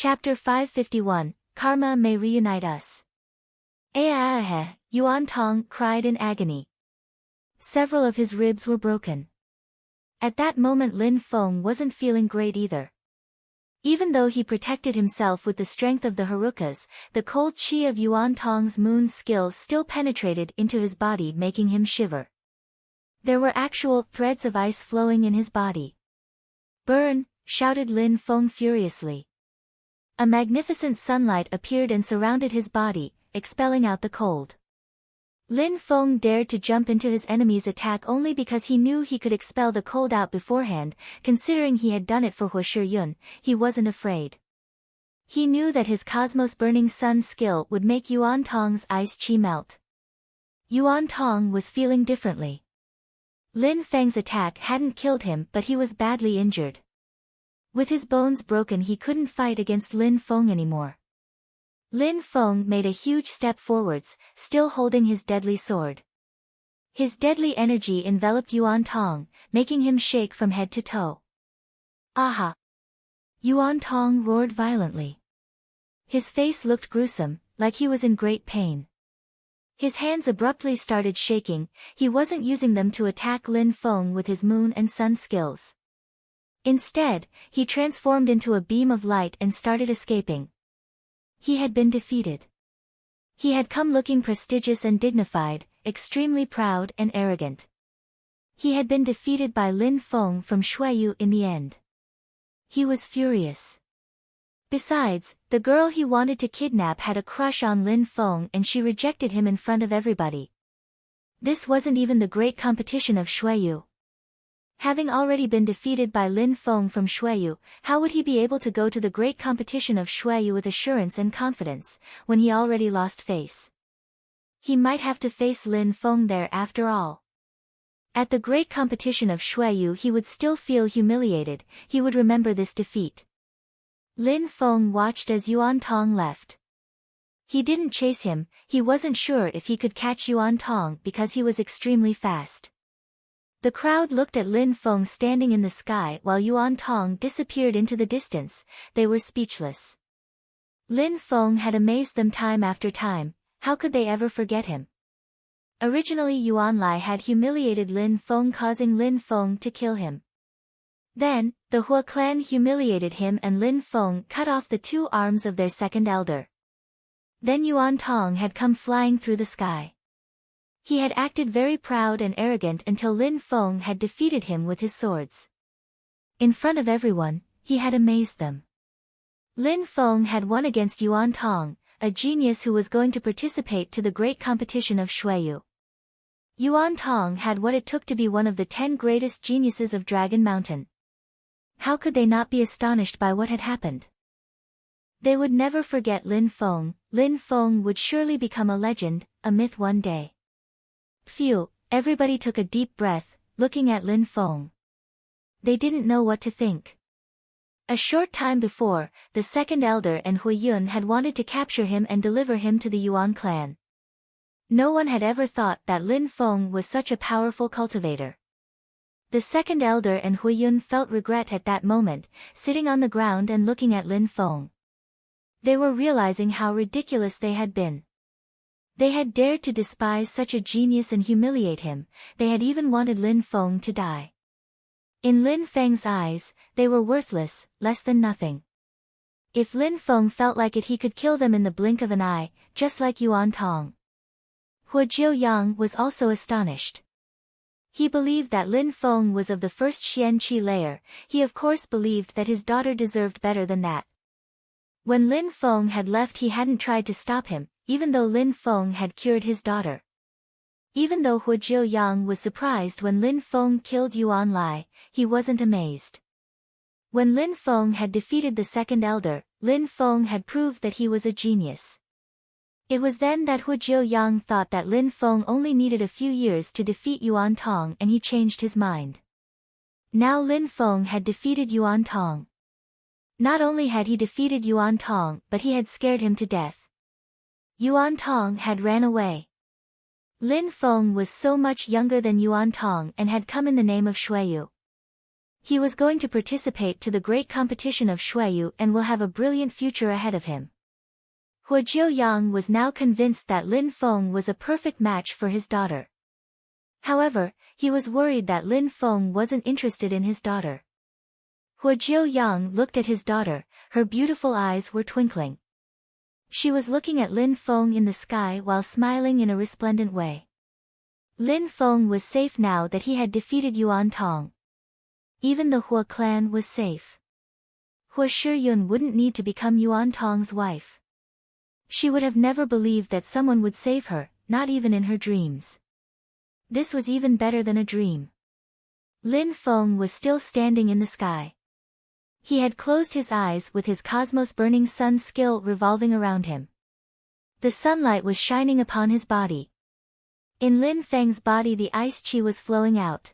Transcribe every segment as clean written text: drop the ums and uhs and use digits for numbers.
Chapter 551, Karma May Reunite Us. Yuan Tong cried in agony. Several of his ribs were broken. At that moment Lin Feng wasn't feeling great either. Even though he protected himself with the strength of the Harukas, the cold chi of Yuan Tong's moon's skill still penetrated into his body, making him shiver. There were actual threads of ice flowing in his body. "Burn!" shouted Lin Feng furiously. A magnificent sunlight appeared and surrounded his body, expelling out the cold. Lin Feng dared to jump into his enemy's attack only because he knew he could expel the cold out beforehand. Considering he had done it for Hua Shiyun, he wasn't afraid. He knew that his Cosmos Burning Sun skill would make Yuan Tong's ice chi melt. Yuan Tong was feeling differently. Lin Feng's attack hadn't killed him, but he was badly injured. With his bones broken, he couldn't fight against Lin Feng anymore. Lin Feng made a huge step forwards, still holding his deadly sword. His deadly energy enveloped Yuan Tong, making him shake from head to toe. "Aha!" Yuan Tong roared violently. His face looked gruesome, like he was in great pain. His hands abruptly started shaking. He wasn't using them to attack Lin Feng with his moon and sun skills. Instead, he transformed into a beam of light and started escaping. He had been defeated. He had come looking prestigious and dignified, extremely proud and arrogant. He had been defeated by Lin Feng from Shuiyu in the end. He was furious. Besides, the girl he wanted to kidnap had a crush on Lin Feng and she rejected him in front of everybody. This wasn't even the great competition of Shuiyu. Having already been defeated by Lin Feng from Shuiyu, how would he be able to go to the great competition of Shuiyu with assurance and confidence, when he already lost face? He might have to face Lin Feng there after all. At the great competition of Shuiyu he would still feel humiliated. He would remember this defeat. Lin Feng watched as Yuan Tong left. He didn't chase him. He wasn't sure if he could catch Yuan Tong because he was extremely fast. The crowd looked at Lin Feng standing in the sky while Yuan Tong disappeared into the distance. They were speechless. Lin Feng had amazed them time after time. How could they ever forget him? Originally Yuan Lai had humiliated Lin Feng, causing Lin Feng to kill him. Then, the Hua clan humiliated him and Lin Feng cut off the two arms of their second elder. Then Yuan Tong had come flying through the sky. He had acted very proud and arrogant until Lin Feng had defeated him with his swords. In front of everyone, he had amazed them. Lin Feng had won against Yuan Tong, a genius who was going to participate to the great competition of Shuiyu. Yuan Tong had what it took to be one of the 10 greatest geniuses of Dragon Mountain. How could they not be astonished by what had happened? They would never forget Lin Feng. Lin Feng would surely become a legend, a myth one day. Phew, everybody took a deep breath, looking at Lin Feng. They didn't know what to think. A short time before, the second elder and Hua Yun had wanted to capture him and deliver him to the Yuan clan. No one had ever thought that Lin Feng was such a powerful cultivator. The second elder and Hua Yun felt regret at that moment, sitting on the ground and looking at Lin Feng. They were realizing how ridiculous they had been. They had dared to despise such a genius and humiliate him. They had even wanted Lin Feng to die. In Lin Feng's eyes, they were worthless, less than nothing. If Lin Feng felt like it, he could kill them in the blink of an eye, just like Yuan Tong. Hua Jiuyang was also astonished. He believed that Lin Feng was of the first Xian Qi layer. He of course believed that his daughter deserved better than that. When Lin Feng had left, he hadn't tried to stop him, even though Lin Feng had cured his daughter. Even though Hua Jiuyang was surprised when Lin Feng killed Yuan Lai, he wasn't amazed. When Lin Feng had defeated the second elder, Lin Feng had proved that he was a genius. It was then that Hua Jiuyang thought that Lin Feng only needed a few years to defeat Yuan Tong, and he changed his mind. Now Lin Feng had defeated Yuan Tong. Not only had he defeated Yuan Tong, but he had scared him to death. Yuan Tong had ran away. Lin Feng was so much younger than Yuan Tong and had come in the name of Shuiyu. He was going to participate to the great competition of Shuiyu and will have a brilliant future ahead of him. Hua Jiuyang was now convinced that Lin Feng was a perfect match for his daughter. However, he was worried that Lin Feng wasn't interested in his daughter. Hua Jiuyang looked at his daughter, her beautiful eyes were twinkling. She was looking at Lin Feng in the sky while smiling in a resplendent way. Lin Feng was safe now that he had defeated Yuan Tong. Even the Hua clan was safe. Hua Shiyun wouldn't need to become Yuan Tong's wife. She would have never believed that someone would save her, not even in her dreams. This was even better than a dream. Lin Feng was still standing in the sky. He had closed his eyes with his cosmos-burning sun skill revolving around him. The sunlight was shining upon his body. In Lin Feng's body the ice chi was flowing out.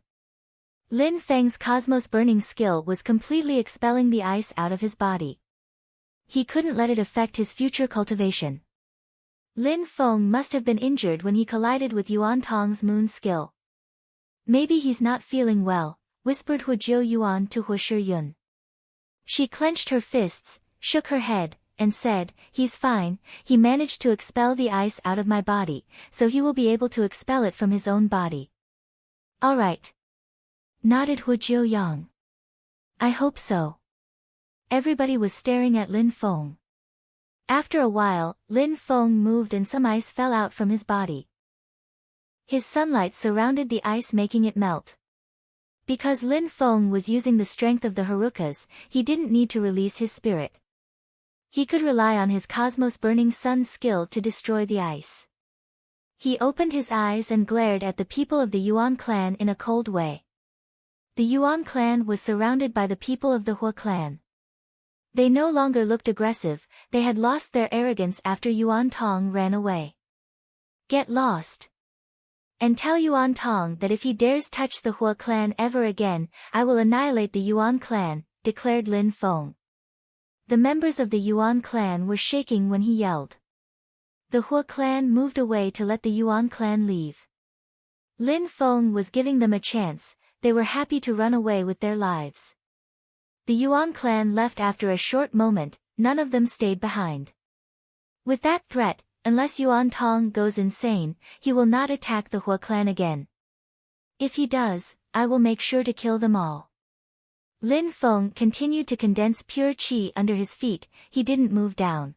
Lin Feng's cosmos-burning skill was completely expelling the ice out of his body. He couldn't let it affect his future cultivation. Lin Feng must have been injured when he collided with Yuan Tong's moon skill. Maybe he's not feeling well, whispered Hua Jiu Yuan to Hua Shiyun. She clenched her fists, shook her head, and said, "He's fine, he managed to expel the ice out of my body, so he will be able to expel it from his own body." "All right," nodded Hua Jiuyang. "I hope so." Everybody was staring at Lin Feng. After a while, Lin Feng moved and some ice fell out from his body. His sunlight surrounded the ice making it melt. Because Lin Feng was using the strength of the Harukas, he didn't need to release his spirit. He could rely on his cosmos-burning sun skill to destroy the ice. He opened his eyes and glared at the people of the Yuan clan in a cold way. The Yuan clan was surrounded by the people of the Hua clan. They no longer looked aggressive, they had lost their arrogance after Yuan Tong ran away. "Get lost. And tell Yuan Tong that if he dares touch the Hua clan ever again, I will annihilate the Yuan clan," declared Lin Feng. The members of the Yuan clan were shaking when he yelled. The Hua clan moved away to let the Yuan clan leave. Lin Feng was giving them a chance, they were happy to run away with their lives. The Yuan clan left after a short moment, none of them stayed behind. With that threat, unless Yuan Tong goes insane, he will not attack the Hua clan again. If he does, I will make sure to kill them all. Lin Feng continued to condense pure qi under his feet, he didn't move down.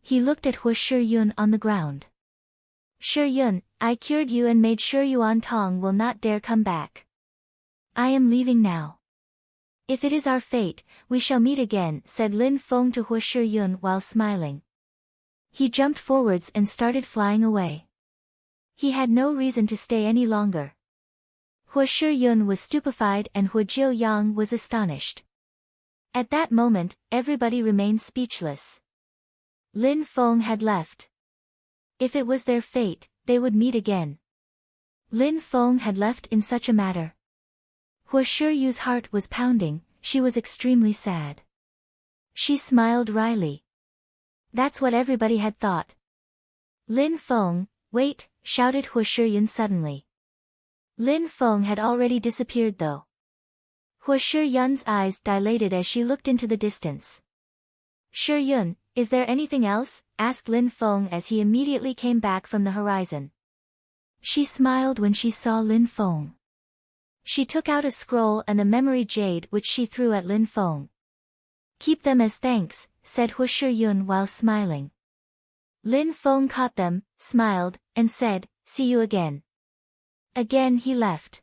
He looked at Hua Shiyun on the ground. "Shiyun, I cured you and made sure Yuan Tong will not dare come back. I am leaving now. If it is our fate, we shall meet again," said Lin Feng to Hua Shiyun while smiling. He jumped forwards and started flying away. He had no reason to stay any longer. Hua Shiyun was stupefied and Hua Jiuyang was astonished. At that moment, everybody remained speechless. Lin Feng had left. If it was their fate, they would meet again. Lin Feng had left in such a matter. Hua Shiyu's heart was pounding, she was extremely sad. She smiled wryly. That's what everybody had thought. "Lin Feng, wait," shouted Hua Shiyun suddenly. Lin Feng had already disappeared though. Hua Shiyun's eyes dilated as she looked into the distance. "Shiyun, is there anything else?" asked Lin Feng as he immediately came back from the horizon. She smiled when she saw Lin Feng. She took out a scroll and a memory jade which she threw at Lin Feng. "Keep them as thanks," said Hua Shiyun while smiling. Lin Feng caught them, smiled, and said, "See you again." Again he left.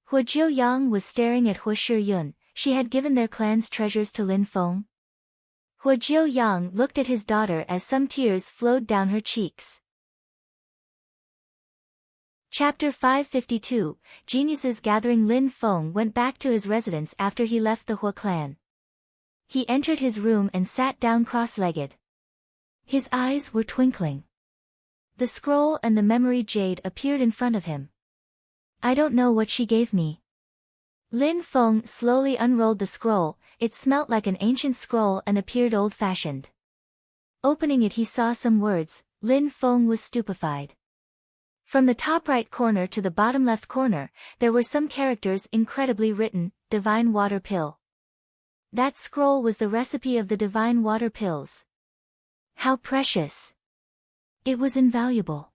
Hua Jiuyang was staring at Hua Shiyun, she had given their clan's treasures to Lin Feng. Hua Jiuyang looked at his daughter as some tears flowed down her cheeks. Chapter 552, Geniuses Gathering. Lin Feng went back to his residence after he left the Hua clan. He entered his room and sat down cross-legged. His eyes were twinkling. The scroll and the memory jade appeared in front of him. "I don't know what she gave me." Lin Feng slowly unrolled the scroll, it smelt like an ancient scroll and appeared old-fashioned. Opening it he saw some words, Lin Feng was stupefied. From the top right corner to the bottom left corner, there were some characters incredibly written, Divine Water Pill. That scroll was the recipe of the Divine Water Pills. How precious! It was invaluable.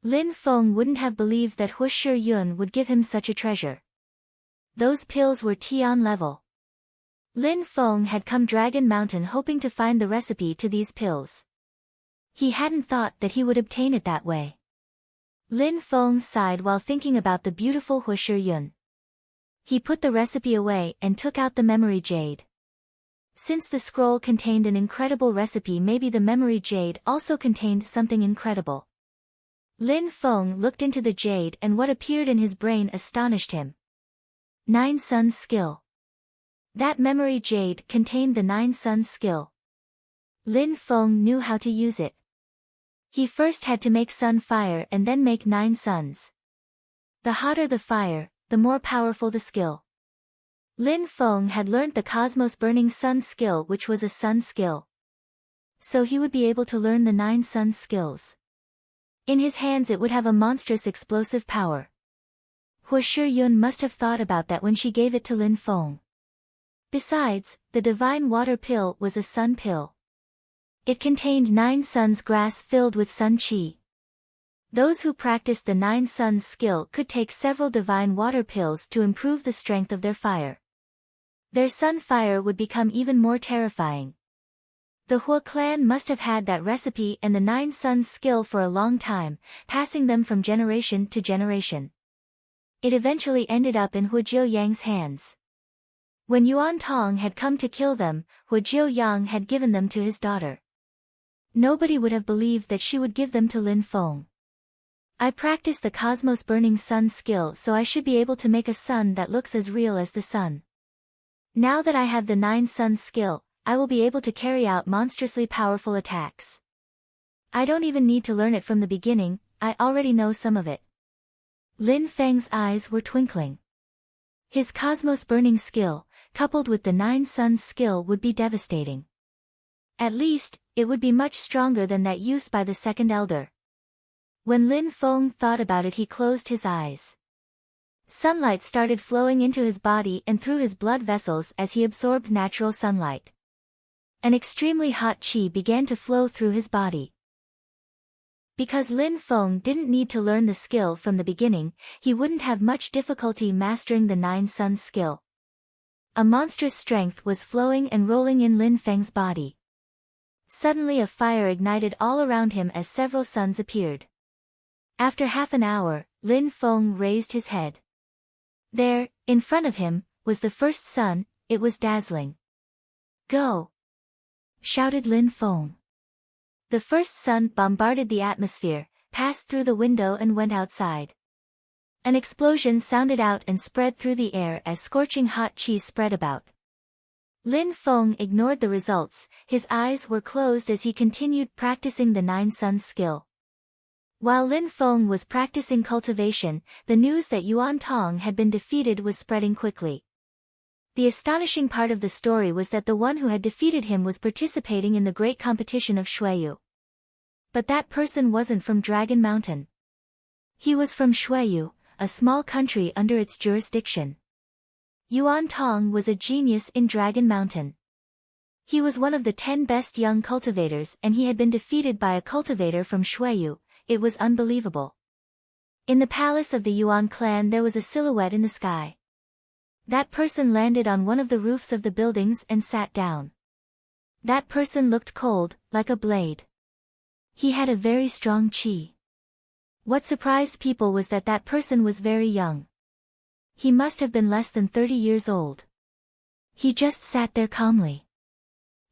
Lin Feng wouldn't have believed that Hu Shiyun would give him such a treasure. Those pills were Tian level. Lin Feng had come Dragon Mountain hoping to find the recipe to these pills. He hadn't thought that he would obtain it that way. Lin Feng sighed while thinking about the beautiful Hu Shiyun. He put the recipe away and took out the memory jade. Since the scroll contained an incredible recipe, maybe the memory jade also contained something incredible. Lin Feng looked into the jade and what appeared in his brain astonished him. 9 Sun Skill. That memory jade contained the 9 Sun Skill. Lin Feng knew how to use it. He first had to make sun fire and then make 9 suns. The hotter the fire, the more powerful the skill. Lin Feng had learnt the Cosmos Burning Sun skill, which was a sun skill. So he would be able to learn the 9 sun skills. In his hands it would have a monstrous explosive power. Hu Shiyun must have thought about that when she gave it to Lin Feng. Besides, the Divine Water Pill was a sun pill. It contained 9 suns grass filled with sun chi. Those who practiced the 9 suns skill could take several Divine Water Pills to improve the strength of their fire. Their sun fire would become even more terrifying. The Hua clan must have had that recipe and the 9 suns skill for a long time, passing them from generation to generation. It eventually ended up in Hu Jiuyang's hands. When Yuan Tong had come to kill them, Hu Jiuyang had given them to his daughter. Nobody would have believed that she would give them to Lin Feng. I practice the Cosmos Burning Sun skill, so I should be able to make a sun that looks as real as the sun. Now that I have the 9 sun skill, I will be able to carry out monstrously powerful attacks. I don't even need to learn it from the beginning, I already know some of it. Lin Feng's eyes were twinkling. His Cosmos Burning skill, coupled with the 9 suns skill, would be devastating. At least, it would be much stronger than that used by the second elder. When Lin Feng thought about it, he closed his eyes. Sunlight started flowing into his body and through his blood vessels as he absorbed natural sunlight. An extremely hot qi began to flow through his body. Because Lin Feng didn't need to learn the skill from the beginning, he wouldn't have much difficulty mastering the 9 suns skill. A monstrous strength was flowing and rolling in Lin Feng's body. Suddenly a fire ignited all around him as several suns appeared. After half an hour, Lin Feng raised his head. There, in front of him, was the first sun. It was dazzling. "Go!" shouted Lin Feng. The first sun bombarded the atmosphere, passed through the window and went outside. An explosion sounded out and spread through the air as scorching hot qi spread about. Lin Feng ignored the results, his eyes were closed as he continued practicing the 9 suns skill. While Lin Feng was practicing cultivation, the news that Yuan Tong had been defeated was spreading quickly. The astonishing part of the story was that the one who had defeated him was participating in the great competition of Shuiyu. But that person wasn't from Dragon Mountain. He was from Shuiyu, a small country under its jurisdiction. Yuan Tong was a genius in Dragon Mountain. He was one of the 10 best young cultivators and he had been defeated by a cultivator from Shuiyu. It was unbelievable. In the palace of the Yuan clan there was a silhouette in the sky. That person landed on one of the roofs of the buildings and sat down. That person looked cold, like a blade. He had a very strong qi. What surprised people was that that person was very young. He must have been less than 30 years old. He just sat there calmly.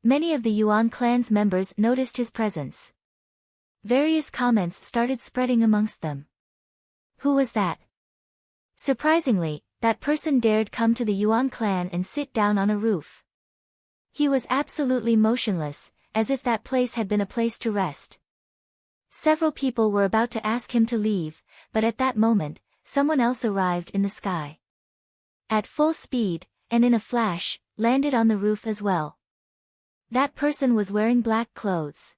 Many of the Yuan clan's members noticed his presence. Various comments started spreading amongst them. Who was that? Surprisingly, that person dared come to the Yuan clan and sit down on a roof. He was absolutely motionless, as if that place had been a place to rest. Several people were about to ask him to leave, but at that moment, someone else arrived in the sky. At full speed, and in a flash, landed on the roof as well. That person was wearing black clothes.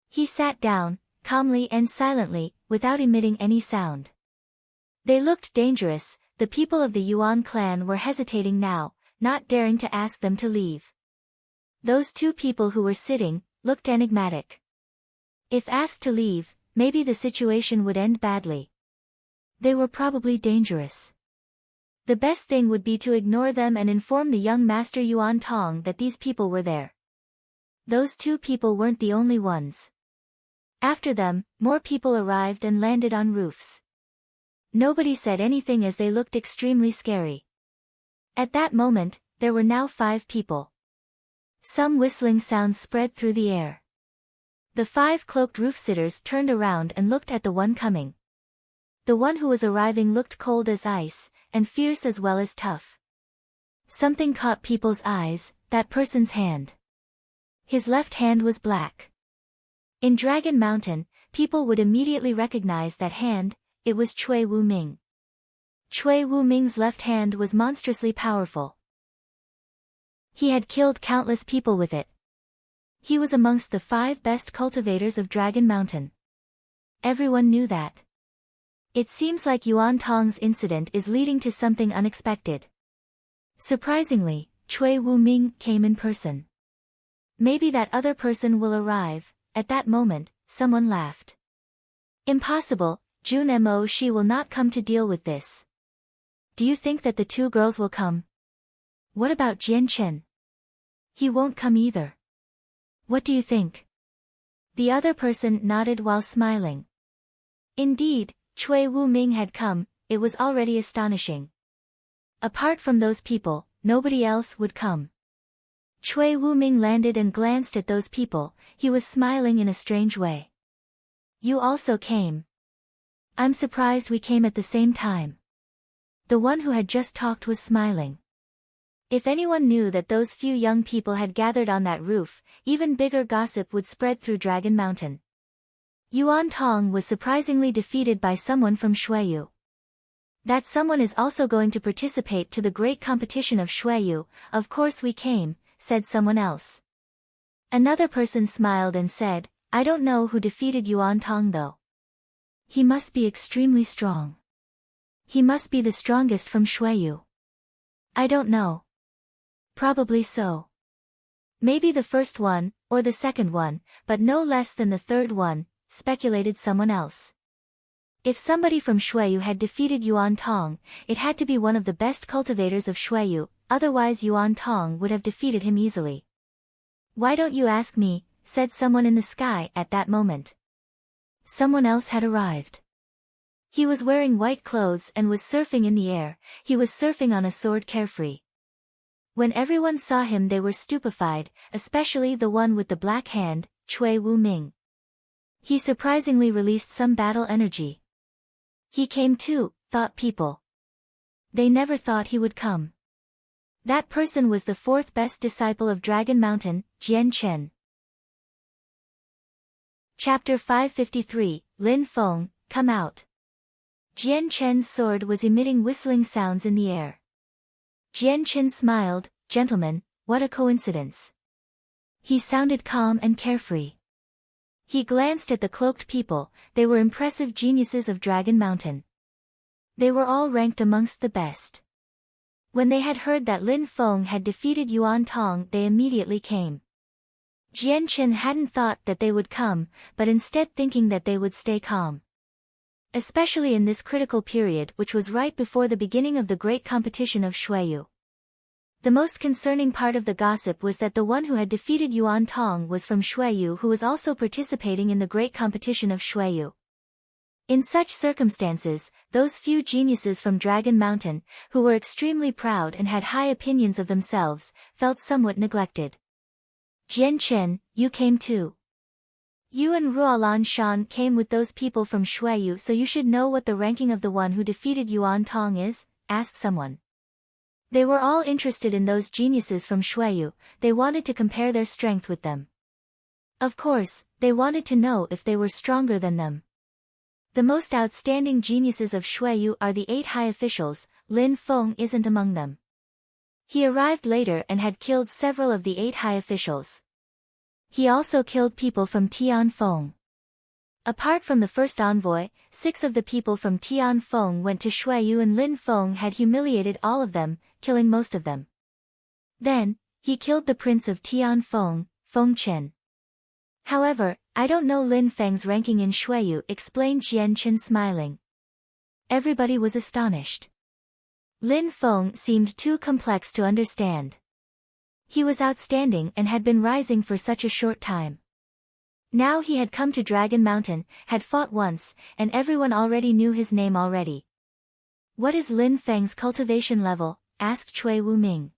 He sat down, calmly and silently, without emitting any sound. They looked dangerous, the people of the Yuan clan were hesitating now, not daring to ask them to leave. Those two people who were sitting looked enigmatic. If asked to leave, maybe the situation would end badly. They were probably dangerous. The best thing would be to ignore them and inform the young master Yuan Tong that these people were there. Those two people weren't the only ones. After them, more people arrived and landed on roofs. Nobody said anything as they looked extremely scary. At that moment, there were now 5 people. Some whistling sounds spread through the air. The 5 cloaked roof-sitters turned around and looked at the one coming. The one who was arriving looked cold as ice, and fierce as well as tough. Something caught people's eyes, that person's hand. His left hand was black. In Dragon Mountain, people would immediately recognize that hand. It was Cui Wuming. Cui Wuming's left hand was monstrously powerful. He had killed countless people with it. He was amongst the 5 best cultivators of Dragon Mountain. Everyone knew that. It seems like Yuan Tong's incident is leading to something unexpected. Surprisingly, Cui Wuming came in person. Maybe that other person will arrive. At that moment, someone laughed. Impossible, Jun Mo she will not come to deal with this. Do you think that the 2 girls will come? What about Jian Chen? He won't come either. What do you think? The other person nodded while smiling. Indeed, Cui Wuming had come, it was already astonishing. Apart from those people, nobody else would come. Cui Wuming landed and glanced at those people, he was smiling in a strange way. You also came. I'm surprised we came at the same time. The one who had just talked was smiling. If anyone knew that those few young people had gathered on that roof, even bigger gossip would spread through Dragon Mountain. Yuan Tong was surprisingly defeated by someone from Xueyu. That someone is also going to participate to the great competition of Xueyu. Of course we came, said someone else. Another person smiled and said, I don't know who defeated Yuan Tong though. He must be extremely strong. He must be the strongest from Xueyu. I don't know. Probably so. Maybe the first one, or the second one, but no less than the third one, speculated someone else. If somebody from Xueyu had defeated Yuan Tong, it had to be one of the best cultivators of Xueyu, otherwise Yuan Tong would have defeated him easily. Why don't you ask me, said someone in the sky at that moment. Someone else had arrived. He was wearing white clothes and was surfing in the air, he was surfing on a sword carefree. When everyone saw him they were stupefied, especially the one with the black hand, Cui Wuming. He surprisingly released some battle energy. He came too, thought people. They never thought he would come. That person was the 4th best disciple of Dragon Mountain, Jian Chen. Chapter 553, Lin Feng, come out. Jian Chen's sword was emitting whistling sounds in the air. Jian Chen smiled, gentlemen, what a coincidence. He sounded calm and carefree. He glanced at the cloaked people, they were impressive geniuses of Dragon Mountain. They were all ranked amongst the best. When they had heard that Lin Feng had defeated Yuan Tong they immediately came. Jian Chen hadn't thought that they would come, but instead thinking that they would stay calm. Especially in this critical period which was right before the beginning of the great competition of Xueyu. The most concerning part of the gossip was that the one who had defeated Yuan Tong was from Xueyu who was also participating in the great competition of Xueyu. In such circumstances, those few geniuses from Dragon Mountain, who were extremely proud and had high opinions of themselves, felt somewhat neglected. Jian Chen, you came too. You and Ruolan Shan came with those people from Xueyu so you should know what the ranking of the one who defeated Yuan Tong is, asked someone. They were all interested in those geniuses from Xueyu, they wanted to compare their strength with them. Of course, they wanted to know if they were stronger than them. The most outstanding geniuses of Xueyu are the 8 high officials, Lin Feng isn't among them. He arrived later and had killed several of the 8 high officials. He also killed people from Tianfeng. Apart from the first envoy, 6 of the people from Tianfeng went to Shuiyu and Lin Feng had humiliated all of them, killing most of them. Then, he killed the prince of Tianfeng, Feng Chen. However, I don't know Lin Feng's ranking in Shuiyu, explained Jian Chen smiling. Everybody was astonished. Lin Feng seemed too complex to understand. He was outstanding and had been rising for such a short time. Now he had come to Dragon Mountain, had fought once, and everyone already knew his name already. What is Lin Feng's cultivation level? Asked Cui Wuming.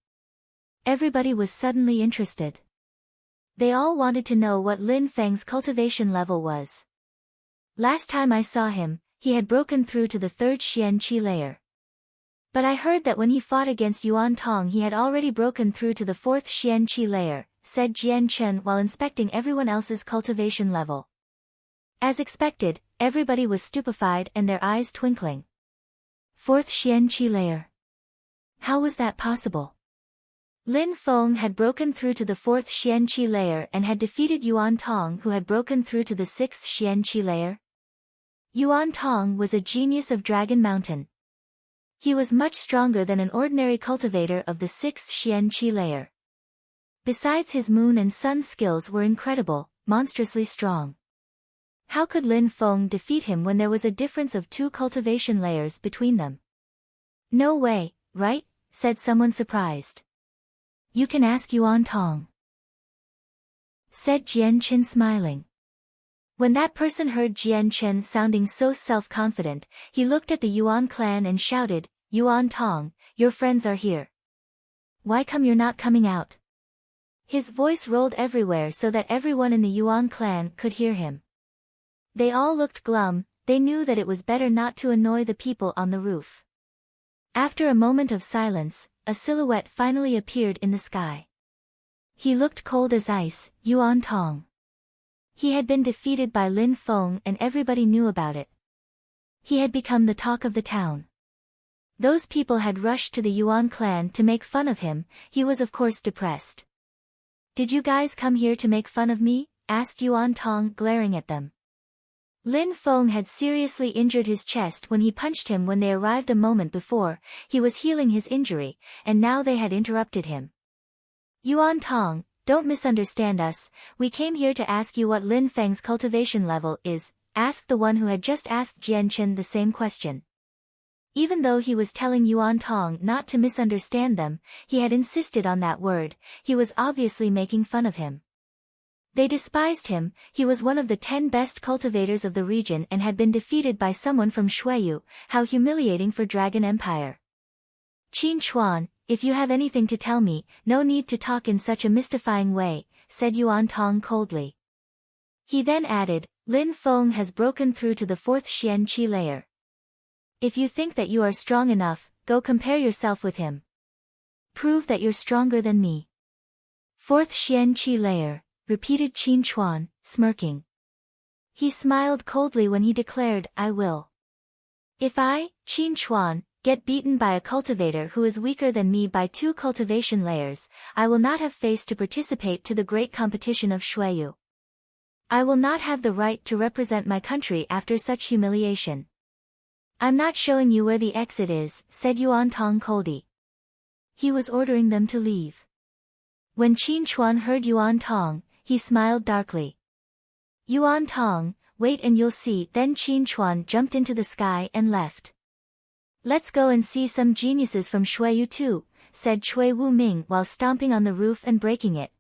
Everybody was suddenly interested. They all wanted to know what Lin Feng's cultivation level was. Last time I saw him, he had broken through to the 3rd Xian Qi layer. But I heard that when he fought against Yuan Tong he had already broken through to the 4th Xian Qi layer, said Jian Chen while inspecting everyone else's cultivation level. As expected, everybody was stupefied and their eyes twinkling. 4th Xian Qi layer. How was that possible? Lin Feng had broken through to the 4th Xian Qi layer and had defeated Yuan Tong who had broken through to the 6th Xian Qi layer. Yuan Tong was a genius of Dragon Mountain. He was much stronger than an ordinary cultivator of the 6th Xian Qi layer. Besides, his moon and sun skills were incredible, monstrously strong. How could Lin Feng defeat him when there was a difference of 2 cultivation layers between them? No way, right? Said someone surprised. You can ask Yuan Tong, said Jian Chen smiling. When that person heard Jian Chen sounding so self-confident, he looked at the Yuan clan and shouted, Yuan Tong, your friends are here. Why come you're not coming out? His voice rolled everywhere so that everyone in the Yuan clan could hear him. They all looked glum, they knew that it was better not to annoy the people on the roof. After a moment of silence, a silhouette finally appeared in the sky. He looked cold as ice, Yuan Tong. He had been defeated by Lin Feng and everybody knew about it. He had become the talk of the town. Those people had rushed to the Yuan clan to make fun of him, he was of course depressed. Did you guys come here to make fun of me? Asked Yuan Tong, glaring at them. Lin Feng had seriously injured his chest when he punched him when they arrived a moment before, he was healing his injury, and now they had interrupted him. Yuan Tong, don't misunderstand us, we came here to ask you what Lin Feng's cultivation level is, asked the one who had just asked Jian Chen the same question. Even though he was telling Yuan Tong not to misunderstand them, he had insisted on that word, he was obviously making fun of him. They despised him, he was one of the 10 best cultivators of the region and had been defeated by someone from Shuiyu, how humiliating for Dragon Empire. Qin Chuan, if you have anything to tell me, no need to talk in such a mystifying way, said Yuan Tong coldly. He then added, Lin Feng has broken through to the 4th Xian Qi layer. If you think that you are strong enough, go compare yourself with him. Prove that you're stronger than me. 4th Xian Qi layer, repeated Qin Chuan, smirking. He smiled coldly when he declared, I will. If I, Qin Chuan, get beaten by a cultivator who is weaker than me by 2 cultivation layers, I will not have face to participate to the great competition of Shuiyu. I will not have the right to represent my country after such humiliation. I'm not showing you where the exit is, said Yuan Tong coldly. He was ordering them to leave. When Qin Chuan heard Yuan Tong, he smiled darkly. Yuan Tong, wait and you'll see. Then Qin Chuan jumped into the sky and left. Let's go and see some geniuses from Shuiyu too, said Cui Wuming while stomping on the roof and breaking it.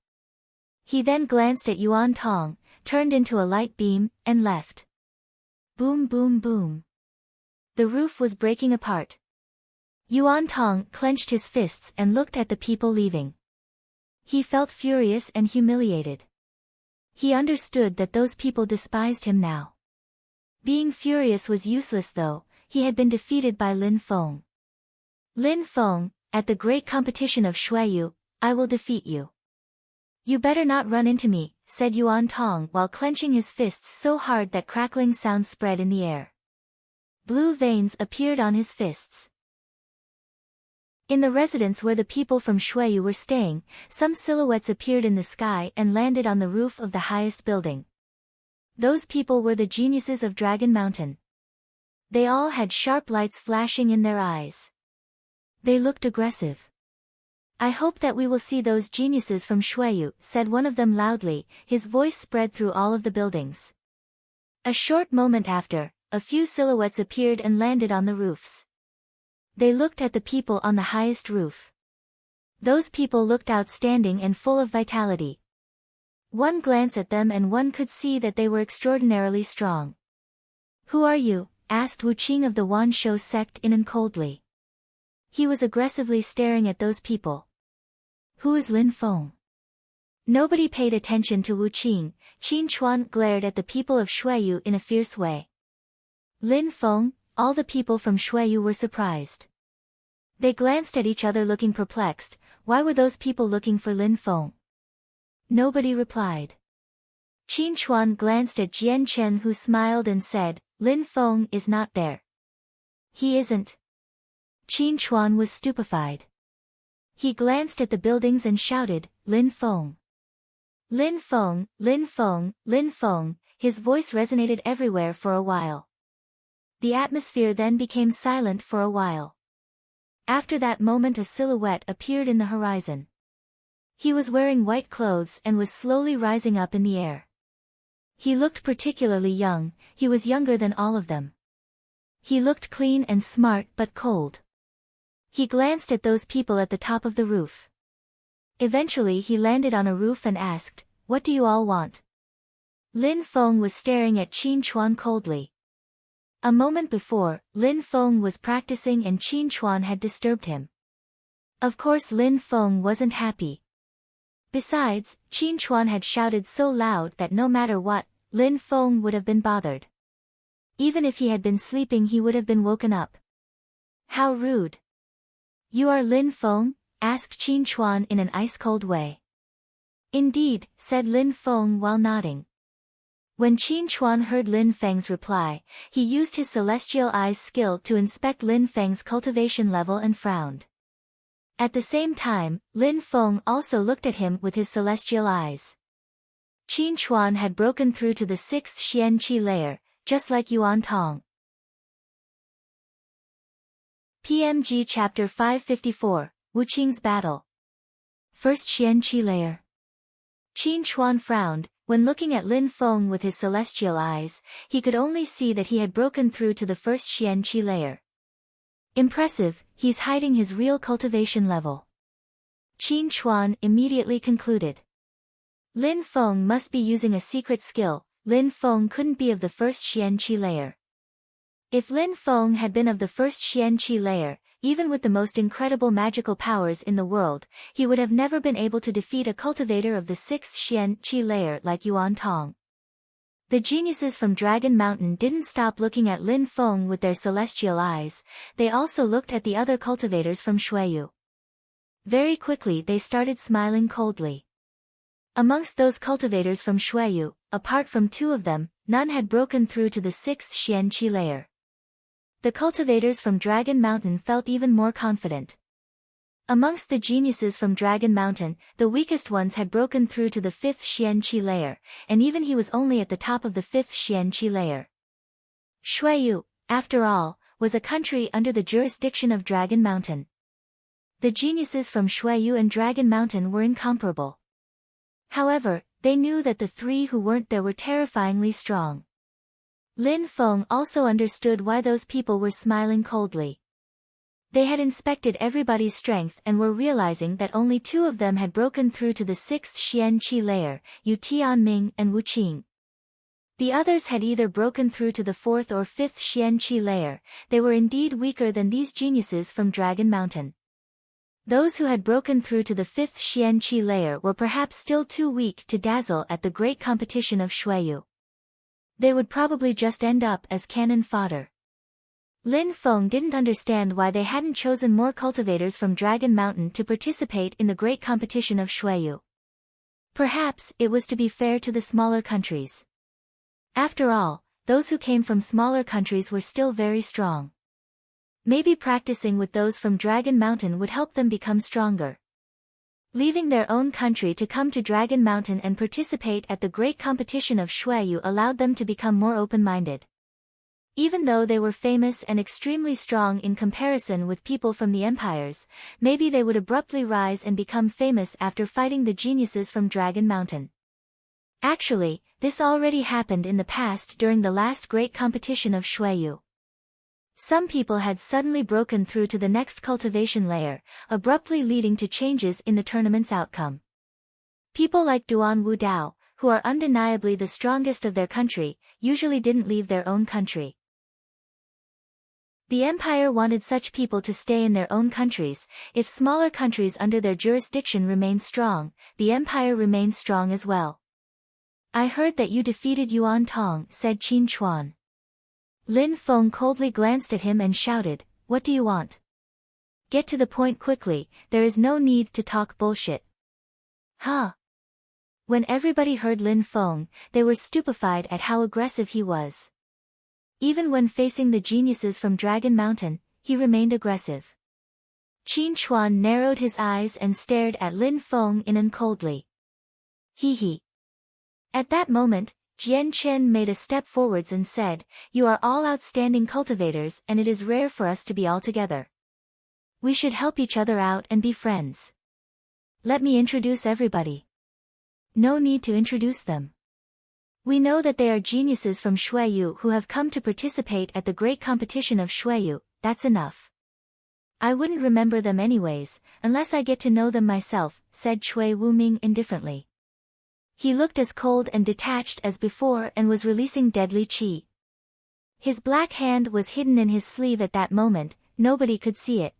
He then glanced at Yuan Tong, turned into a light beam, and left. Boom boom boom. The roof was breaking apart. Yuan Tong clenched his fists and looked at the people leaving. He felt furious and humiliated. He understood that those people despised him now. Being furious was useless though, he had been defeated by Lin Feng. Lin Feng, at the great competition of Shuiyu, I will defeat you. You better not run into me, said Yuan Tong while clenching his fists so hard that crackling sounds spread in the air. Blue veins appeared on his fists. In the residence where the people from Shuiyu were staying, some silhouettes appeared in the sky and landed on the roof of the highest building. Those people were the geniuses of Dragon Mountain. They all had sharp lights flashing in their eyes. They looked aggressive. "I hope that we will see those geniuses from Shueyu," said one of them loudly, his voice spread through all of the buildings. A short moment after, a few silhouettes appeared and landed on the roofs. They looked at the people on the highest roof. Those people looked outstanding and full of vitality. One glance at them and one could see that they were extraordinarily strong. "Who are you?" asked Wu Qing of the Wanshou sect in coldly. He was aggressively staring at those people. "Who is Lin Feng?" Nobody paid attention to Wu Qing. Qin Chuan glared at the people of Shueyu in a fierce way. Lin Feng? All the people from Shueyu were surprised. They glanced at each other looking perplexed. Why were those people looking for Lin Feng? Nobody replied. Qin Chuan glanced at Jian Chen, who smiled and said, "Lin Feng is not there." "He isn't." Qin Chuan was stupefied. He glanced at the buildings and shouted, "Lin Feng! Lin Feng! Lin Feng! Lin Feng!" His voice resonated everywhere for a while. The atmosphere then became silent for a while. After that moment a silhouette appeared in the horizon. He was wearing white clothes and was slowly rising up in the air. He looked particularly young. He was younger than all of them. He looked clean and smart but cold. He glanced at those people at the top of the roof. Eventually he landed on a roof and asked, "What do you all want?" Lin Feng was staring at Qin Chuan coldly. A moment before, Lin Feng was practicing and Qin Chuan had disturbed him. Of course Lin Feng wasn't happy. Besides, Qin Chuan had shouted so loud that no matter what, Lin Feng would have been bothered. Even if he had been sleeping he would have been woken up. How rude. "You are Lin Feng?" asked Qin Chuan in an ice-cold way. "Indeed," said Lin Feng while nodding. When Qin Chuan heard Lin Feng's reply, he used his celestial eyes skill to inspect Lin Feng's cultivation level and frowned. At the same time, Lin Feng also looked at him with his celestial eyes. Qin Chuan had broken through to the 6th Xian Qi layer, just like Yuan Tong. PMG Chapter 554, Wu Qing's Battle. First Xian Qi layer. Qin Chuan frowned. When looking at Lin Feng with his celestial eyes, he could only see that he had broken through to the 1st Xian Qi layer. Impressive, he's hiding his real cultivation level. Qin Chuan immediately concluded. Lin Feng must be using a secret skill. Lin Feng couldn't be of the 1st Xian Qi layer. If Lin Feng had been of the 1st Xian Qi layer, even with the most incredible magical powers in the world, he would have never been able to defeat a cultivator of the 6th Xian Qi layer like Yuan Tong. The geniuses from Dragon Mountain didn't stop looking at Lin Feng with their celestial eyes, they also looked at the other cultivators from Shueyu. Very quickly they started smiling coldly. Amongst those cultivators from Shueyu, apart from 2 of them, none had broken through to the 6th Xian Qi layer. The cultivators from Dragon Mountain felt even more confident. Amongst the geniuses from Dragon Mountain, the weakest ones had broken through to the 5th Xian Qi layer, and even he was only at the top of the 5th Xian Qi layer. Shueyu, after all, was a country under the jurisdiction of Dragon Mountain. The geniuses from Shueyu and Dragon Mountain were incomparable. However, they knew that the 3 who weren't there were terrifyingly strong. Lin Feng also understood why those people were smiling coldly. They had inspected everybody's strength and were realizing that only 2 of them had broken through to the 6th Xian Qi layer, Yu Tianming and Wu Qing. The others had either broken through to the 4th or 5th Xian Qi layer. They were indeed weaker than these geniuses from Dragon Mountain. Those who had broken through to the 5th Xian Qi layer were perhaps still too weak to dazzle at the great competition of Shueyu. They would probably just end up as cannon fodder. Lin Feng didn't understand why they hadn't chosen more cultivators from Dragon Mountain to participate in the great competition of Shueyu. Perhaps it was to be fair to the smaller countries. After all, those who came from smaller countries were still very strong. Maybe practicing with those from Dragon Mountain would help them become stronger. Leaving their own country to come to Dragon Mountain and participate at the great competition of Shueyu allowed them to become more open-minded. Even though they were famous and extremely strong in comparison with people from the empires, maybe they would abruptly rise and become famous after fighting the geniuses from Dragon Mountain. Actually, this already happened in the past during the last great competition of Shueyu. Some people had suddenly broken through to the next cultivation layer, abruptly leading to changes in the tournament's outcome. People like Duan Wudao, who are undeniably the strongest of their country, usually didn't leave their own country. The empire wanted such people to stay in their own countries. If smaller countries under their jurisdiction remain strong, the empire remains strong as well. I heard that you defeated Yuan Tong, said Qin Chuan. Lin Feng coldly glanced at him and shouted, "What do you want? Get to the point quickly, there is no need to talk bullshit." Huh? When everybody heard Lin Feng, they were stupefied at how aggressive he was. Even when facing the geniuses from Dragon Mountain, he remained aggressive. Qin Chuan narrowed his eyes and stared at Lin Feng in and coldly. Hee. At that moment, Jian Chen made a step forwards and said, "You are all outstanding cultivators and it is rare for us to be all together. We should help each other out and be friends. Let me introduce everybody." No need to introduce them. We know that they are geniuses from Shueyu who have come to participate at the great competition of Shueyu, that's enough. I wouldn't remember them anyways, unless I get to know them myself, said Cui Wuming indifferently. He looked as cold and detached as before and was releasing deadly qi. His black hand was hidden in his sleeve at that moment, nobody could see it.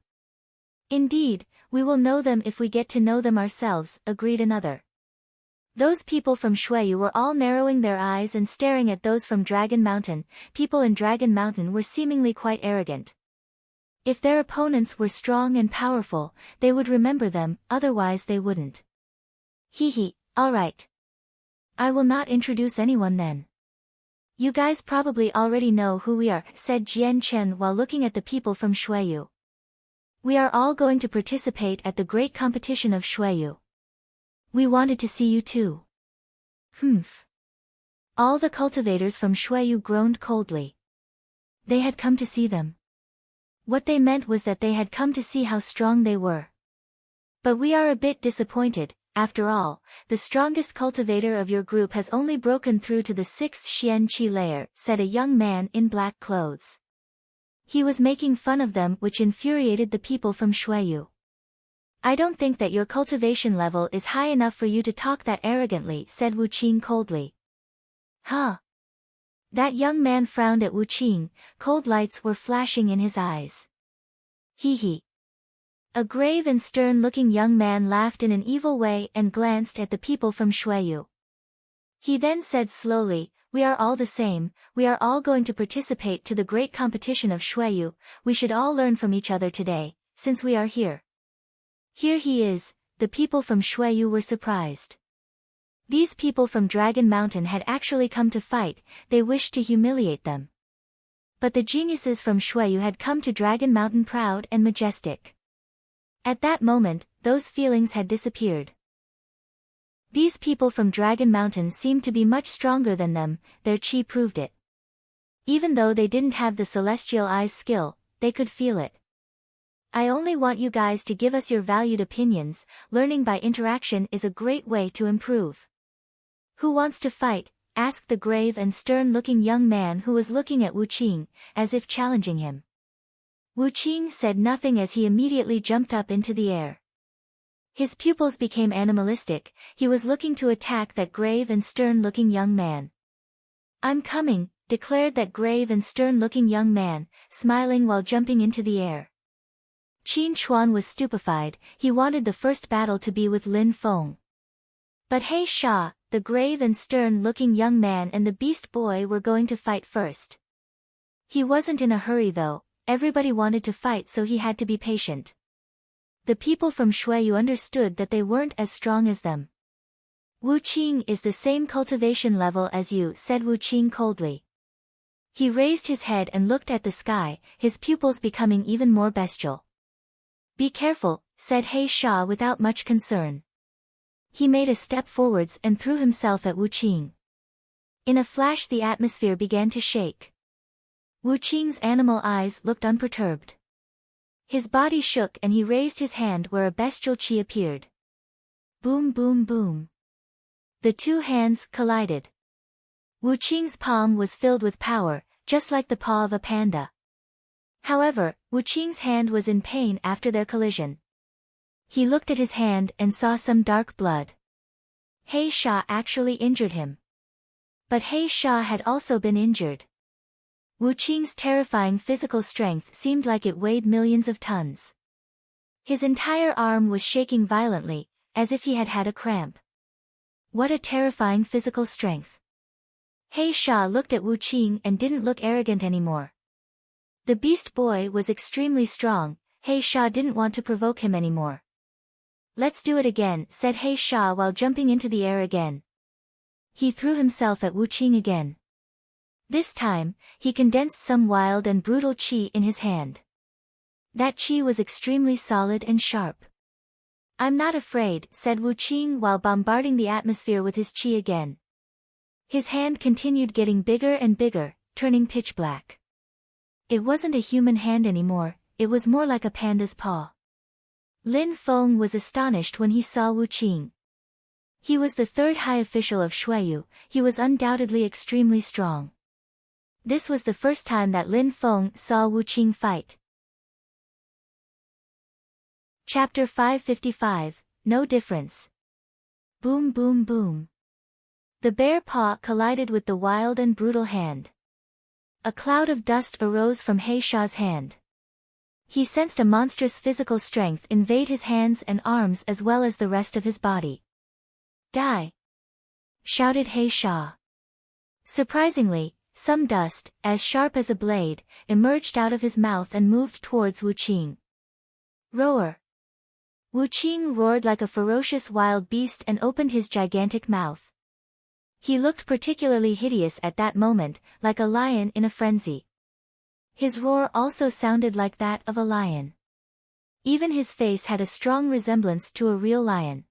Indeed, we will know them if we get to know them ourselves, agreed another. Those people from Shueyu were all narrowing their eyes and staring at those from Dragon Mountain. People in Dragon Mountain were seemingly quite arrogant. If their opponents were strong and powerful, they would remember them, otherwise they wouldn't. Hee, alright. I will not introduce anyone then. You guys probably already know who we are, said Jian Chen while looking at the people from Shueyu. We are all going to participate at the great competition of Shueyu. We wanted to see you too. Humph. All the cultivators from Shueyu groaned coldly. They had come to see them. What they meant was that they had come to see how strong they were. But we are a bit disappointed. After all, the strongest cultivator of your group has only broken through to the 6th Xian Qi layer, said a young man in black clothes. He was making fun of them, which infuriated the people from Shueyu. I don't think that your cultivation level is high enough for you to talk that arrogantly, said Wu Qing coldly. Huh? That young man frowned at Wu Qing, cold lights were flashing in his eyes. Hee. A grave and stern-looking young man laughed in an evil way and glanced at the people from Shueyu. He then said slowly, "We are all the same, we are all going to participate to the great competition of Shueyu, we should all learn from each other today, since we are here." Here he is, the people from Shueyu were surprised. These people from Dragon Mountain had actually come to fight, they wished to humiliate them. But the geniuses from Shueyu had come to Dragon Mountain proud and majestic. At that moment, those feelings had disappeared. These people from Dragon Mountain seemed to be much stronger than them, their qi proved it. Even though they didn't have the celestial eyes skill, they could feel it. I only want you guys to give us your valued opinions, learning by interaction is a great way to improve. Who wants to fight? Asked the grave and stern-looking young man who was looking at Wu Qing, as if challenging him. Wu Qing said nothing as he immediately jumped up into the air. His pupils became animalistic, he was looking to attack that grave and stern-looking young man. I'm coming, declared that grave and stern-looking young man, smiling while jumping into the air. Qin Chuan was stupefied, he wanted the first battle to be with Lin Feng. But He Sha, the grave and stern-looking young man and the beast boy were going to fight first. He wasn't in a hurry though. Everybody wanted to fight so he had to be patient. The people from Shueyu understood that they weren't as strong as them. Wu Qing is the same cultivation level as you, said Wu Qing coldly. He raised his head and looked at the sky, his pupils becoming even more bestial. Be careful, said He Sha without much concern. He made a step forwards and threw himself at Wu Qing. In a flash the atmosphere began to shake. Wu Qing's animal eyes looked unperturbed. His body shook and he raised his hand where a bestial chi appeared. Boom boom boom. The two hands collided. Wu Qing's palm was filled with power, just like the paw of a panda. However, Wu Qing's hand was in pain after their collision. He looked at his hand and saw some dark blood. He Sha actually injured him. But He Sha had also been injured. Wu Qing's terrifying physical strength seemed like it weighed millions of tons. His entire arm was shaking violently, as if he had had a cramp. What a terrifying physical strength. He Sha looked at Wu Qing and didn't look arrogant anymore. The beast boy was extremely strong. He Sha didn't want to provoke him anymore. Let's do it again, said He Sha while jumping into the air again. He threw himself at Wu Qing again. This time, he condensed some wild and brutal chi in his hand. That chi was extremely solid and sharp. I'm not afraid, said Wu Qing while bombarding the atmosphere with his chi again. His hand continued getting bigger and bigger, turning pitch black. It wasn't a human hand anymore, it was more like a panda's paw. Lin Feng was astonished when he saw Wu Qing. He was the third high official of Xueyu, he was undoubtedly extremely strong. This was the first time that Lin Feng saw Wu Qing fight. Chapter 555, No Difference. Boom boom boom. The bare paw collided with the wild and brutal hand. A cloud of dust arose from He Sha's hand. He sensed a monstrous physical strength invade his hands and arms as well as the rest of his body. Die! Shouted He Sha. Surprisingly, some dust, as sharp as a blade, emerged out of his mouth and moved towards Wu Qing. Roar! Wu Qing roared like a ferocious wild beast and opened his gigantic mouth. He looked particularly hideous at that moment, like a lion in a frenzy. His roar also sounded like that of a lion. Even his face had a strong resemblance to a real lion.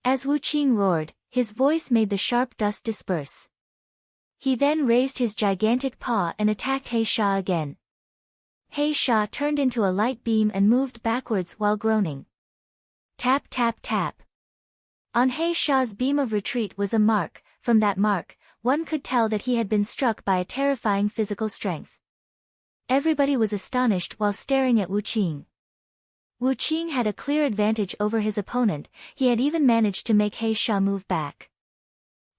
As Wu Qing roared, his voice made the sharp dust disperse. He then raised his gigantic paw and attacked He Sha again. He Sha turned into a light beam and moved backwards while groaning. Tap tap tap. On He Sha's beam of retreat was a mark. From that mark, one could tell that he had been struck by a terrifying physical strength. Everybody was astonished while staring at Wu Qing. Wu Qing had a clear advantage over his opponent, he had even managed to make He Sha move back.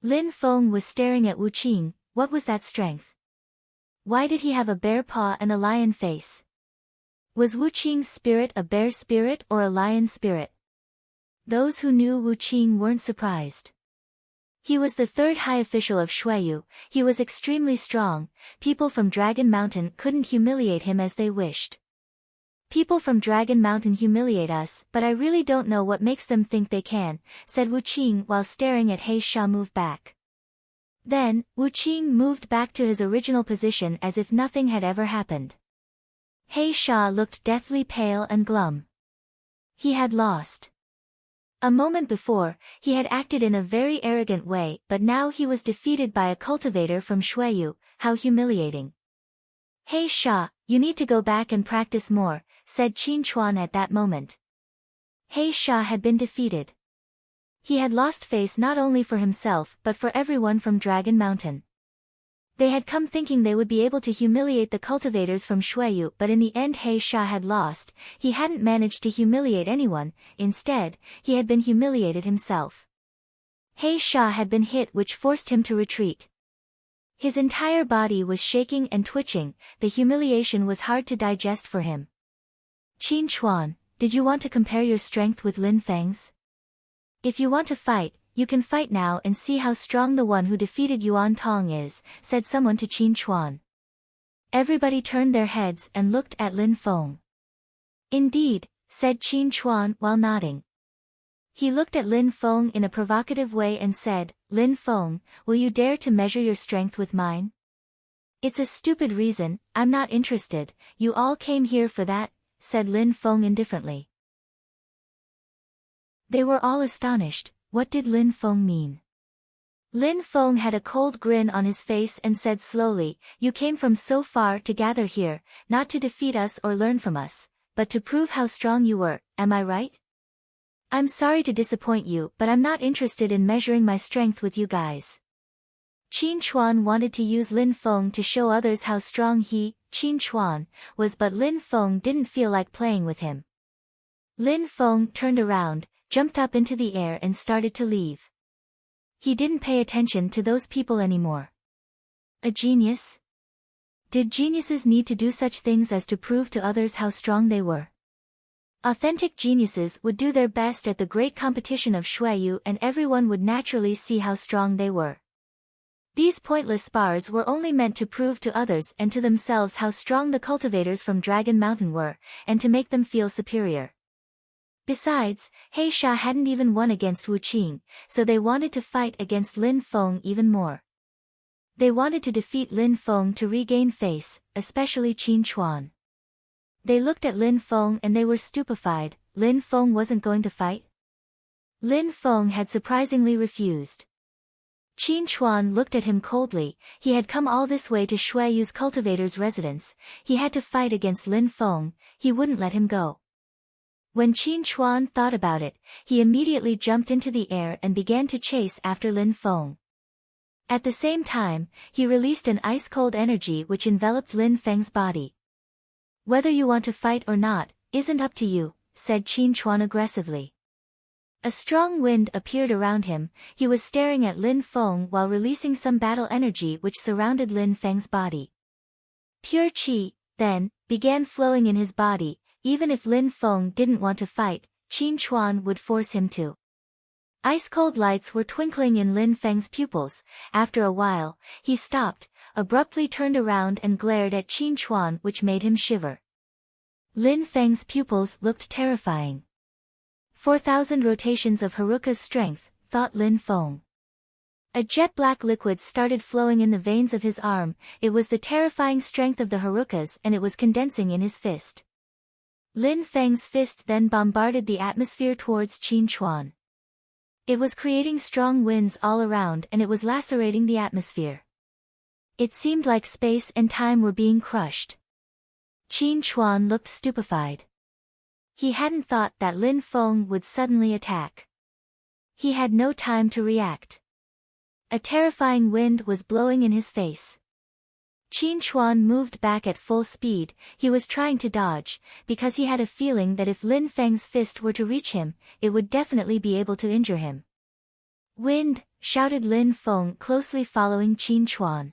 Lin Feng was staring at Wu Qing. What was that strength? Why did he have a bear paw and a lion face? Was Wu Qing's spirit a bear spirit or a lion spirit? Those who knew Wu Qing weren't surprised. He was the third high official of Xueyu, he was extremely strong, people from Dragon Mountain couldn't humiliate him as they wished. People from Dragon Mountain humiliate us, but I really don't know what makes them think they can, said Wu Qing while staring at He Sha move back. Then, Wu Qing moved back to his original position as if nothing had ever happened. He Sha looked deathly pale and glum. He had lost. A moment before, he had acted in a very arrogant way, but now he was defeated by a cultivator from Xueyu. How humiliating. He Sha, you need to go back and practice more, said Qin Chuan at that moment. He Sha had been defeated. He had lost face not only for himself but for everyone from Dragon Mountain. They had come thinking they would be able to humiliate the cultivators from Xueyu, but in the end He Sha had lost. He hadn't managed to humiliate anyone, instead, he had been humiliated himself. He Sha had been hit, which forced him to retreat. His entire body was shaking and twitching, the humiliation was hard to digest for him. Qin Chuan, did you want to compare your strength with Lin Feng's? If you want to fight, you can fight now and see how strong the one who defeated Yuan Tong is, said someone to Qin Chuan. Everybody turned their heads and looked at Lin Feng. Indeed, said Qin Chuan while nodding. He looked at Lin Feng in a provocative way and said, Lin Feng, will you dare to measure your strength with mine? It's a stupid reason, I'm not interested, you all came here for that, said Lin Feng indifferently. They were all astonished. What did Lin Feng mean? Lin Feng had a cold grin on his face and said slowly, "You came from so far to gather here, not to defeat us or learn from us, but to prove how strong you were, am I right? I'm sorry to disappoint you, but I'm not interested in measuring my strength with you guys." Qin Chuan wanted to use Lin Feng to show others how strong he, Qin Chuan, was, but Lin Feng didn't feel like playing with him. Lin Feng turned around, jumped up into the air and started to leave. He didn't pay attention to those people anymore. A genius? Did geniuses need to do such things as to prove to others how strong they were? Authentic geniuses would do their best at the great competition of Shuiyu and everyone would naturally see how strong they were. These pointless spars were only meant to prove to others and to themselves how strong the cultivators from Dragon Mountain were, and to make them feel superior. Besides, He Sha hadn't even won against Wu Qing, so they wanted to fight against Lin Feng even more. They wanted to defeat Lin Feng to regain face, especially Qin Chuan. They looked at Lin Feng and they were stupefied. Lin Feng wasn't going to fight? Lin Feng had surprisingly refused. Qin Chuan looked at him coldly. He had come all this way to Shuiyu's cultivator's residence. He had to fight against Lin Feng. He wouldn't let him go. When Qin Chuan thought about it, he immediately jumped into the air and began to chase after Lin Feng. At the same time, he released an ice-cold energy which enveloped Lin Feng's body. "Whether you want to fight or not, isn't up to you," said Qin Chuan aggressively. A strong wind appeared around him. He was staring at Lin Feng while releasing some battle energy which surrounded Lin Feng's body. Pure qi, then, began flowing in his body. Even if Lin Feng didn't want to fight, Qin Chuan would force him to. Ice-cold lights were twinkling in Lin Feng's pupils. After a while, he stopped, abruptly turned around and glared at Qin Chuan, which made him shiver. Lin Feng's pupils looked terrifying. 4,000 rotations of Haruka's strength, thought Lin Feng. A jet-black liquid started flowing in the veins of his arm. It was the terrifying strength of the Harukas and it was condensing in his fist. Lin Feng's fist then bombarded the atmosphere towards Qin Chuan. It was creating strong winds all around and it was lacerating the atmosphere. It seemed like space and time were being crushed. Qin Chuan looked stupefied. He hadn't thought that Lin Feng would suddenly attack. He had no time to react. A terrifying wind was blowing in his face. Qin Chuan moved back at full speed. He was trying to dodge, because he had a feeling that if Lin Feng's fist were to reach him, it would definitely be able to injure him. "Wind!" shouted Lin Feng, closely following Qin Chuan.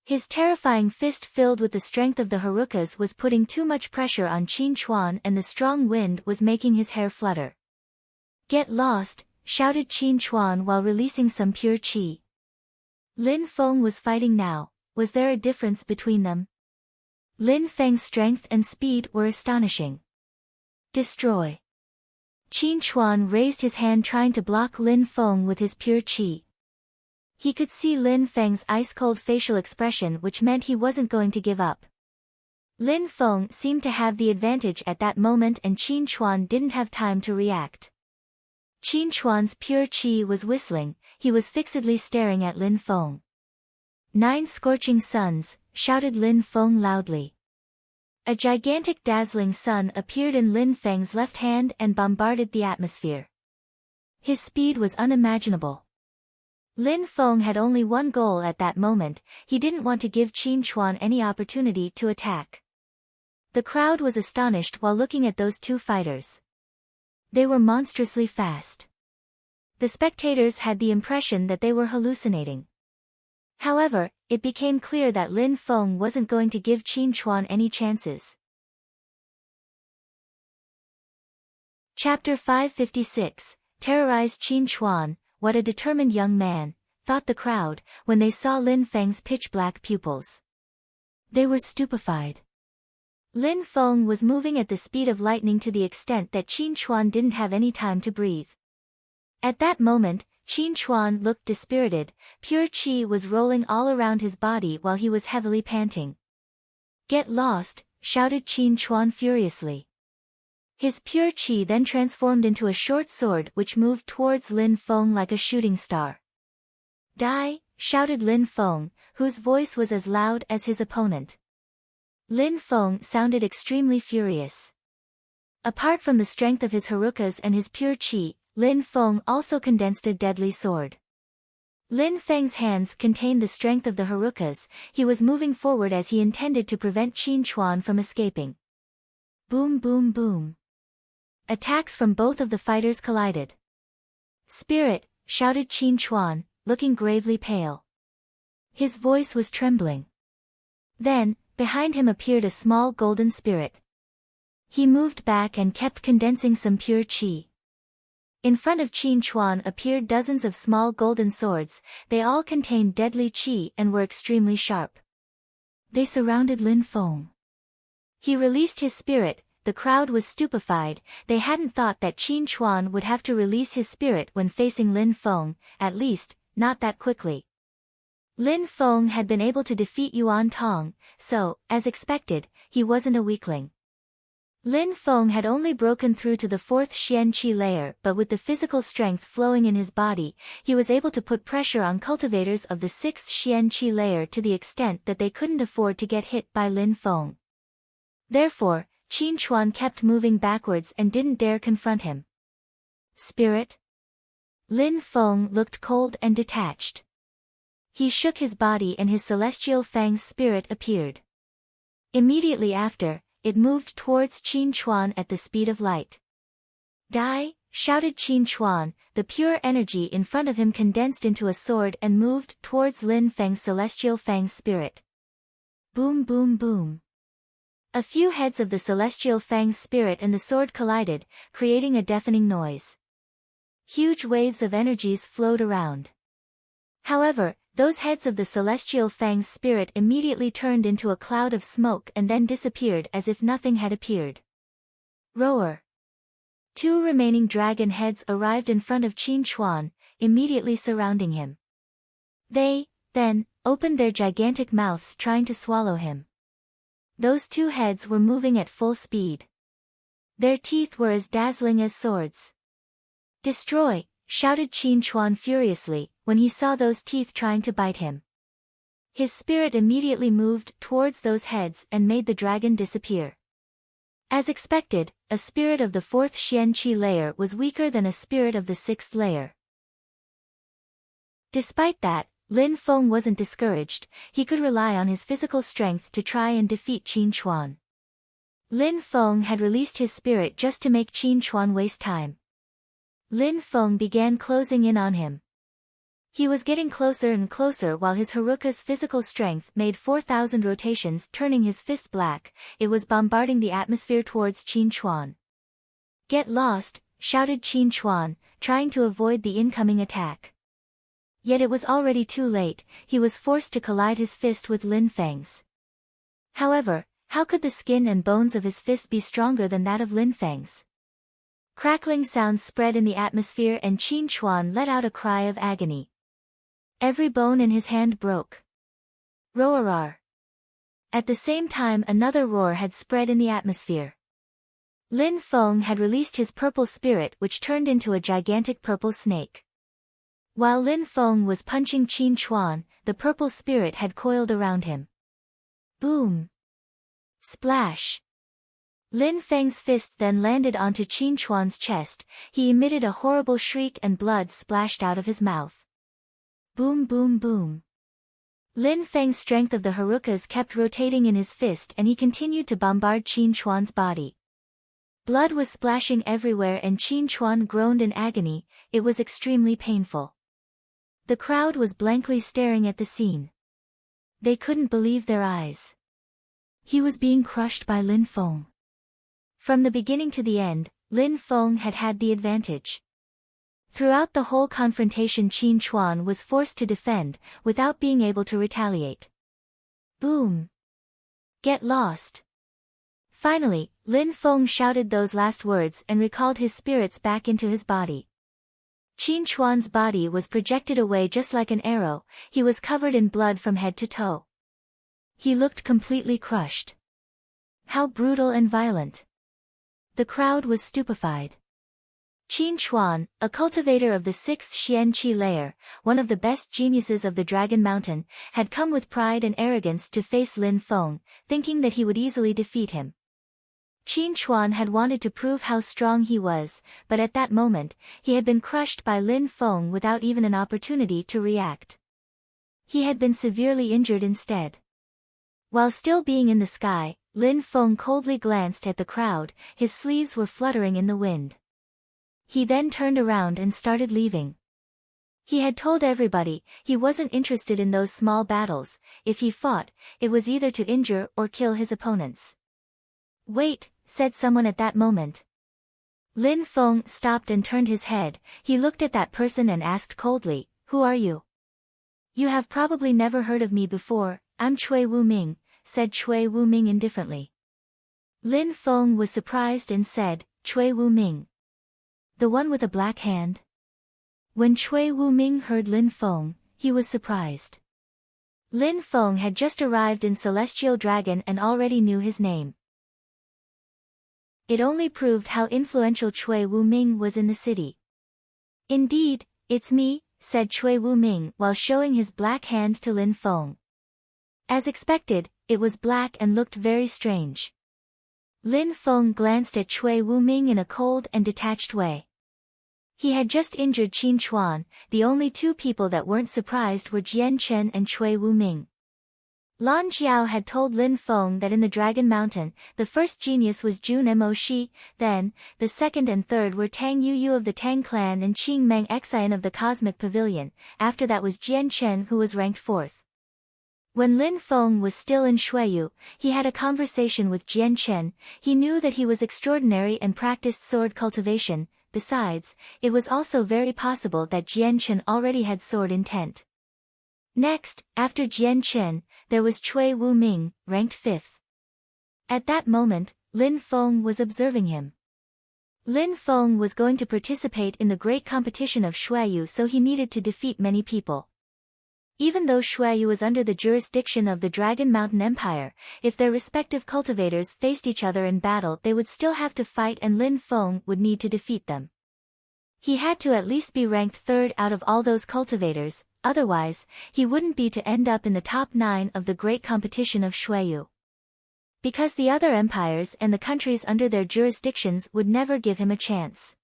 His terrifying fist filled with the strength of the Harukas was putting too much pressure on Qin Chuan and the strong wind was making his hair flutter. "Get lost!" shouted Qin Chuan while releasing some pure qi. Lin Feng was fighting now. Was there a difference between them? Lin Feng's strength and speed were astonishing. "Destroy!" Qin Chuan raised his hand trying to block Lin Feng with his pure qi. He could see Lin Feng's ice-cold facial expression, which meant he wasn't going to give up. Lin Feng seemed to have the advantage at that moment and Qin Chuan didn't have time to react. Qin Chuan's pure qi was whistling. He was fixedly staring at Lin Feng. "9 scorching suns," shouted Lin Feng loudly. A gigantic dazzling sun appeared in Lin Feng's left hand and bombarded the atmosphere. His speed was unimaginable. Lin Feng had only one goal at that moment. He didn't want to give Qin Chuan any opportunity to attack. The crowd was astonished while looking at those two fighters. They were monstrously fast. The spectators had the impression that they were hallucinating. However, it became clear that Lin Feng wasn't going to give Qin Chuan any chances. Chapter 556, Terrorized Qin Chuan. "What a determined young man," thought the crowd, when they saw Lin Feng's pitch-black pupils. They were stupefied. Lin Feng was moving at the speed of lightning to the extent that Qin Chuan didn't have any time to breathe. At that moment, Qin Chuan looked dispirited. Pure qi was rolling all around his body while he was heavily panting. "Get lost!" shouted Qin Chuan furiously. His pure chi then transformed into a short sword which moved towards Lin Feng like a shooting star. "Die!" shouted Lin Feng, whose voice was as loud as his opponent. Lin Feng sounded extremely furious. Apart from the strength of his harukas and his pure chi, Lin Feng also condensed a deadly sword. Lin Feng's hands contained the strength of the harukas. He was moving forward as he intended to prevent Qin Chuan from escaping. Boom boom boom. Attacks from both of the fighters collided. "Spirit!" shouted Qin Chuan, looking gravely pale. His voice was trembling. Then, behind him appeared a small golden spirit. He moved back and kept condensing some pure chi. In front of Qin Chuan appeared dozens of small golden swords. They all contained deadly chi and were extremely sharp. They surrounded Lin Feng. He released his spirit. The crowd was stupefied. They hadn't thought that Qin Chuan would have to release his spirit when facing Lin Feng, at least, not that quickly. Lin Feng had been able to defeat Yuan Tong, so, as expected, he wasn't a weakling. Lin Feng had only broken through to the 4th Xian Qi layer, but with the physical strength flowing in his body, he was able to put pressure on cultivators of the 6th Xian Qi layer to the extent that they couldn't afford to get hit by Lin Feng. Therefore, Qin Chuan kept moving backwards and didn't dare confront him. "Spirit?" Lin Feng looked cold and detached. He shook his body and his celestial fang's spirit appeared. Immediately after, it moved towards Qin Chuan at the speed of light. "Die!" shouted Qin Chuan. The pure energy in front of him condensed into a sword and moved towards Lin Feng's celestial fang spirit. Boom boom boom. A few heads of the celestial fang's spirit and the sword collided, creating a deafening noise. Huge waves of energies flowed around. However, those heads of the celestial fang's spirit immediately turned into a cloud of smoke and then disappeared as if nothing had appeared. Roar. 2 remaining dragon heads arrived in front of Qin Chuan, immediately surrounding him. They, then, opened their gigantic mouths trying to swallow him. Those 2 heads were moving at full speed. Their teeth were as dazzling as swords. "Destroy!" shouted Qin Chuan furiously, when he saw those teeth trying to bite him. His spirit immediately moved towards those heads and made the dragon disappear. As expected, a spirit of the 4th Xian Qi layer was weaker than a spirit of the 6th layer. Despite that, Lin Feng wasn't discouraged. He could rely on his physical strength to try and defeat Qin Chuan. Lin Feng had released his spirit just to make Qin Chuan waste time. Lin Feng began closing in on him. He was getting closer and closer while his haruka's physical strength made 4,000 rotations, turning his fist black. It was bombarding the atmosphere towards Qin Chuan. "Get lost!" shouted Qin Chuan, trying to avoid the incoming attack. Yet it was already too late. He was forced to collide his fist with Lin Feng's. However, how could the skin and bones of his fist be stronger than that of Lin Feng's? Crackling sounds spread in the atmosphere and Qin Chuan let out a cry of agony. Every bone in his hand broke. Roarar. At the same time another roar had spread in the atmosphere. Lin Feng had released his purple spirit which turned into a gigantic purple snake. While Lin Feng was punching Qin Chuan, the purple spirit had coiled around him. Boom! Splash! Lin Feng's fist then landed onto Qin Chuan's chest. He emitted a horrible shriek and blood splashed out of his mouth. Boom boom boom. Lin Feng's strength of the harukas kept rotating in his fist and he continued to bombard Qin Chuan's body. Blood was splashing everywhere and Qin Chuan groaned in agony. It was extremely painful. The crowd was blankly staring at the scene. They couldn't believe their eyes. He was being crushed by Lin Feng. From the beginning to the end, Lin Feng had had the advantage. Throughout the whole confrontation Qin Chuan was forced to defend, without being able to retaliate. Boom! Get lost! Finally, Lin Feng shouted those last words and recalled his spirits back into his body. Qin Chuan's body was projected away just like an arrow. He was covered in blood from head to toe. He looked completely crushed. How brutal and violent! The crowd was stupefied. Qin Chuan, a cultivator of the 6th Xian-Qi layer, one of the best geniuses of the Dragon Mountain, had come with pride and arrogance to face Lin Feng, thinking that he would easily defeat him. Qin Chuan had wanted to prove how strong he was, but at that moment, he had been crushed by Lin Feng without even an opportunity to react. He had been severely injured instead. While still being in the sky, Lin Feng coldly glanced at the crowd, his sleeves were fluttering in the wind. He then turned around and started leaving. He had told everybody, he wasn't interested in those small battles. If he fought, it was either to injure or kill his opponents. "Wait," said someone at that moment. Lin Feng stopped and turned his head. He looked at that person and asked coldly, "Who are you?" "You have probably never heard of me before. I'm Cui Wuming," said Cui Wuming indifferently. Lin Feng was surprised and said, "Cui Wuming? The one with a black hand?" When Cui Wuming heard Lin Feng, he was surprised. Lin Feng had just arrived in Celestial Dragon and already knew his name. It only proved how influential Cui Wuming was in the city. "Indeed, it's me," said Cui Wuming while showing his black hand to Lin Feng. As expected, it was black and looked very strange. Lin Feng glanced at Cui Wuming in a cold and detached way. He had just injured Qin Chuan. The only two people that weren't surprised were Jian Chen and Cui Wuming. Lan Jiao had told Lin Feng that in the Dragon Mountain, the first genius was Jun Mo Shi, then, the second and third were Tang Yu of the Tang clan and Qing Meng Xian of the Cosmic Pavilion. After that was Jian Chen, who was ranked fourth. When Lin Feng was still in Shuiyu, he had a conversation with Jian Chen. He knew that he was extraordinary and practiced sword cultivation. Besides, it was also very possible that Jian Chen already had sword intent. Next, after Jian Chen, there was Cui Wuming, ranked 5th. At that moment, Lin Feng was observing him. Lin Feng was going to participate in the great competition of Shuiyu, so he needed to defeat many people. Even though Shuiyu was under the jurisdiction of the Dragon Mountain Empire, if their respective cultivators faced each other in battle, they would still have to fight and Lin Feng would need to defeat them. He had to at least be ranked 3rd out of all those cultivators, otherwise, he wouldn't be to end up in the top 9 of the great competition of Shuiyu. Because the other empires and the countries under their jurisdictions would never give him a chance.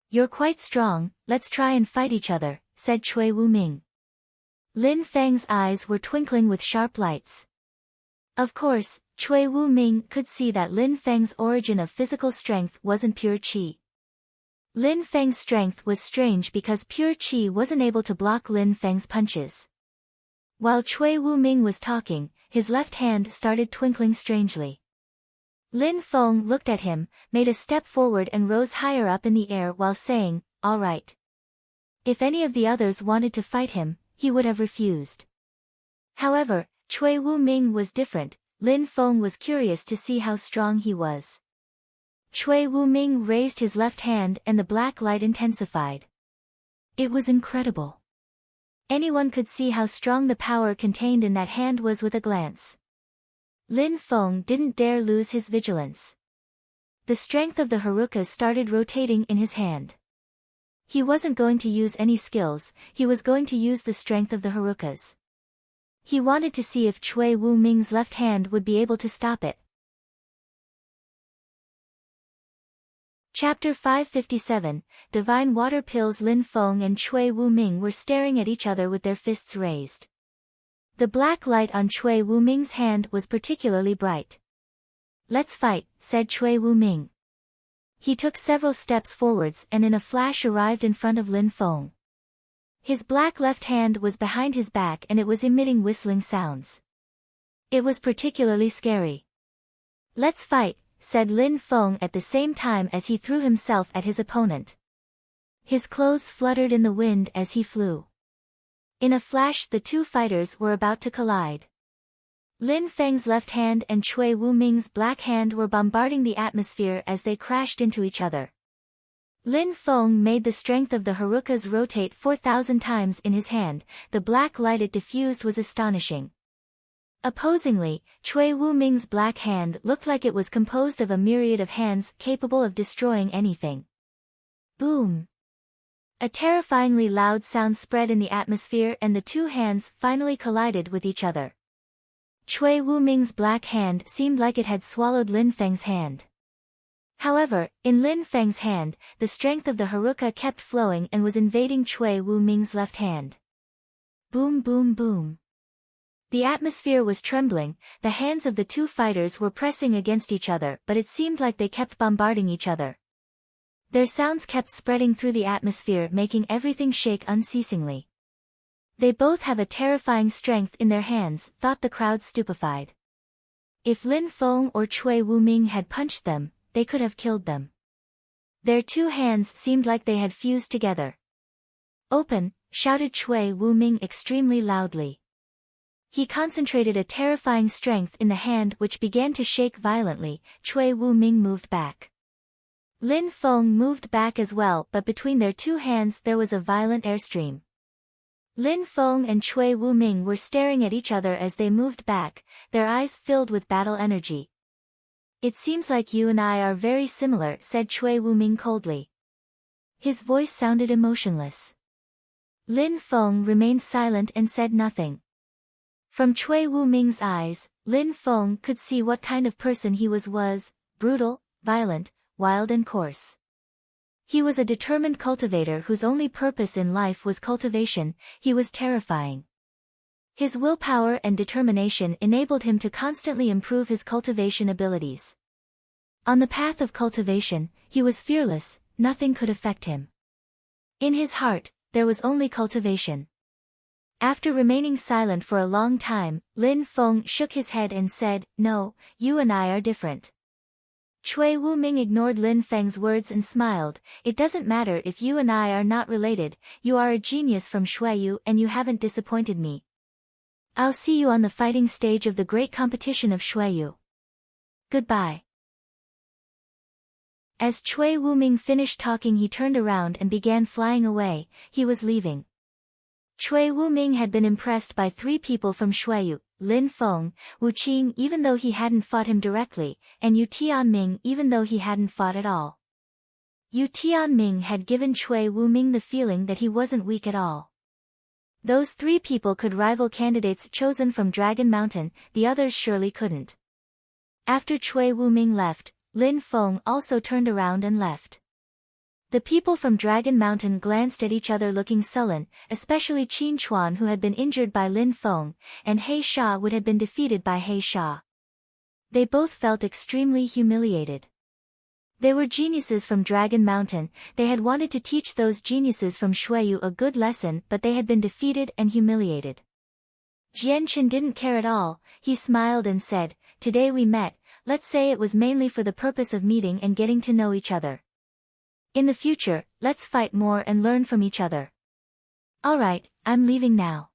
"You're quite strong, let's try and fight each other," said Cui Wuming. Lin Feng's eyes were twinkling with sharp lights. Of course, Cui Wuming could see that Lin Feng's origin of physical strength wasn't pure qi. Lin Feng's strength was strange because pure qi wasn't able to block Lin Feng's punches. While Cui Wuming was talking, his left hand started twinkling strangely. Lin Feng looked at him, made a step forward and rose higher up in the air while saying, "All right." If any of the others wanted to fight him, he would have refused. However, Cui Wuming was different. Lin Feng was curious to see how strong he was. Cui Wuming raised his left hand and the black light intensified. It was incredible. Anyone could see how strong the power contained in that hand was with a glance. Lin Feng didn't dare lose his vigilance. The strength of the Harukas started rotating in his hand. He wasn't going to use any skills, he was going to use the strength of the Harukas. He wanted to see if Cui Wuming's left hand would be able to stop it. Chapter 557, Divine Water Pills. Lin Feng and Cui Wuming were staring at each other with their fists raised. The black light on Cui Wuming's hand was particularly bright. "Let's fight," said Cui Wuming. He took several steps forwards and in a flash arrived in front of Lin Feng. His black left hand was behind his back and it was emitting whistling sounds. It was particularly scary. "Let's fight," said Lin Feng at the same time as he threw himself at his opponent. His clothes fluttered in the wind as he flew. In a flash the two fighters were about to collide. Lin Feng's left hand and Cui Wuming's black hand were bombarding the atmosphere as they crashed into each other. Lin Feng made the strength of the Harukas rotate 4,000 times in his hand. The black light it diffused was astonishing. Opposingly, Chui Wuming's black hand looked like it was composed of a myriad of hands capable of destroying anything. Boom! A terrifyingly loud sound spread in the atmosphere and the two hands finally collided with each other. Chui Wuming's black hand seemed like it had swallowed Lin Feng's hand. However, in Lin Feng's hand, the strength of the Haruka kept flowing and was invading Chui Wuming's left hand. Boom boom boom. The atmosphere was trembling, the hands of the two fighters were pressing against each other, but it seemed like they kept bombarding each other. Their sounds kept spreading through the atmosphere, making everything shake unceasingly. They both have a terrifying strength in their hands, thought the crowd stupefied. If Lin Feng or Chui Wuming had punched them, they could have killed them. Their two hands seemed like they had fused together. Open, shouted Chui Wuming extremely loudly. He concentrated a terrifying strength in the hand which began to shake violently. Chui Wuming moved back. Lin Feng moved back as well, but between their two hands there was a violent airstream. Lin Feng and Chui Wuming were staring at each other as they moved back, their eyes filled with battle energy. It seems like you and I are very similar, said Chui Wuming coldly. His voice sounded emotionless. Lin Feng remained silent and said nothing. From Chui Wuming's eyes, Lin Feng could see what kind of person he was brutal, violent, wild and coarse. He was a determined cultivator whose only purpose in life was cultivation. He was terrifying. His willpower and determination enabled him to constantly improve his cultivation abilities. On the path of cultivation, he was fearless, nothing could affect him. In his heart, there was only cultivation. After remaining silent for a long time, Lin Feng shook his head and said, "No, you and I are different." Chui Wuming ignored Lin Feng's words and smiled. "It doesn't matter if you and I are not related, you are a genius from Xueyu and you haven't disappointed me. I'll see you on the fighting stage of the great competition of Xueyu. Goodbye." As Chui Wuming finished talking, he turned around and began flying away. He was leaving. Chui Wuming had been impressed by three people from Xueyu: Lin Feng, Wu Qing even though he hadn't fought him directly, and Yu Tianming even though he hadn't fought at all. Yu Tianming had given Chui Wuming the feeling that he wasn't weak at all. Those three people could rival candidates chosen from Dragon Mountain, the others surely couldn't. After Chui Wuming left, Lin Feng also turned around and left. The people from Dragon Mountain glanced at each other looking sullen, especially Qin Chuan, who had been injured by Lin Feng, and He Sha would have been defeated by He Sha. They both felt extremely humiliated. They were geniuses from Dragon Mountain, they had wanted to teach those geniuses from Xueyu a good lesson, but they had been defeated and humiliated. Jianchen didn't care at all. He smiled and said, "Today we met, let's say it was mainly for the purpose of meeting and getting to know each other. In the future, let's fight more and learn from each other. Alright, I'm leaving now.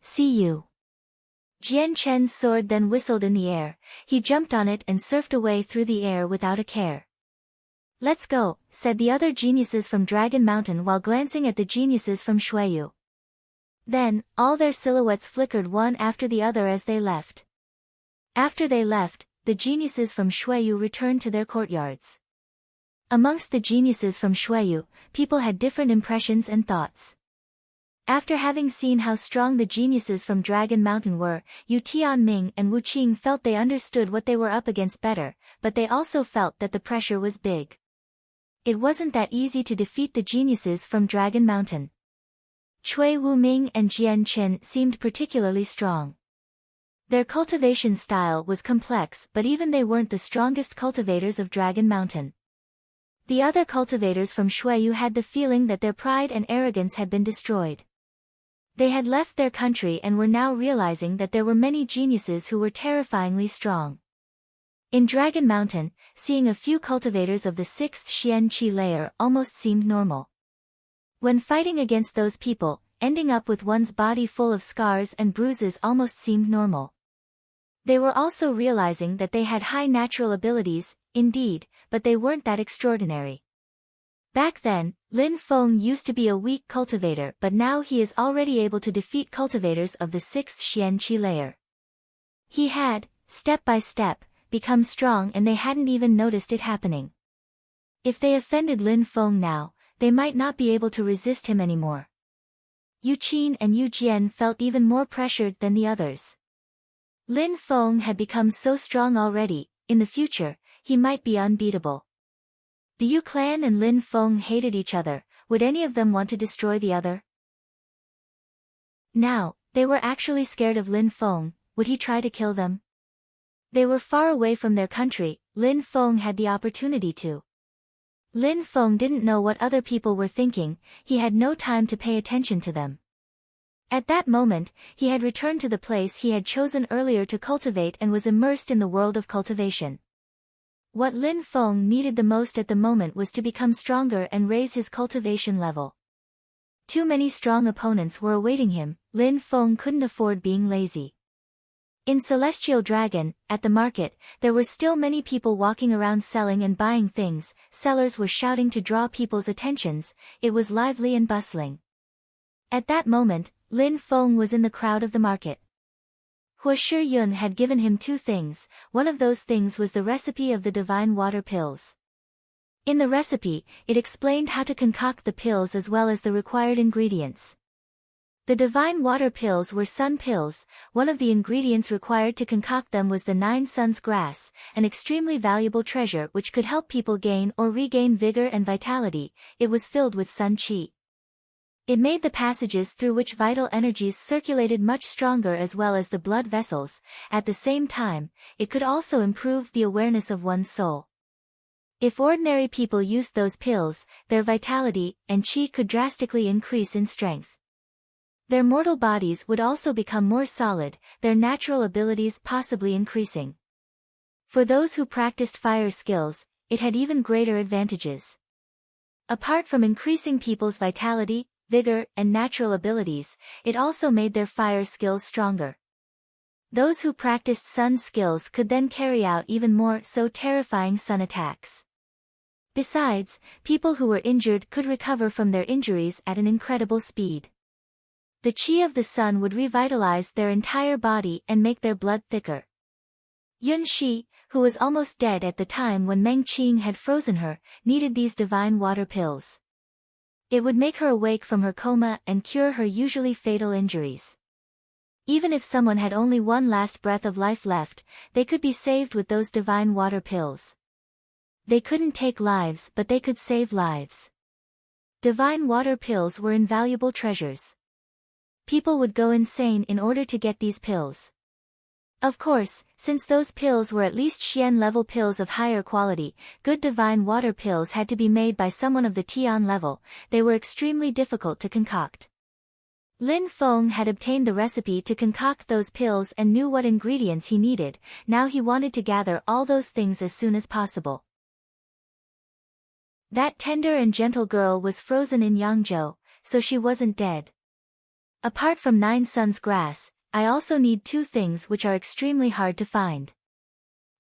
See you." Jian Chen's sword then whistled in the air. He jumped on it and surfed away through the air without a care. "Let's go," said the other geniuses from Dragon Mountain while glancing at the geniuses from Xueyu. Then, all their silhouettes flickered one after the other as they left. After they left, the geniuses from Xueyu returned to their courtyards. Amongst the geniuses from Xueyu, people had different impressions and thoughts. After having seen how strong the geniuses from Dragon Mountain were, Yu Tianming and Wu Qing felt they understood what they were up against better, but they also felt that the pressure was big. It wasn't that easy to defeat the geniuses from Dragon Mountain. Chui Wuming and Jian Chen seemed particularly strong. Their cultivation style was complex, but even they weren't the strongest cultivators of Dragon Mountain. The other cultivators from Xueyu had the feeling that their pride and arrogance had been destroyed. They had left their country and were now realizing that there were many geniuses who were terrifyingly strong. In Dragon Mountain, seeing a few cultivators of the 6th Xian Qi layer almost seemed normal. When fighting against those people, ending up with one's body full of scars and bruises almost seemed normal. They were also realizing that they had high natural abilities, indeed, but they weren't that extraordinary. Back then, Lin Feng used to be a weak cultivator, but now he is already able to defeat cultivators of the 6th Xian Qi layer. He had, step by step, become strong and they hadn't even noticed it happening. If they offended Lin Feng now, they might not be able to resist him anymore. Yu Qin and Yu Jian felt even more pressured than the others. Lin Feng had become so strong already, in the future, he might be unbeatable. The Yu clan and Lin Feng hated each other, would any of them want to destroy the other? Now, they were actually scared of Lin Feng, would he try to kill them? They were far away from their country, Lin Feng had the opportunity to. Lin Feng didn't know what other people were thinking, he had no time to pay attention to them. At that moment, he had returned to the place he had chosen earlier to cultivate and was immersed in the world of cultivation. What Lin Feng needed the most at the moment was to become stronger and raise his cultivation level. Too many strong opponents were awaiting him, Lin Feng couldn't afford being lazy. In Celestial Dragon, at the market, there were still many people walking around selling and buying things, sellers were shouting to draw people's attentions, it was lively and bustling. At that moment, Lin Feng was in the crowd of the market. Hua Shiyun had given him two things, one of those things was the recipe of the divine water pills. In the recipe, it explained how to concoct the pills as well as the required ingredients. The divine water pills were sun pills, one of the ingredients required to concoct them was the 9 suns grass, an extremely valuable treasure which could help people gain or regain vigor and vitality, it was filled with sun qi. It made the passages through which vital energies circulated much stronger as well as the blood vessels, at the same time, it could also improve the awareness of one's soul. If ordinary people used those pills, their vitality and qi could drastically increase in strength. Their mortal bodies would also become more solid, their natural abilities possibly increasing. For those who practiced fire skills, it had even greater advantages. Apart from increasing people's vitality, vigor, and natural abilities, it also made their fire skills stronger. Those who practiced sun skills could then carry out even more so terrifying sun attacks. Besides, people who were injured could recover from their injuries at an incredible speed. The qi of the sun would revitalize their entire body and make their blood thicker. Yun Shi, who was almost dead at the time when Meng Qing had frozen her, needed these divine water pills. It would make her awake from her coma and cure her usually fatal injuries. Even if someone had only one last breath of life left, they could be saved with those divine water pills. They couldn't take lives but they could save lives. Divine water pills were invaluable treasures. People would go insane in order to get these pills. Of course, since those pills were at least Xian-level pills of higher quality, good divine water pills had to be made by someone of the Tian level, they were extremely difficult to concoct. Lin Feng had obtained the recipe to concoct those pills and knew what ingredients he needed, now he wanted to gather all those things as soon as possible. That tender and gentle girl was frozen in Yangzhou, so she wasn't dead. Apart from 9 suns grass, I also need two things which are extremely hard to find.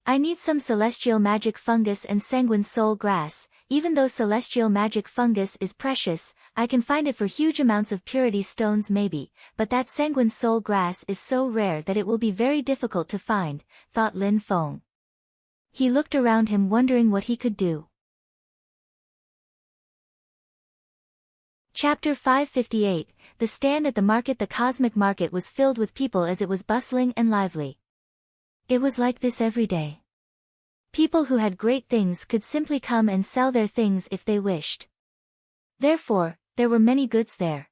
I need some celestial magic fungus and sanguine soul grass, even though celestial magic fungus is precious, I can find it for huge amounts of purity stones maybe, but that sanguine soul grass is so rare that it will be very difficult to find, thought Lin Feng. He looked around him wondering what he could do. Chapter 558, The stand at the market. The cosmic market was filled with people as it was bustling and lively. It was like this every day. People who had great things could simply come and sell their things if they wished. Therefore, there were many goods there.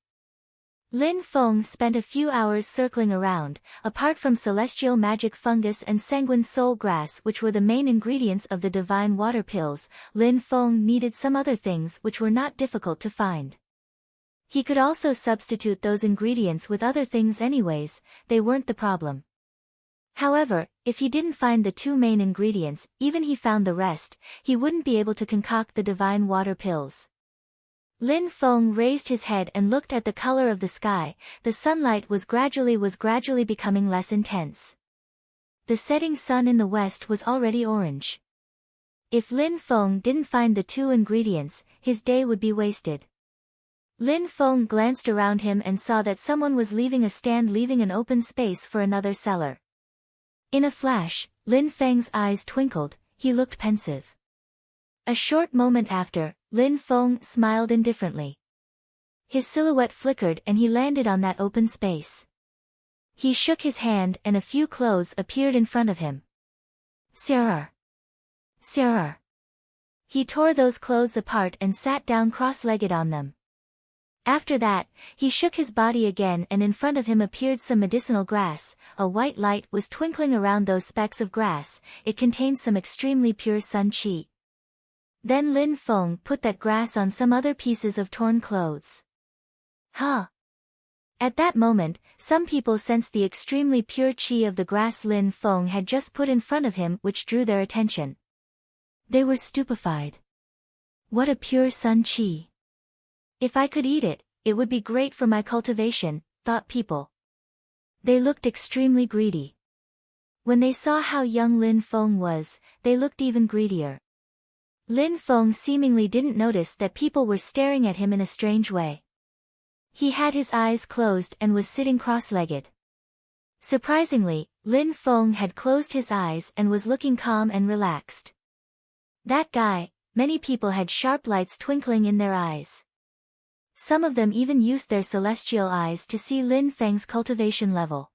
Lin Feng spent a few hours circling around, apart from celestial magic fungus and sanguine soul grass which were the main ingredients of the divine water pills, Lin Feng needed some other things which were not difficult to find. He could also substitute those ingredients with other things anyways, they weren't the problem. However, if he didn't find the two main ingredients, even he found the rest, he wouldn't be able to concoct the divine water pills. Lin Feng raised his head and looked at the color of the sky, the sunlight was gradually becoming less intense. The setting sun in the west was already orange. If Lin Feng didn't find the two ingredients, his day would be wasted. Lin Feng glanced around him and saw that someone was leaving a stand, leaving an open space for another seller. In a flash, Lin Feng's eyes twinkled, he looked pensive. A short moment after, Lin Feng smiled indifferently. His silhouette flickered and he landed on that open space. He shook his hand and a few clothes appeared in front of him. Sirrr. Sirrr. He tore those clothes apart and sat down cross-legged on them. After that, he shook his body again and in front of him appeared some medicinal grass. A white light was twinkling around those specks of grass, it contained some extremely pure sun qi. Then Lin Feng put that grass on some other pieces of torn clothes. Huh! At that moment, some people sensed the extremely pure qi of the grass Lin Feng had just put in front of him, which drew their attention. They were stupefied. What a pure sun qi! If I could eat it, it would be great for my cultivation, thought people. They looked extremely greedy. When they saw how young Lin Feng was, they looked even greedier. Lin Feng seemingly didn't notice that people were staring at him in a strange way. He had his eyes closed and was sitting cross-legged. Surprisingly, Lin Feng had closed his eyes and was looking calm and relaxed. That guy, many people had sharp lights twinkling in their eyes. Some of them even used their celestial eyes to see Lin Feng's cultivation level.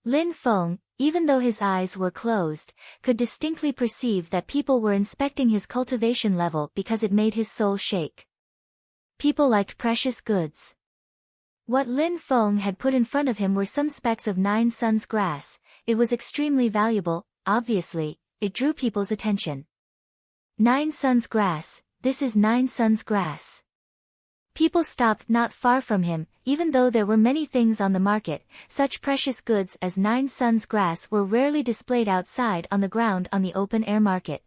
Lin Feng, even though his eyes were closed, could distinctly perceive that people were inspecting his cultivation level because it made his soul shake. People liked precious goods. What Lin Feng had put in front of him were some specks of 9 suns grass. It was extremely valuable, obviously, it drew people's attention. 9 suns grass, this is 9 suns grass. People stopped not far from him, even though there were many things on the market, such precious goods as 9 suns grass were rarely displayed outside on the ground on the open-air market.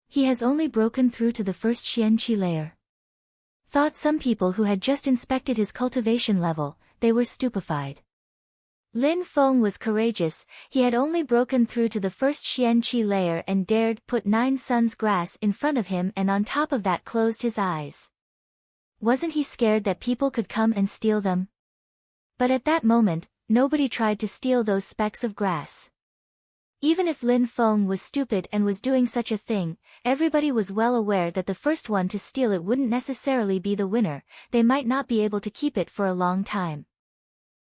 He has only broken through to the first Xianqi layer. Thought some people who had just inspected his cultivation level, they were stupefied. Lin Feng was courageous, he had only broken through to the first Xianqi layer and dared put 9 suns grass in front of him and on top of that closed his eyes. Wasn't he scared that people could come and steal them? But at that moment, nobody tried to steal those specks of grass. Even if Lin Feng was stupid and was doing such a thing, everybody was well aware that the first one to steal it wouldn't necessarily be the winner, they might not be able to keep it for a long time.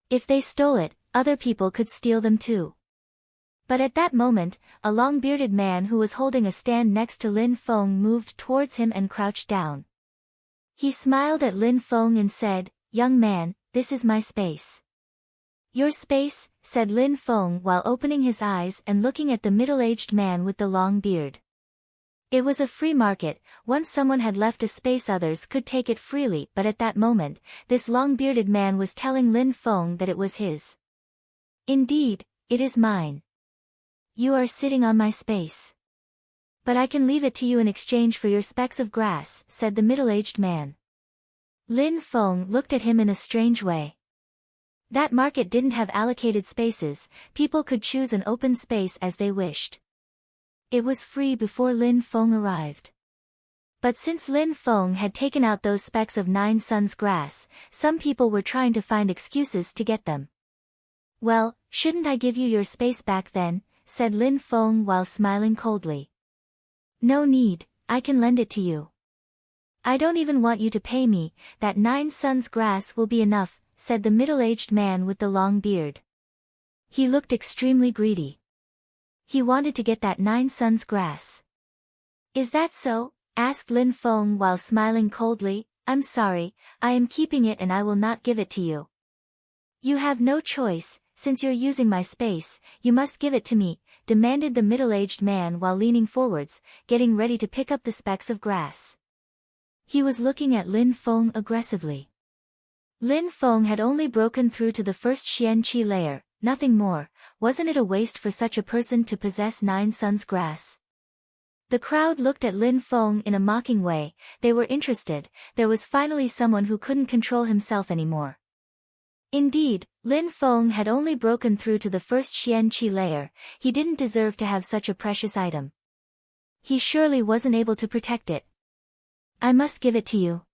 If they stole it, other people could steal them too. But at that moment, a long-bearded man who was holding a stand next to Lin Feng moved towards him and crouched down. He smiled at Lin Feng and said, "Young man, this is my space." "Your space," said Lin Feng while opening his eyes and looking at the middle-aged man with the long beard. It was a free market, once someone had left a space others could take it freely, but at that moment, this long-bearded man was telling Lin Feng that it was his. "Indeed, it is mine. You are sitting on my space. But I can leave it to you in exchange for your specks of grass," said the middle-aged man. Lin Feng looked at him in a strange way. That market didn't have allocated spaces, people could choose an open space as they wished. It was free before Lin Feng arrived. But since Lin Feng had taken out those specks of 9 suns grass, some people were trying to find excuses to get them. "Well, shouldn't I give you your space back then?" said Lin Feng while smiling coldly. "No need, I can lend it to you. I don't even want you to pay me, that 9 suns grass will be enough," said the middle-aged man with the long beard. He looked extremely greedy. He wanted to get that 9 suns grass. "Is that so?" asked Lin Feng while smiling coldly. "I'm sorry, I am keeping it and I will not give it to you." "You have no choice. Since you're using my space, you must give it to me," demanded the middle-aged man while leaning forwards, getting ready to pick up the specks of grass. He was looking at Lin Feng aggressively. Lin Feng had only broken through to the first Xianqi layer, nothing more. Wasn't it a waste for such a person to possess 9 suns grass? The crowd looked at Lin Feng in a mocking way, they were interested, there was finally someone who couldn't control himself anymore. Indeed, Lin Feng had only broken through to the first Xianqi layer, he didn't deserve to have such a precious item. He surely wasn't able to protect it. "I must give it to you."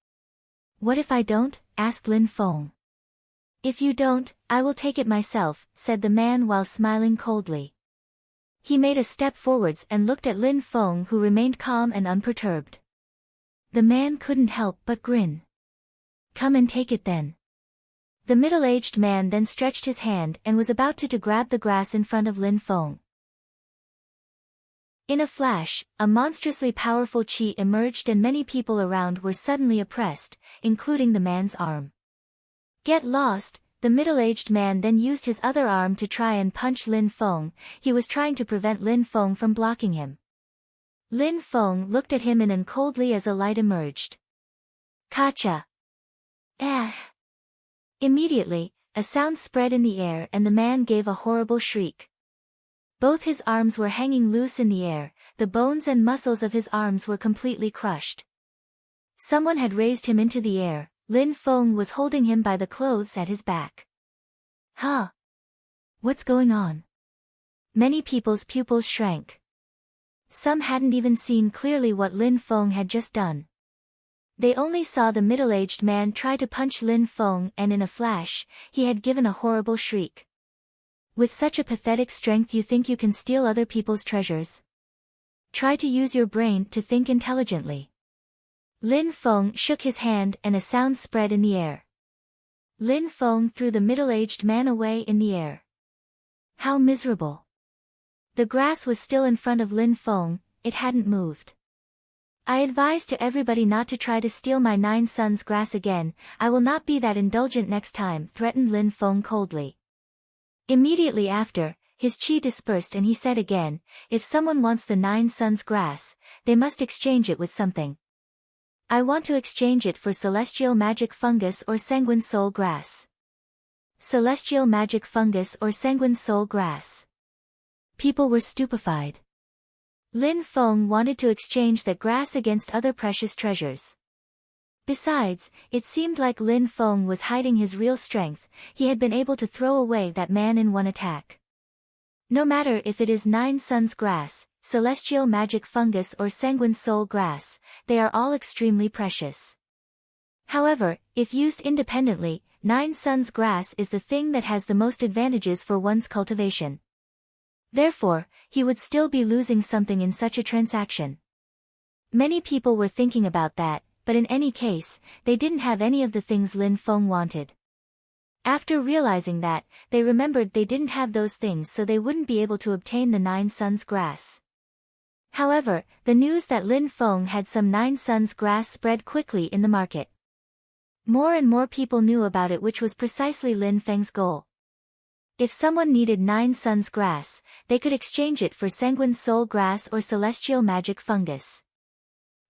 "What if I don't?" asked Lin Feng. If you don't, I will take it myself, said the man while smiling coldly. He made a step forwards and looked at Lin Feng, who remained calm and unperturbed. The man couldn't help but grin. Come and take it then. The middle-aged man then stretched his hand and was about to grab the grass in front of Lin Feng. In a flash, a monstrously powerful chi emerged and many people around were suddenly oppressed, including the man's arm. Get lost, the middle-aged man then used his other arm to try and punch Lin Feng. He was trying to prevent Lin Feng from blocking him. Lin Feng looked at him and coldly as a light emerged. Kacha! Ah! Immediately, a sound spread in the air and the man gave a horrible shriek. Both his arms were hanging loose in the air, the bones and muscles of his arms were completely crushed. Someone had raised him into the air. Lin Feng was holding him by the clothes at his back. Huh? What's going on? Many people's pupils shrank. Some hadn't even seen clearly what Lin Feng had just done. They only saw the middle-aged man try to punch Lin Feng, and in a flash, he had given a horrible shriek. With such a pathetic strength, you think you can steal other people's treasures? Try to use your brain to think intelligently. Lin Feng shook his hand and a sound spread in the air. Lin Feng threw the middle-aged man away in the air. How miserable. The grass was still in front of Lin Feng, it hadn't moved. I advise to everybody not to try to steal my 9 sons' grass again. I will not be that indulgent next time, threatened Lin Feng coldly. Immediately after, his chi dispersed and he said again, if someone wants the 9 sons' grass, they must exchange it with something. I want to exchange it for celestial magic fungus or sanguine soul grass. Celestial magic fungus or sanguine soul grass. People were stupefied. Lin Feng wanted to exchange that grass against other precious treasures. Besides, it seemed like Lin Feng was hiding his real strength. He had been able to throw away that man in one attack. No matter if it is 9 sons' grass, celestial magic fungus or sanguine soul grass, they are all extremely precious. However, if used independently, 9 sons' grass is the thing that has the most advantages for one's cultivation. Therefore, he would still be losing something in such a transaction. Many people were thinking about that, but in any case, they didn't have any of the things Lin Feng wanted. After realizing that, they remembered they didn't have those things, so they wouldn't be able to obtain the 9 sons' grass. However, the news that Lin Feng had some 9 sons' grass spread quickly in the market. More and more people knew about it, which was precisely Lin Feng's goal. If someone needed 9 sons' grass, they could exchange it for sanguine soul grass or celestial magic fungus.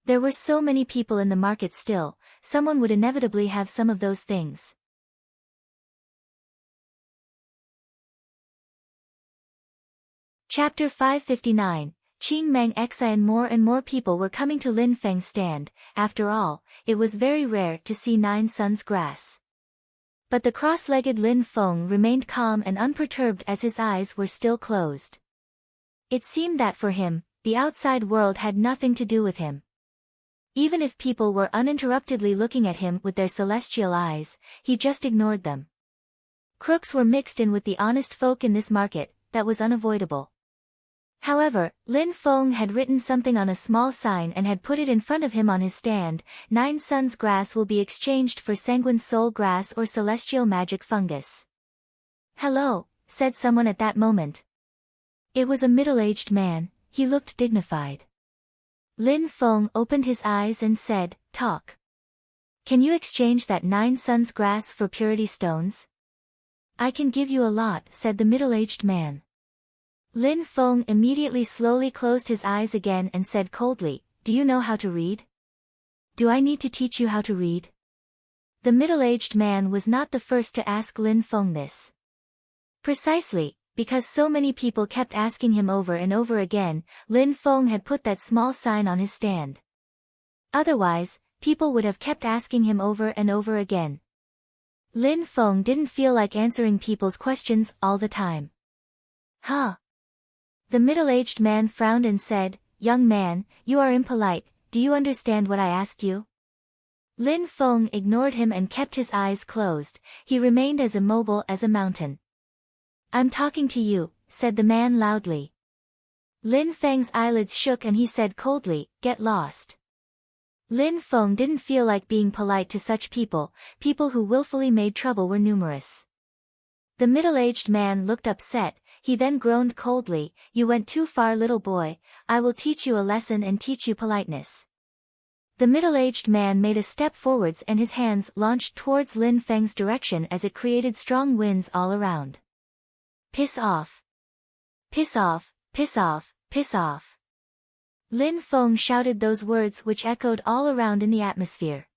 There were so many people in the market still, someone would inevitably have some of those things. Chapter 559, Qing Meng Xi. And more people were coming to Lin Feng's stand. After all, it was very rare to see 9 sons' grass. But the cross-legged Lin Feng remained calm and unperturbed as his eyes were still closed. It seemed that for him, the outside world had nothing to do with him. Even if people were uninterruptedly looking at him with their celestial eyes, he just ignored them. Crooks were mixed in with the honest folk in this market, that was unavoidable. However, Lin Feng had written something on a small sign and had put it in front of him on his stand. 9 sons' grass will be exchanged for sanguine soul grass or celestial magic fungus. Hello, said someone at that moment. It was a middle-aged man, he looked dignified. Lin Feng opened his eyes and said, talk. Can you exchange that 9 sons' grass for purity stones? I can give you a lot, said the middle-aged man. Lin Feng immediately slowly closed his eyes again and said coldly, do you know how to read? Do I need to teach you how to read? The middle-aged man was not the first to ask Lin Feng this. Precisely, because so many people kept asking him over and over again, Lin Feng had put that small sign on his stand. Otherwise, people would have kept asking him over and over again. Lin Feng didn't feel like answering people's questions all the time. Huh? The middle-aged man frowned and said, young man, you are impolite, do you understand what I asked you? Lin Feng ignored him and kept his eyes closed. He remained as immobile as a mountain. "I'm talking to you," said the man loudly. Lin Feng's eyelids shook and he said coldly, "Get lost." Lin Feng didn't feel like being polite to such people. People who willfully made trouble were numerous. The middle-aged man looked upset. He then groaned coldly, "You went too far, little boy. I will teach you a lesson and teach you politeness." The middle-aged man made a step forwards and his hands launched towards Lin Feng's direction as it created strong winds all around. "Piss off! Piss off! Piss off! Piss off!" Lin Feng shouted those words which echoed all around in the atmosphere.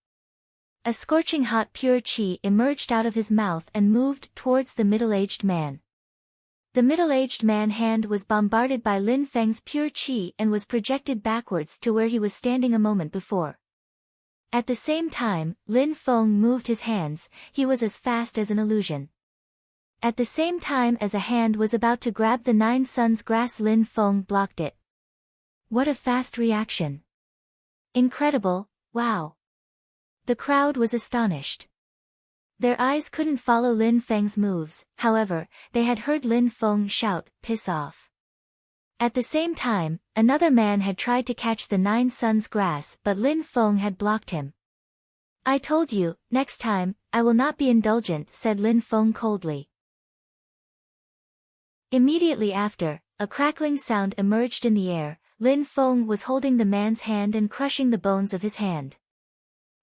A scorching hot pure qi emerged out of his mouth and moved towards the middle-aged man. The middle-aged man's hand was bombarded by Lin Feng's pure qi and was projected backwards to where he was standing a moment before. At the same time, Lin Feng moved his hands. He was as fast as an illusion. At the same time as a hand was about to grab the Nine Suns grass, Lin Feng blocked it. What a fast reaction! Incredible, wow! The crowd was astonished. Their eyes couldn't follow Lin Feng's moves, however, they had heard Lin Feng shout, "Piss off." At the same time, another man had tried to catch the Nine Suns grass but Lin Feng had blocked him. "I told you, next time, I will not be indulgent," said Lin Feng coldly. Immediately after, a crackling sound emerged in the air. Lin Feng was holding the man's hand and crushing the bones of his hand.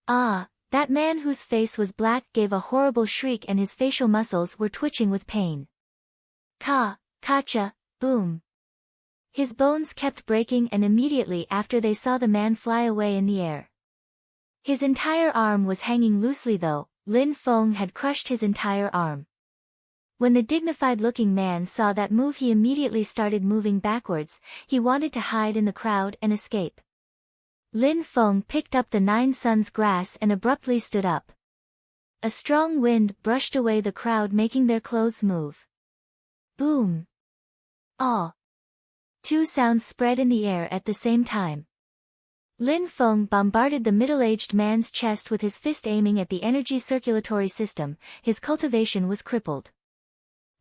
Ah! That man whose face was black gave a horrible shriek and his facial muscles were twitching with pain. Kacha, boom! His bones kept breaking and immediately after they saw the man fly away in the air. His entire arm was hanging loosely though. Lin Feng had crushed his entire arm. When the dignified-looking man saw that move he immediately started moving backwards. He wanted to hide in the crowd and escape. Lin Feng picked up the Nine Suns grass and abruptly stood up. A strong wind brushed away the crowd making their clothes move. Boom! Aw! Two sounds spread in the air at the same time. Lin Feng bombarded the middle-aged man's chest with his fist aiming at the energy circulatory system. His cultivation was crippled.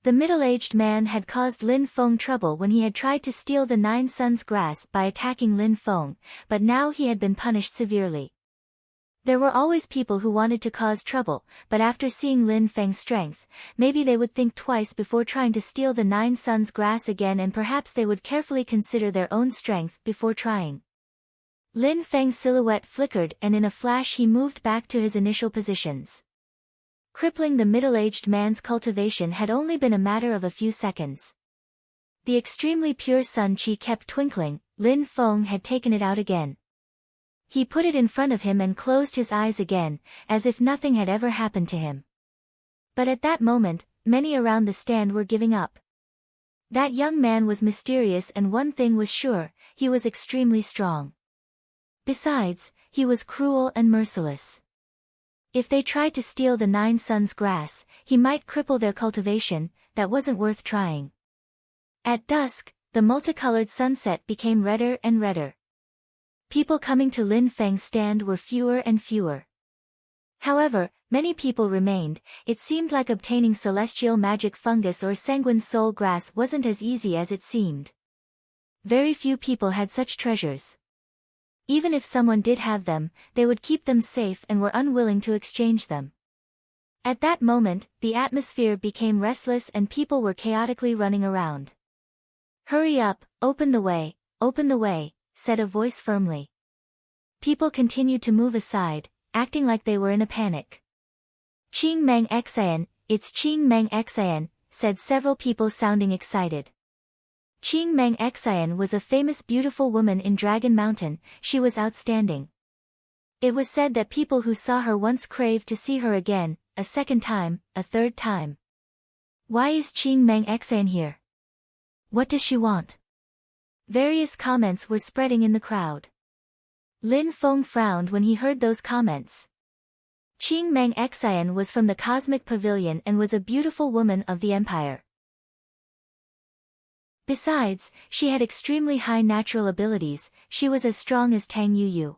The middle-aged man had caused Lin Feng trouble when he had tried to steal the Nine Suns grass by attacking Lin Feng, but now he had been punished severely. There were always people who wanted to cause trouble, but after seeing Lin Feng's strength, maybe they would think twice before trying to steal the Nine Suns grass again and perhaps they would carefully consider their own strength before trying. Lin Feng's silhouette flickered and in a flash he moved back to his initial positions. Crippling the middle-aged man's cultivation had only been a matter of a few seconds. The extremely pure sun qi kept twinkling. Lin Feng had taken it out again. He put it in front of him and closed his eyes again, as if nothing had ever happened to him. But at that moment, many around the stand were giving up. That young man was mysterious and one thing was sure, he was extremely strong. Besides, he was cruel and merciless. If they tried to steal the Nine Suns grass, he might cripple their cultivation. That wasn't worth trying. At dusk, the multicolored sunset became redder and redder. People coming to Lin Feng's stand were fewer and fewer. However, many people remained. It seemed like obtaining celestial magic fungus or sanguine soul grass wasn't as easy as it seemed. Very few people had such treasures. Even if someone did have them, they would keep them safe and were unwilling to exchange them. At that moment, the atmosphere became restless and people were chaotically running around. "Hurry up, open the way," said a voice firmly. People continued to move aside, acting like they were in a panic. "Qing Meng Xian, it's Qing Meng Xian," said several people sounding excited. Qing Meng Xian was a famous beautiful woman in Dragon Mountain. She was outstanding. It was said that people who saw her once craved to see her again, a second time, a third time. Why is Qing Meng Xian here? What does she want? Various comments were spreading in the crowd. Lin Feng frowned when he heard those comments. Qing Meng Xian was from the Cosmic Pavilion and was a beautiful woman of the Empire. Besides, she had extremely high natural abilities. She was as strong as Tang Yuyu.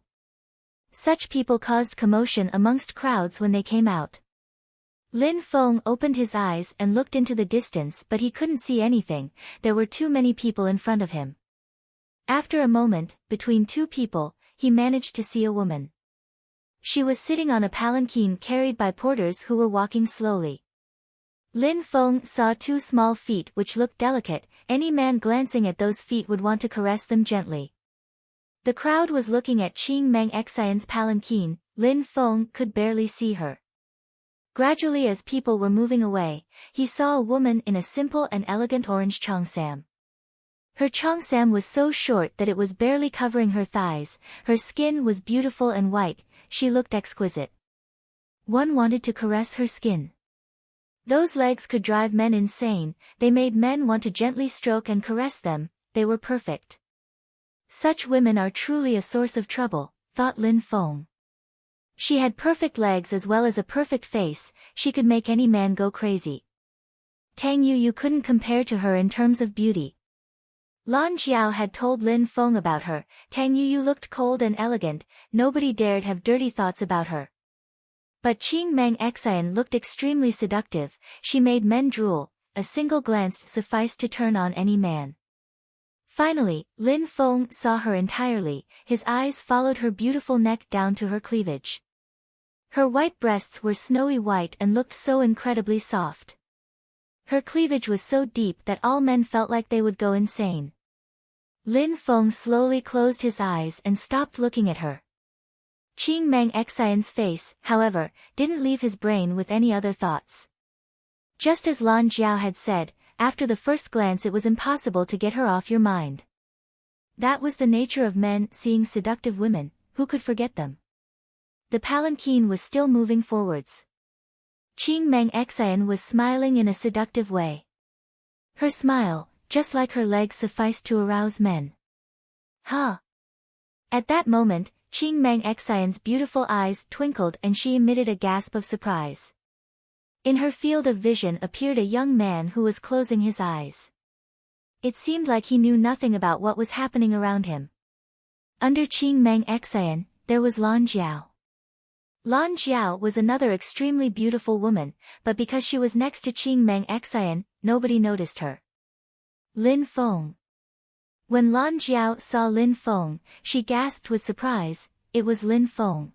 Such people caused commotion amongst crowds when they came out. Lin Feng opened his eyes and looked into the distance, but he couldn't see anything. There were too many people in front of him. After a moment, between two people, he managed to see a woman. She was sitting on a palanquin carried by porters who were walking slowly. Lin Feng saw two small feet which looked delicate. Any man glancing at those feet would want to caress them gently. The crowd was looking at Qing Meng Xian's palanquin. Lin Feng could barely see her. Gradually, as people were moving away, he saw a woman in a simple and elegant orange cheongsam. Her cheongsam was so short that it was barely covering her thighs. Her skin was beautiful and white. She looked exquisite. One wanted to caress her skin. Those legs could drive men insane. They made men want to gently stroke and caress them. They were perfect. Such women are truly a source of trouble, thought Lin Feng. She had perfect legs as well as a perfect face. She could make any man go crazy. Tang Yu couldn't compare to her in terms of beauty. Lan Jiao had told Lin Feng about her. Tang Yu looked cold and elegant. Nobody dared have dirty thoughts about her. But Qing Meng Xian looked extremely seductive. She made men drool. A single glance sufficed to turn on any man. Finally, Lin Feng saw her entirely. His eyes followed her beautiful neck down to her cleavage. Her white breasts were snowy white and looked so incredibly soft. Her cleavage was so deep that all men felt like they would go insane. Lin Feng slowly closed his eyes and stopped looking at her. Qing Meng Xian's face, however, didn't leave his brain with any other thoughts. Just as Lan Jiao had said, after the first glance it was impossible to get her off your mind. That was the nature of men seeing seductive women. Who could forget them? The palanquin was still moving forwards. Qing Meng Xian was smiling in a seductive way. Her smile, just like her legs, sufficed to arouse men. Huh! At that moment, Qing Meng Xian's beautiful eyes twinkled and she emitted a gasp of surprise. In her field of vision appeared a young man who was closing his eyes. It seemed like he knew nothing about what was happening around him. Under Qing Meng Xian, there was Lan Jiao. Lan Jiao was another extremely beautiful woman, but because she was next to Qing Meng Xian, nobody noticed her. Lin Feng. When Lan Jiao saw Lin Feng, she gasped with surprise. It was Lin Feng.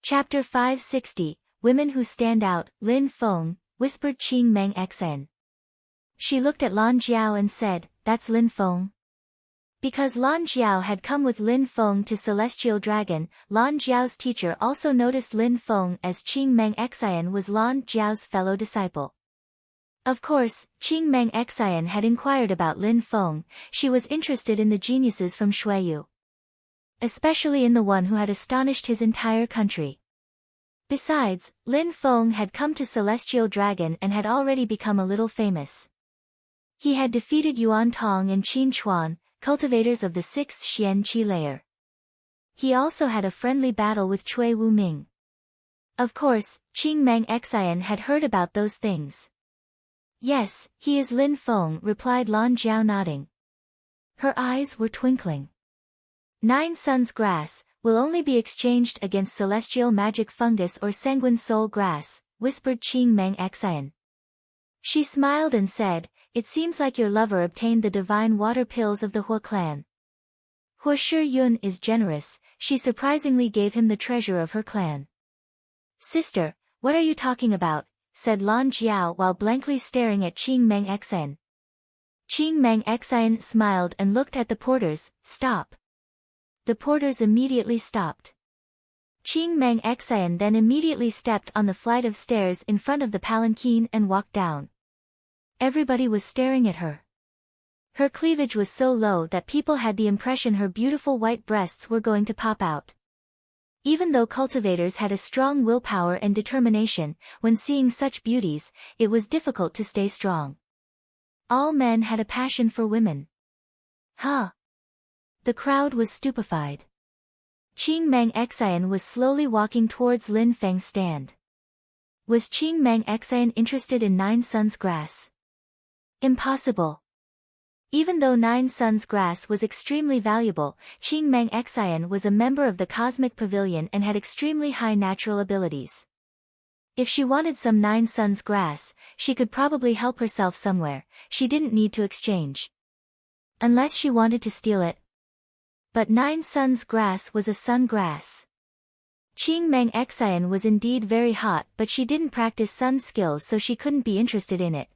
Chapter 560, Women Who Stand Out. Lin Feng, whispered Qing Meng Xian. She looked at Lan Jiao and said, "That's Lin Feng." Because Lan Jiao had come with Lin Feng to Celestial Dragon, Lan Jiao's teacher also noticed Lin Feng, as Qing Meng Xian was Lan Jiao's fellow disciple. Of course, Qing Meng Xian had inquired about Lin Feng. She was interested in the geniuses from Xueyu. Especially in the one who had astonished his entire country. Besides, Lin Feng had come to Celestial Dragon and had already become a little famous. He had defeated Yuan Tong and Qin Chuan, cultivators of the 6th Xian Qi layer. He also had a friendly battle with Cui Wu Ming. Of course, Qing Meng Xian had heard about those things. "Yes, he is Lin Feng," replied Lan Jiao, nodding. Her eyes were twinkling. 9 Suns Grass will only be exchanged against Celestial Magic Fungus or Sanguine Soul Grass, whispered Qing Meng Xian. She smiled and said, "It seems like your lover obtained the divine water pills of the Hua clan." Hua Shi Yun is generous. She surprisingly gave him the treasure of her clan. "Sister, what are you talking about?" said Lan Jiao while blankly staring at Qing Meng Xian. Qing Meng Xian smiled and looked at the porters. "Stop." The porters immediately stopped. Qing Meng Xian then immediately stepped on the flight of stairs in front of the palanquin and walked down. Everybody was staring at her. Her cleavage was so low that people had the impression her beautiful white breasts were going to pop out. Even though cultivators had a strong willpower and determination, when seeing such beauties, it was difficult to stay strong. All men had a passion for women. Huh! The crowd was stupefied. Qing Meng Xian was slowly walking towards Lin Feng's stand. Was Qing Meng Xian interested in 9 Suns Grass? Impossible. Even though Nine Suns grass was extremely valuable, Qing Meng Xian was a member of the Cosmic Pavilion and had extremely high natural abilities. If she wanted some Nine Suns grass, she could probably help herself somewhere, she didn't need to exchange. Unless she wanted to steal it. But Nine Suns grass was a sun grass. Qing Meng Xian was indeed very hot, but she didn't practice sun skills, so she couldn't be interested in it.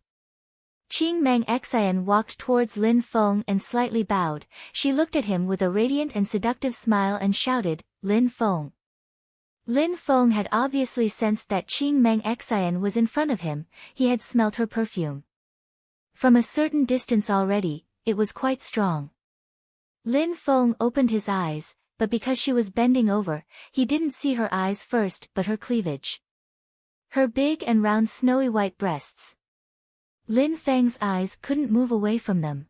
Qing Meng Xian walked towards Lin Feng and slightly bowed. She looked at him with a radiant and seductive smile and shouted, "Lin Feng." Lin Feng had obviously sensed that Qing Meng Xian was in front of him, he had smelt her perfume. From a certain distance already, it was quite strong. Lin Feng opened his eyes, but because she was bending over, he didn't see her eyes first but her cleavage. Her big and round snowy white breasts. Lin Feng's eyes couldn't move away from them.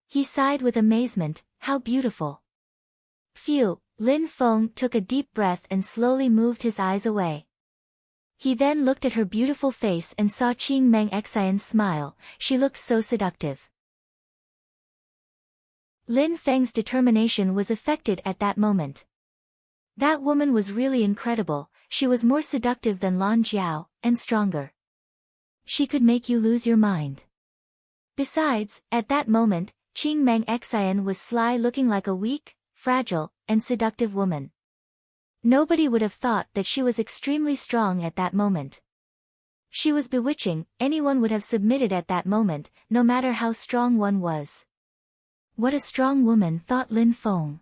He sighed with amazement, how beautiful. Phew, Lin Feng took a deep breath and slowly moved his eyes away. He then looked at her beautiful face and saw Qing Meng Xian smile, she looked so seductive. Lin Feng's determination was affected at that moment. That woman was really incredible, she was more seductive than Lan Jiao, and stronger. She could make you lose your mind. Besides, at that moment, Qing Meng Xian was sly, looking like a weak, fragile, and seductive woman. Nobody would have thought that she was extremely strong at that moment. She was bewitching, anyone would have submitted at that moment, no matter how strong one was. What a strong woman, thought Lin Feng.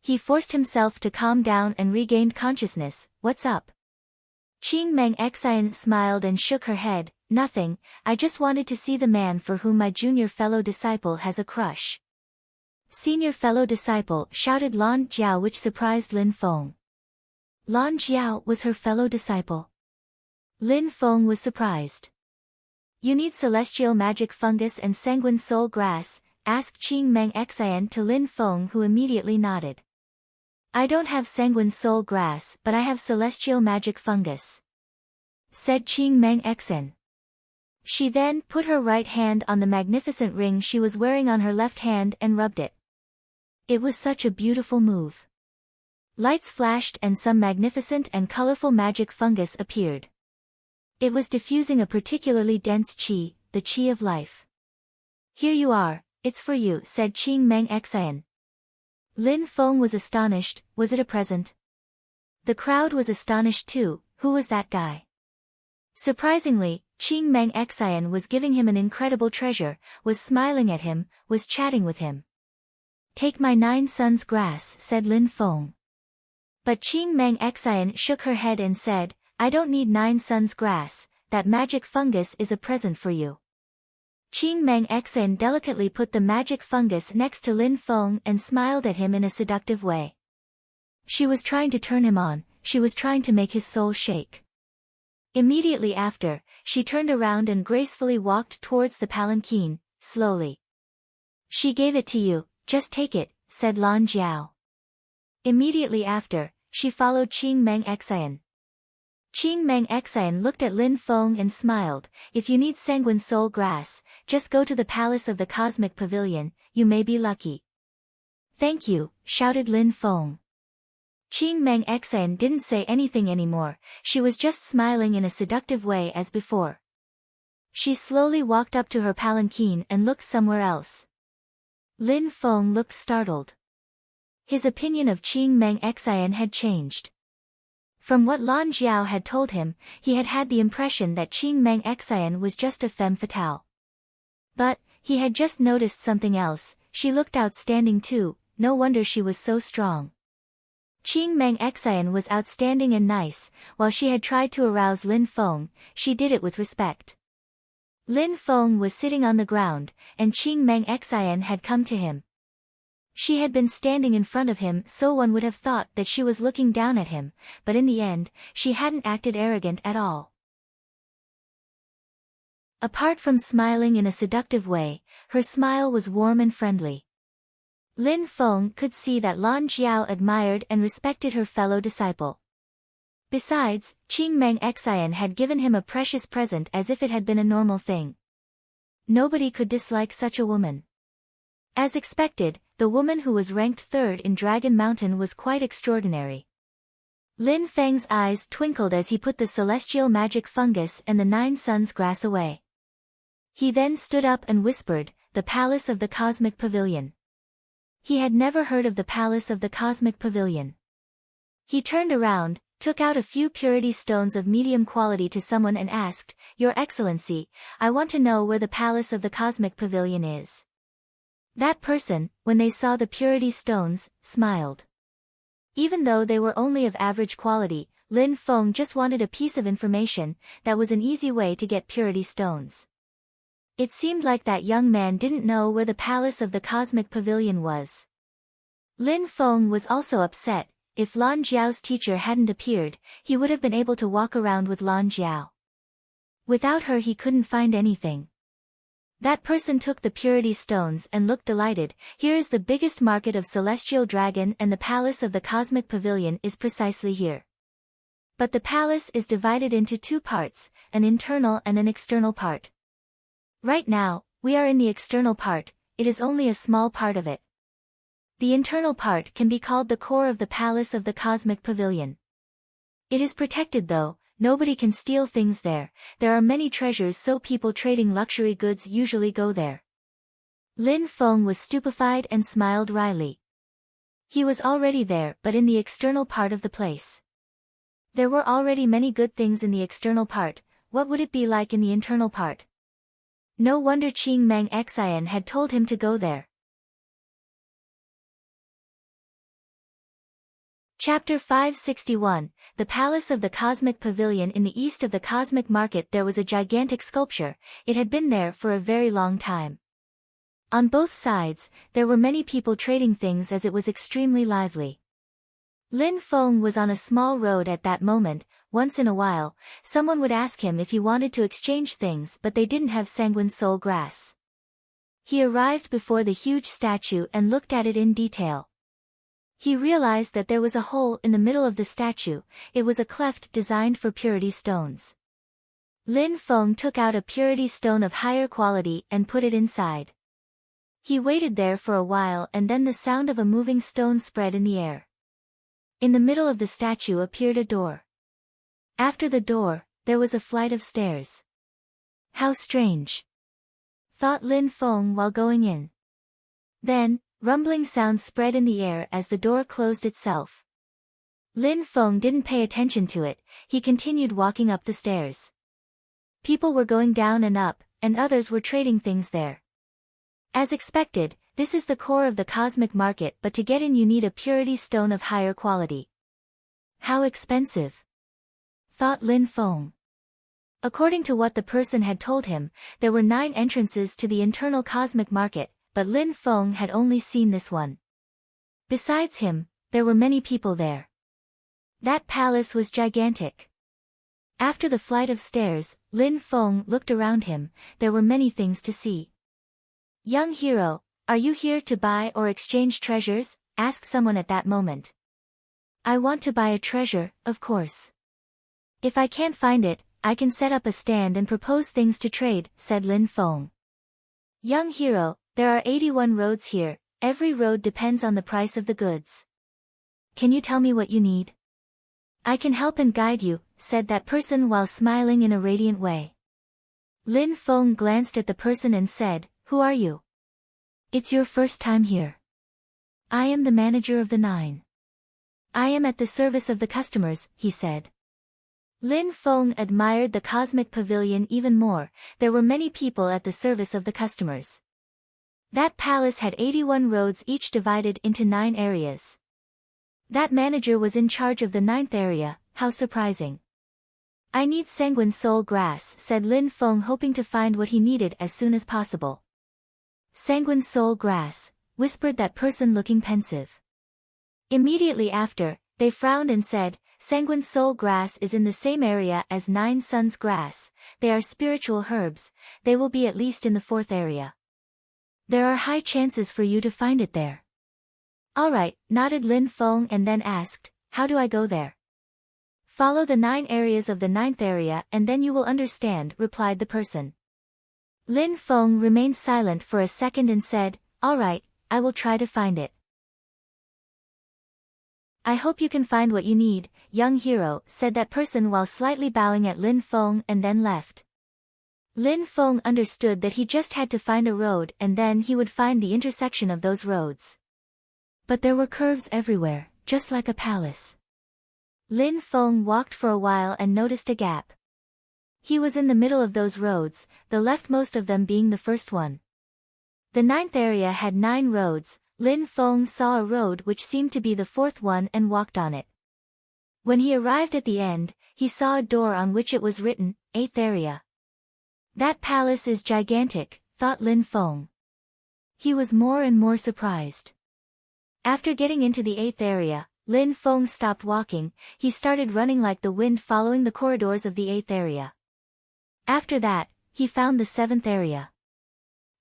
He forced himself to calm down and regained consciousness. What's up? Qing Meng Xian smiled and shook her head. Nothing, I just wanted to see the man for whom my junior fellow disciple has a crush. Senior fellow disciple, shouted Lan Jiao, which surprised Lin Feng. Lan Jiao was her fellow disciple. Lin Feng was surprised. You need celestial magic fungus and sanguine soul grass, asked Qing Meng Xian to Lin Feng, who immediately nodded. I don't have sanguine soul grass, but I have celestial magic fungus, said Qing Meng Xian. She then put her right hand on the magnificent ring she was wearing on her left hand and rubbed it. It was such a beautiful move. Lights flashed and some magnificent and colorful magic fungus appeared. It was diffusing a particularly dense qi, the qi of life. Here you are, it's for you, said Qing Meng Xian. Lin Feng was astonished, was it a present? The crowd was astonished too, who was that guy? Surprisingly, Qing Meng Xian was giving him an incredible treasure, was smiling at him, was chatting with him. Take my 9 suns grass, said Lin Feng. But Qing Meng Xian shook her head and said, I don't need 9 suns grass, that magic fungus is a present for you. Qing Meng Xian delicately put the magic fungus next to Lin Feng and smiled at him in a seductive way. She was trying to turn him on, she was trying to make his soul shake. Immediately after, she turned around and gracefully walked towards the palanquin, slowly. She gave it to you, just take it, said Lan Jiao. Immediately after, she followed Qing Meng Xian. Qing Meng Xian looked at Lin Feng and smiled, if you need sanguine soul grass, just go to the palace of the Cosmic Pavilion, you may be lucky. Thank you, shouted Lin Feng. Qing Meng Xian didn't say anything anymore, she was just smiling in a seductive way as before. She slowly walked up to her palanquin and looked somewhere else. Lin Feng looked startled. His opinion of Qing Meng Xian had changed. From what Lan Jiao had told him, he had had the impression that Qing Meng Xian was just a femme fatale. But, he had just noticed something else, she looked outstanding too, no wonder she was so strong. Qing Meng Xian was outstanding and nice, while she had tried to arouse Lin Feng, she did it with respect. Lin Feng was sitting on the ground, and Qing Meng Xian had come to him. She had been standing in front of him, so one would have thought that she was looking down at him, but in the end, she hadn't acted arrogant at all. Apart from smiling in a seductive way, her smile was warm and friendly. Lin Feng could see that Lan Jiao admired and respected her fellow disciple. Besides, Qing Meng Xian had given him a precious present as if it had been a normal thing. nobody could dislike such a woman. As expected, the woman who was ranked third in Dragon Mountain was quite extraordinary. Lin Feng's eyes twinkled as he put the celestial magic fungus and the 9 suns grass away. He then stood up and whispered, "The Palace of the Cosmic Pavilion." He had never heard of the Palace of the Cosmic Pavilion. He turned around, took out a few purity stones of medium quality to someone and asked, "Your Excellency, I want to know where the Palace of the Cosmic Pavilion is." That person, when they saw the purity stones, smiled. Even though they were only of average quality, Lin Feng just wanted a piece of information. That was an easy way to get purity stones. It seemed like that young man didn't know where the Palace of the Cosmic Pavilion was. Lin Feng was also upset. If Lan Jiao's teacher hadn't appeared, he would have been able to walk around with Lan Jiao. Without her he couldn't find anything. That person took the purity stones and looked delighted. "Here is the biggest market of Celestial Dragon, and the Palace of the Cosmic Pavilion is precisely here. But the palace is divided into 2 parts, an internal and an external part. Right now, we are in the external part. It is only a small part of it. The internal part can be called the core of the Palace of the Cosmic Pavilion. It is protected though. Nobody can steal things there. There are many treasures, so people trading luxury goods usually go there." Lin Feng was stupefied and smiled wryly. He was already there, but in the external part of the place. There were already many good things in the external part. What would it be like in the internal part? No wonder Qing Meng Xian had told him to go there. Chapter 561, The Palace of the Cosmic Pavilion. In the east of the Cosmic Market there was a gigantic sculpture. It had been there for a very long time. On both sides, there were many people trading things as it was extremely lively. Lin Feng was on a small road at that moment. Once in a while, someone would ask him if he wanted to exchange things, but they didn't have sanguine soul grass. He arrived before the huge statue and looked at it in detail. He realized that there was a hole in the middle of the statue. It was a cleft designed for purity stones. Lin Feng took out a purity stone of higher quality and put it inside. He waited there for a while and then the sound of a moving stone spread in the air. In the middle of the statue appeared a door. After the door, there was a flight of stairs. "How strange," thought Lin Feng while going in. Then, rumbling sounds spread in the air as the door closed itself. Lin Feng didn't pay attention to it. He continued walking up the stairs. People were going down and up, and others were trading things there. As expected, this is the core of the Cosmic Market, but to get in you need a purity stone of higher quality. How expensive, thought Lin Feng. According to what the person had told him, there were 9 entrances to the internal Cosmic Market, but Lin Feng had only seen this one. Besides him, there were many people there. That palace was gigantic. After the flight of stairs, Lin Feng looked around him. There were many things to see. "Young hero, are you here to buy or exchange treasures?" asked someone at that moment. "I want to buy a treasure, of course. If I can't find it, I can set up a stand and propose things to trade," said Lin Feng. "Young hero, there are 81 roads here. Every road depends on the price of the goods. Can you tell me what you need?" "I can help and guide you," said that person while smiling in a radiant way. Lin Feng glanced at the person and said, "Who are you? It's your first time here." "I am the manager of the 9. I am at the service of the customers," he said. Lin Feng admired the Cosmic Pavilion even more. There were many people at the service of the customers. That palace had 81 roads, each divided into 9 areas. That manager was in charge of the 9th area. How surprising. "I need sanguine soul grass," said Lin Feng, hoping to find what he needed as soon as possible. "Sanguine soul grass," whispered that person looking pensive. Immediately after, they frowned and said, "Sanguine soul grass is in the same area as 9 suns grass. They are spiritual herbs. They will be at least in the 4th area. There are high chances for you to find it there." "Alright," nodded Lin Feng and then asked, "How do I go there?" "Follow the 9 areas of the 9th area and then you will understand," replied the person. Lin Feng remained silent for a second and said, "All right, I will try to find it." "I hope you can find what you need, young hero," said that person while slightly bowing at Lin Feng and then left. Lin Feng understood that he just had to find a road and then he would find the intersection of those roads. But there were curves everywhere, just like a palace. Lin Feng walked for a while and noticed a gap. He was in the middle of those roads, the leftmost of them being the first one. The ninth area had 9 roads. Lin Feng saw a road which seemed to be the 4th one and walked on it. When he arrived at the end, he saw a door on which it was written, 8th area. That palace is gigantic, thought Lin Feng. He was more and more surprised. After getting into the 8th area, Lin Feng stopped walking, he started running like the wind following the corridors of the 8th area. After that, he found the 7th area.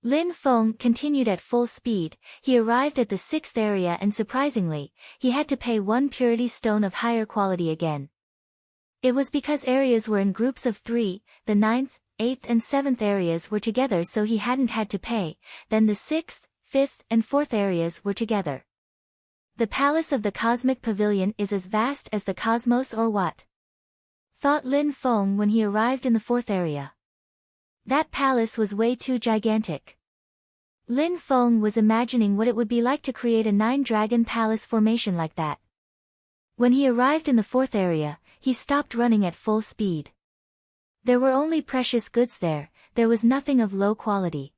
Lin Feng continued at full speed, he arrived at the 6th area and surprisingly, he had to pay 1 purity stone of higher quality again. It was because areas were in groups of 3, the 9th, 8th and 7th areas were together so he hadn't had to pay, then the 6th, 5th and 4th areas were together. The palace of the Cosmic Pavilion is as vast as the cosmos or what? Thought Lin Feng when he arrived in the 4th area. That palace was way too gigantic. Lin Feng was imagining what it would be like to create a 9-dragon palace formation like that. When he arrived in the 4th area, he stopped running at full speed. There were only precious goods there was nothing of low quality.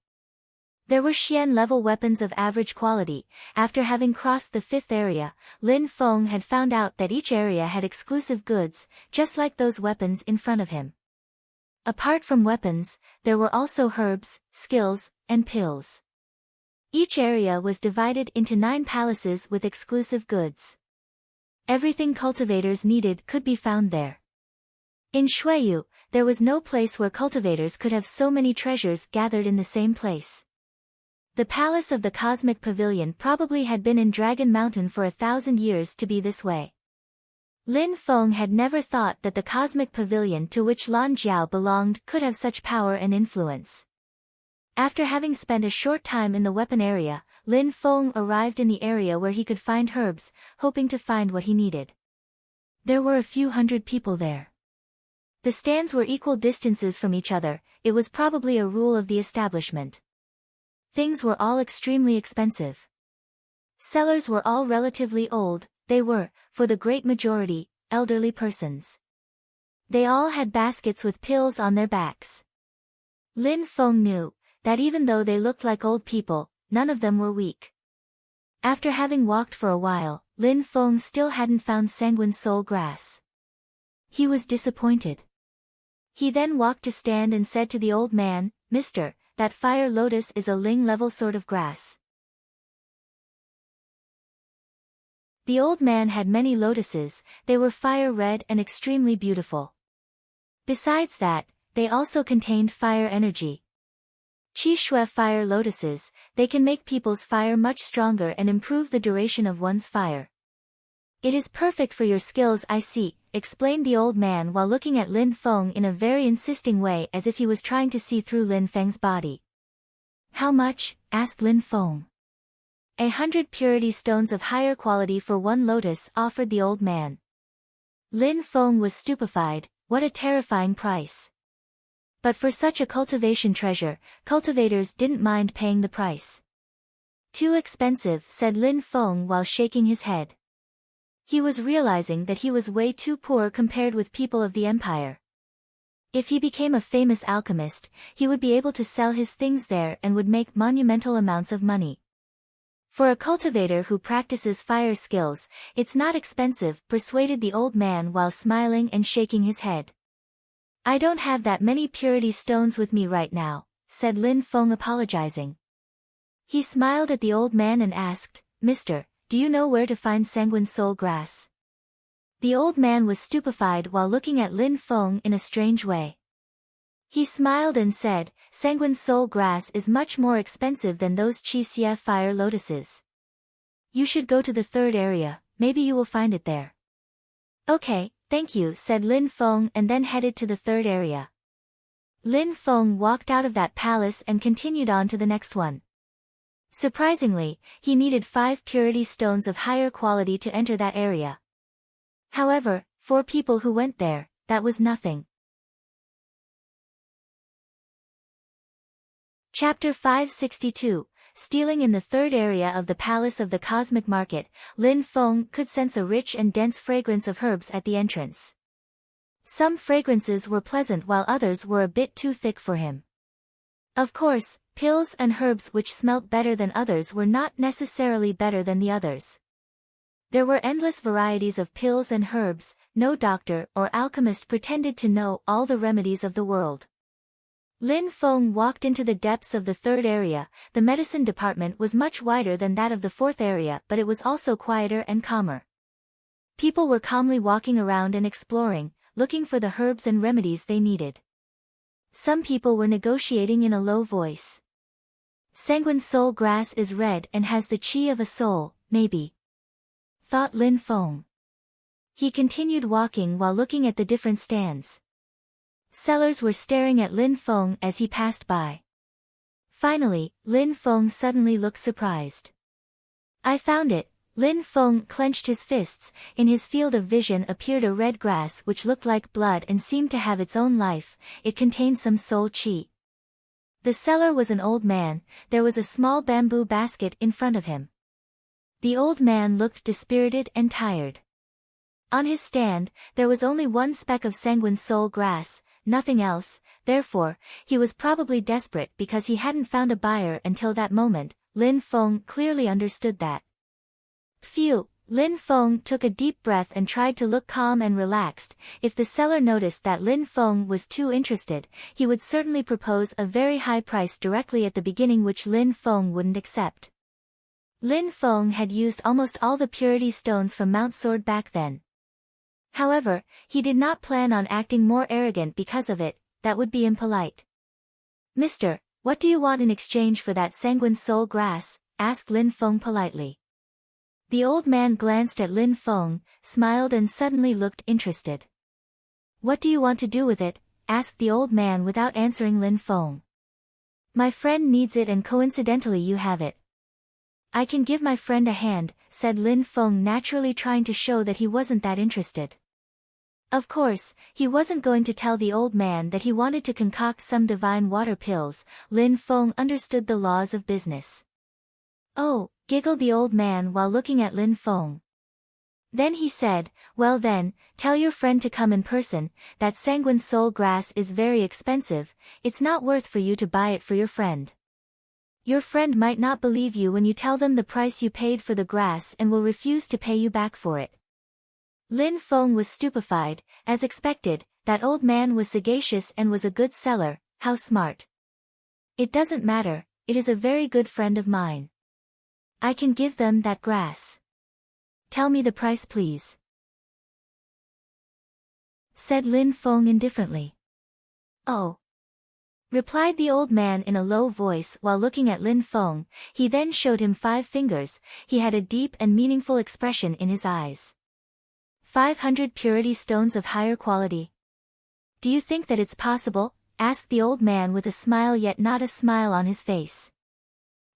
There were Xian-level weapons of average quality. After having crossed the 5th area, Lin Feng had found out that each area had exclusive goods, just like those weapons in front of him. Apart from weapons, there were also herbs, skills, and pills. Each area was divided into 9 palaces with exclusive goods. Everything cultivators needed could be found there. In Shuiyu, there was no place where cultivators could have so many treasures gathered in the same place. The palace of the Cosmic Pavilion probably had been in Dragon Mountain for 1,000 years to be this way. Lin Feng had never thought that the Cosmic Pavilion to which Lan Jiao belonged could have such power and influence. After having spent a short time in the weapon area, Lin Feng arrived in the area where he could find herbs, hoping to find what he needed. There were a few hundred people there. The stands were equal distances from each other, it was probably a rule of the establishment. Things were all extremely expensive. Sellers were all relatively old, they were, for the great majority, elderly persons. They all had baskets with pills on their backs. Lin Feng knew that even though they looked like old people, none of them were weak. After having walked for a while, Lin Feng still hadn't found Sanguine Soul grass. He was disappointed. He then walked to stand and said to the old man, "Mister, that fire lotus is a Ling-level sort of grass." The old man had many lotuses, they were fire red and extremely beautiful. Besides that, they also contained fire energy. Qi Shui fire lotuses, they can make people's fire much stronger and improve the duration of one's fire. "It is perfect for your skills, I see," explained the old man while looking at Lin Feng in a very insisting way as if he was trying to see through Lin Feng's body. "How much?" asked Lin Feng. 100 purity stones of higher quality for 1 lotus, offered the old man. Lin Feng was stupefied, what a terrifying price. But for such a cultivation treasure, cultivators didn't mind paying the price. "Too expensive," said Lin Feng while shaking his head. He was realizing that he was way too poor compared with people of the empire. If he became a famous alchemist, he would be able to sell his things there and would make monumental amounts of money. "For a cultivator who practices fire skills, it's not expensive," persuaded the old man while smiling and shaking his head. "I don't have that many purity stones with me right now," said Lin Feng apologizing. He smiled at the old man and asked, "Mister, do you know where to find Sanguine Soul grass?" The old man was stupefied while looking at Lin Feng in a strange way. He smiled and said, "Sanguine Soul grass is much more expensive than those Qi Xie fire lotuses. You should go to the 3rd area, maybe you will find it there." "Okay, thank you," said Lin Feng and then headed to the 3rd area. Lin Feng walked out of that palace and continued on to the next one. Surprisingly, he needed 5 purity stones of higher quality to enter that area. However, for people who went there, that was nothing. Chapter 562, Stealing in the third area of the Palace of the Cosmic Market, Lin Feng could sense a rich and dense fragrance of herbs at the entrance. Some fragrances were pleasant while others were a bit too thick for him. Of course, pills and herbs which smelt better than others were not necessarily better than the others. There were endless varieties of pills and herbs, no doctor or alchemist pretended to know all the remedies of the world. Lin Feng walked into the depths of the third area. The medicine department was much wider than that of the fourth area, but it was also quieter and calmer. People were calmly walking around and exploring, looking for the herbs and remedies they needed. Some people were negotiating in a low voice. Sanguine soul grass is red and has the chi of a soul, maybe, thought Lin Feng. He continued walking while looking at the different stands. Sellers were staring at Lin Feng as he passed by. Finally, Lin Feng suddenly looked surprised. I found it. Lin Feng clenched his fists. In his field of vision appeared a red grass which looked like blood and seemed to have its own life. It contained some soul chi. The seller was an old man. There was a small bamboo basket in front of him. The old man looked dispirited and tired. On his stand, there was only one speck of sanguine soul grass, nothing else. Therefore, he was probably desperate because he hadn't found a buyer until that moment. Lin Feng clearly understood that. Phew! Lin Feng took a deep breath and tried to look calm and relaxed. If the seller noticed that Lin Feng was too interested, he would certainly propose a very high price directly at the beginning which Lin Feng wouldn't accept. Lin Feng had used almost all the purity stones from Mount Sword back then. However, he did not plan on acting more arrogant because of it. That would be impolite. Mister, what do you want in exchange for that sanguine soul grass? Asked Lin Feng politely. The old man glanced at Lin Feng, smiled and suddenly looked interested. What do you want to do with it? Asked the old man without answering Lin Feng. My friend needs it and coincidentally you have it. I can give my friend a hand, said Lin Feng, naturally trying to show that he wasn't that interested. Of course, he wasn't going to tell the old man that he wanted to concoct some divine water pills. Lin Feng understood the laws of business. Oh, giggled the old man while looking at Lin Feng. Then he said, well then, tell your friend to come in person. That sanguine soul grass is very expensive. It's not worth for you to buy it for your friend. Your friend might not believe you when you tell them the price you paid for the grass and will refuse to pay you back for it. Lin Feng was stupefied. As expected, that old man was sagacious and was a good seller. How smart. It doesn't matter, it is a very good friend of mine. I can give them that grass. Tell me the price please, said Lin Feng indifferently. Oh, replied the old man in a low voice while looking at Lin Feng. He then showed him 5 fingers. He had a deep and meaningful expression in his eyes. 500 purity stones of higher quality. Do you think that it's possible? Asked the old man with a smile yet not a smile on his face.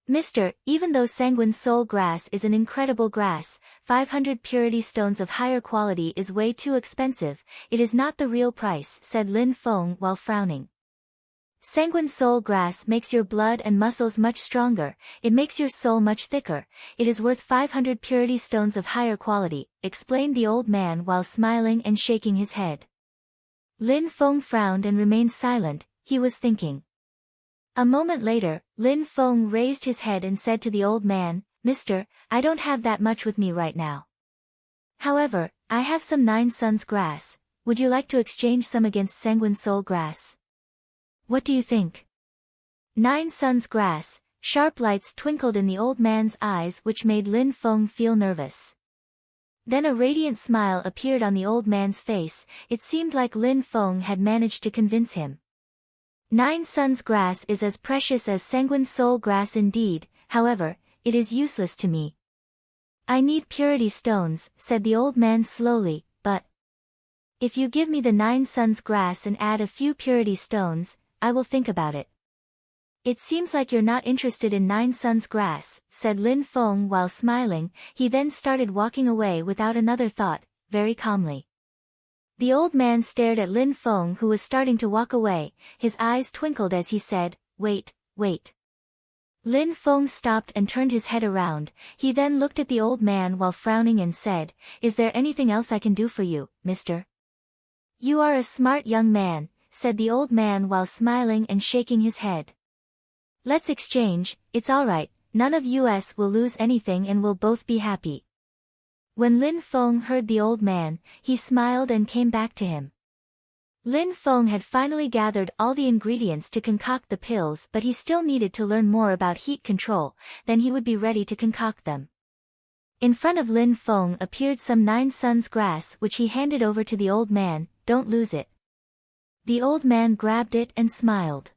Mister, even though sanguine soul grass is an incredible grass, 500 purity stones of higher quality is way too expensive. It is not the real price, said Lin Feng while frowning. Sanguine soul grass makes your blood and muscles much stronger. It makes your soul much thicker. It is worth 500 purity stones of higher quality, explained the old man while smiling and shaking his head. Lin Feng frowned and remained silent. He was thinking. A moment later, Lin Feng raised his head and said to the old man, Mister, I don't have that much with me right now. However, I have some 9 suns grass. Would you like to exchange some against sanguine soul grass? What do you think? 9 suns grass. Sharp lights twinkled in the old man's eyes which made Lin Feng feel nervous. Then a radiant smile appeared on the old man's face. It seemed like Lin Feng had managed to convince him. 9 suns grass is as precious as sanguine soul grass indeed, however, it is useless to me. I need purity stones, said the old man slowly, but if you give me the 9 suns grass and add a few purity stones, I will think about it. It seems like you're not interested in Nine Suns grass, said Lin Feng while smiling. He then started walking away without another thought, very calmly. The old man stared at Lin Feng, who was starting to walk away. His eyes twinkled as he said, "Wait, wait." Lin Feng stopped and turned his head around. He then looked at the old man while frowning and said, "Is there anything else I can do for you, mister?" "You are a smart young man," said the old man while smiling and shaking his head. "Let's exchange, it's alright, none of us will lose anything and we'll both be happy." When Lin Feng heard the old man, he smiled and came back to him. Lin Feng had finally gathered all the ingredients to concoct the pills, but he still needed to learn more about heat control, then he would be ready to concoct them. In front of Lin Feng appeared some Nine Suns grass which he handed over to the old man. "Don't lose it." The old man grabbed it and smiled.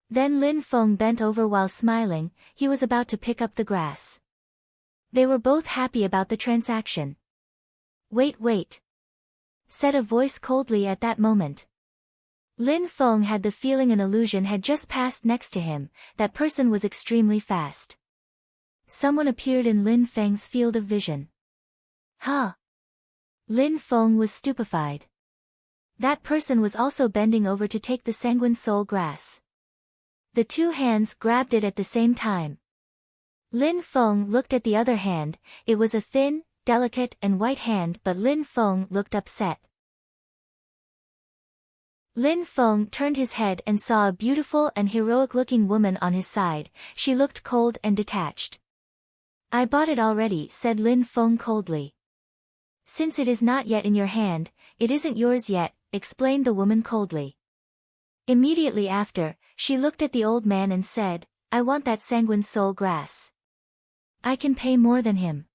Then Lin Feng bent over while smiling. He was about to pick up the grass. They were both happy about the transaction. "Wait, wait," said a voice coldly at that moment. Lin Feng had the feeling an illusion had just passed next to him. That person was extremely fast. Someone appeared in Lin Feng's field of vision. Huh? Lin Feng was stupefied. That person was also bending over to take the sanguine soul grass. The two hands grabbed it at the same time. Lin Feng looked at the other hand. It was a thin, delicate and white hand, but Lin Feng looked upset. Lin Feng turned his head and saw a beautiful and heroic-looking woman on his side. She looked cold and detached. "I bought it already," said Lin Feng coldly. "Since it is not yet in your hand, it isn't yours yet," explained the woman coldly. Immediately after, she looked at the old man and said, "I want that sanguine soul grass. I can pay more than him."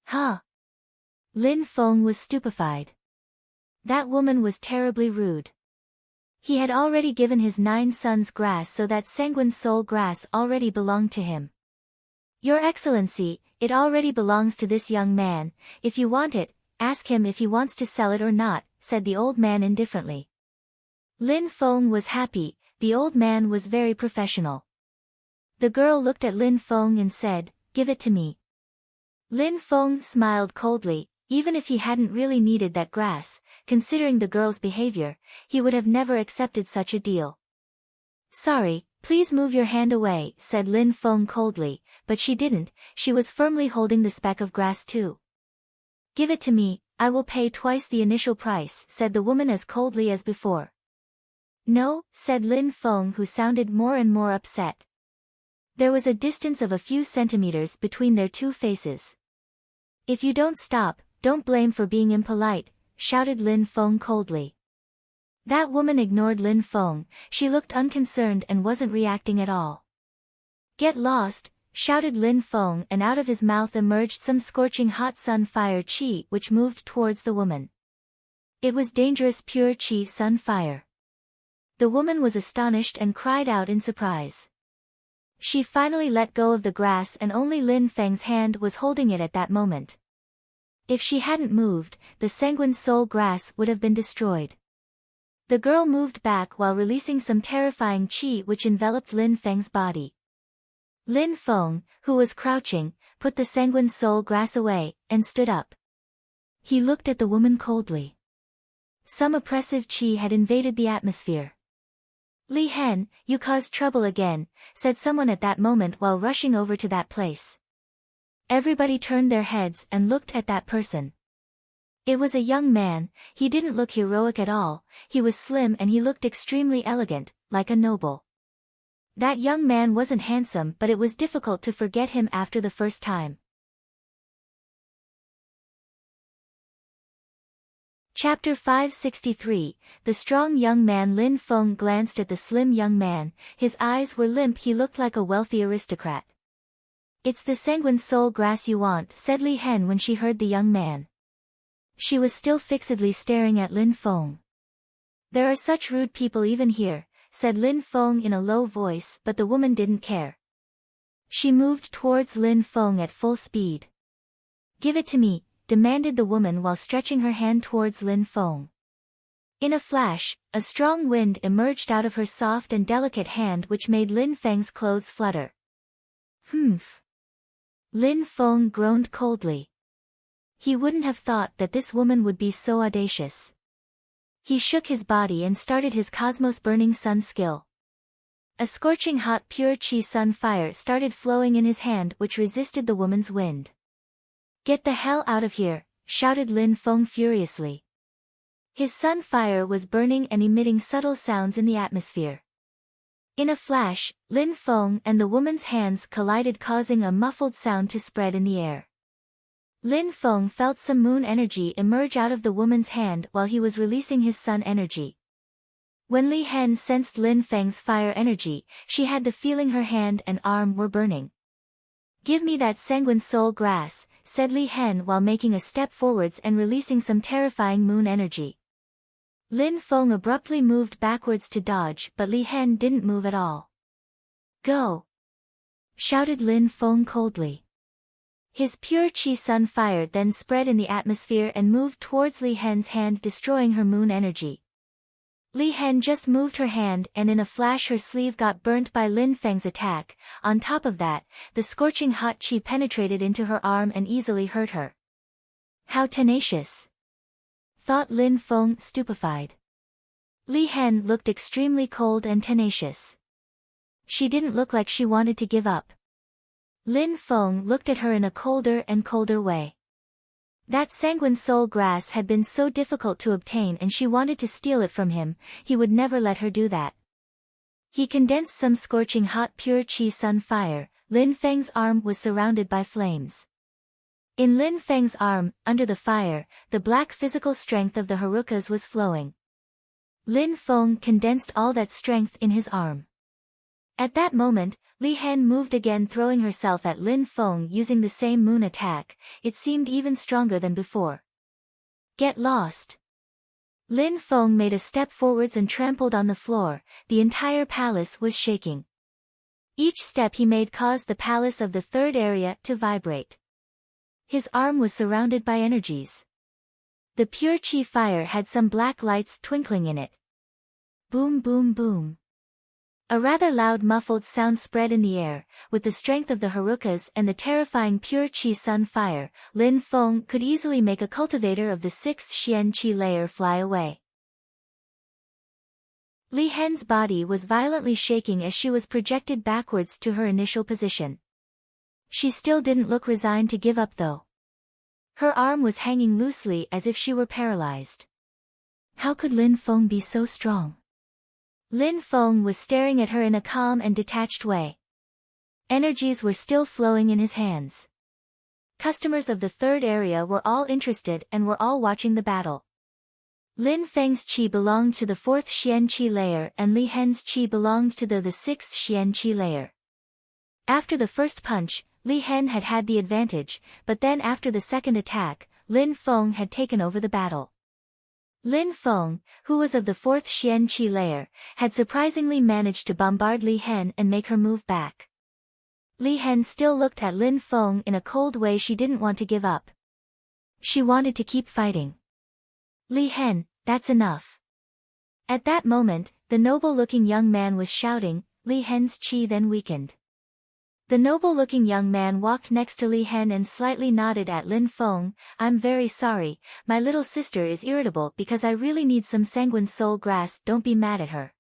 Huh? Lin Feng was stupefied. That woman was terribly rude. He had already given his Nine Suns grass, so that sanguine soul grass already belonged to him. "Your Excellency, it already belongs to this young man. If you want it, ask him if he wants to sell it or not," said the old man indifferently. Lin Feng was happy. The old man was very professional. The girl looked at Lin Feng and said, "Give it to me." Lin Feng smiled coldly. Even if he hadn't really needed that grass, considering the girl's behavior, he would have never accepted such a deal. "Sorry, please move your hand away," said Lin Feng coldly, but she didn't. She was firmly holding the speck of grass too. "Give it to me, I will pay twice the initial price," said the woman as coldly as before. "No," said Lin Feng, who sounded more and more upset. There was a distance of a few centimeters between their two faces. "If you don't stop, don't blame for being impolite," shouted Lin Feng coldly. That woman ignored Lin Feng. She looked unconcerned and wasn't reacting at all. "Get lost," shouted Lin Feng, and out of his mouth emerged some scorching hot sun fire chi which moved towards the woman. It was dangerous pure chi sun fire. The woman was astonished and cried out in surprise. She finally let go of the grass and only Lin Feng's hand was holding it at that moment. If she hadn't moved, the sanguine soul grass would have been destroyed. The girl moved back while releasing some terrifying chi which enveloped Lin Feng's body. Lin Feng, who was crouching, put the sanguine soul grass away, and stood up. He looked at the woman coldly. Some oppressive chi had invaded the atmosphere. "Li Hen, you caused trouble again," said someone at that moment while rushing over to that place. Everybody turned their heads and looked at that person. It was a young man. He didn't look heroic at all. He was slim and he looked extremely elegant, like a noble. That young man wasn't handsome, but it was difficult to forget him after the first time. Chapter 563, The strong young man. Lin Feng glanced at the slim young man. His eyes were limp. He looked like a wealthy aristocrat. "It's the sanguine soul grass you want," said Li Hen when she heard the young man. She was still fixedly staring at Lin Feng. "There are such rude people even here," said Lin Feng in a low voice, but the woman didn't care. She moved towards Lin Feng at full speed. "Give it to me," demanded the woman while stretching her hand towards Lin Feng. In a flash, a strong wind emerged out of her soft and delicate hand which made Lin Feng's clothes flutter. Humph. Lin Feng groaned coldly. He wouldn't have thought that this woman would be so audacious. He shook his body and started his cosmos-burning sun skill. A scorching hot pure chi sun fire started flowing in his hand which resisted the woman's wind. "Get the hell out of here," shouted Lin Feng furiously. His sun fire was burning and emitting subtle sounds in the atmosphere. In a flash, Lin Feng and the woman's hands collided, causing a muffled sound to spread in the air. Lin Feng felt some moon energy emerge out of the woman's hand while he was releasing his sun energy. When Li Hen sensed Lin Feng's fire energy, she had the feeling her hand and arm were burning. "Give me that sanguine soul grass," said Li Hen while making a step forwards and releasing some terrifying moon energy. Lin Feng abruptly moved backwards to dodge, but Li Hen didn't move at all. "Go!" shouted Lin Feng coldly. His pure chi sun fire then spread in the atmosphere and moved towards Li Hen's hand, destroying her moon energy. Li Hen just moved her hand and in a flash her sleeve got burnt by Lin Feng's attack. On top of that, the scorching hot chi penetrated into her arm and easily hurt her. "How tenacious!" thought Lin Feng, stupefied. Li Hen looked extremely cold and tenacious. She didn't look like she wanted to give up. Lin Feng looked at her in a colder and colder way. That sanguine soul grass had been so difficult to obtain and she wanted to steal it from him. He would never let her do that. He condensed some scorching hot pure chi sun fire. Lin Feng's arm was surrounded by flames. In Lin Feng's arm, under the fire, the black physical strength of the Harukas was flowing. Lin Feng condensed all that strength in his arm. At that moment, Li Hen moved again, throwing herself at Lin Feng using the same moon attack. It seemed even stronger than before. "Get lost!" Lin Feng made a step forwards and trampled on the floor. The entire palace was shaking. Each step he made caused the palace of the third area to vibrate. His arm was surrounded by energies. The pure chi fire had some black lights twinkling in it. Boom, boom, boom. A rather loud muffled sound spread in the air. With the strength of the Harukas and the terrifying pure chi sun fire, Lin Feng could easily make a cultivator of the 6th Xian Qi layer fly away. Li Hen's body was violently shaking as she was projected backwards to her initial position. She still didn't look resigned to give up though. Her arm was hanging loosely as if she were paralyzed. How could Lin Feng be so strong? Lin Feng was staring at her in a calm and detached way. Energies were still flowing in his hands. Customers of the third area were all interested and were all watching the battle. Lin Feng's chi belonged to the 4th Xian Qi layer and Li Hen's chi belonged to the 6th Xian Qi layer. After the first punch, Li Hen had had the advantage, but then after the second attack, Lin Feng had taken over the battle. Lin Feng, who was of the 4th Xian Qi layer, had surprisingly managed to bombard Li Hen and make her move back. Li Hen still looked at Lin Feng in a cold way. She didn't want to give up. She wanted to keep fighting. "Li Hen, that's enough." At that moment, the noble-looking young man was shouting. Li Hen's chi then weakened. The noble-looking young man walked next to Li Hen and slightly nodded at Lin Feng. "I'm very sorry, my little sister is irritable because I really need some sanguine soul grass. Don't be mad at her."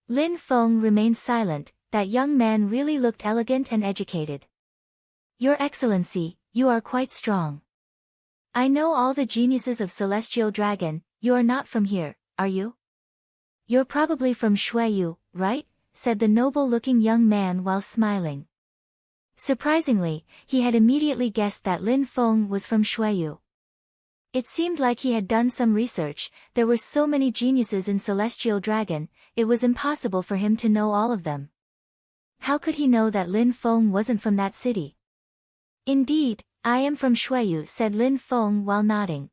Lin Feng remained silent. That young man really looked elegant and educated. "Your Excellency, you are quite strong. I know all the geniuses of Celestial Dragon. You are not from here, are you? You're probably from Shuiyu, right?" said the noble-looking young man while smiling. Surprisingly, he had immediately guessed that Lin Feng was from Shuiyu. It seemed like he had done some research. There were so many geniuses in Celestial Dragon, it was impossible for him to know all of them. How could he know that Lin Feng wasn't from that city? "Indeed, I am from Shuiyu," said Lin Feng while nodding.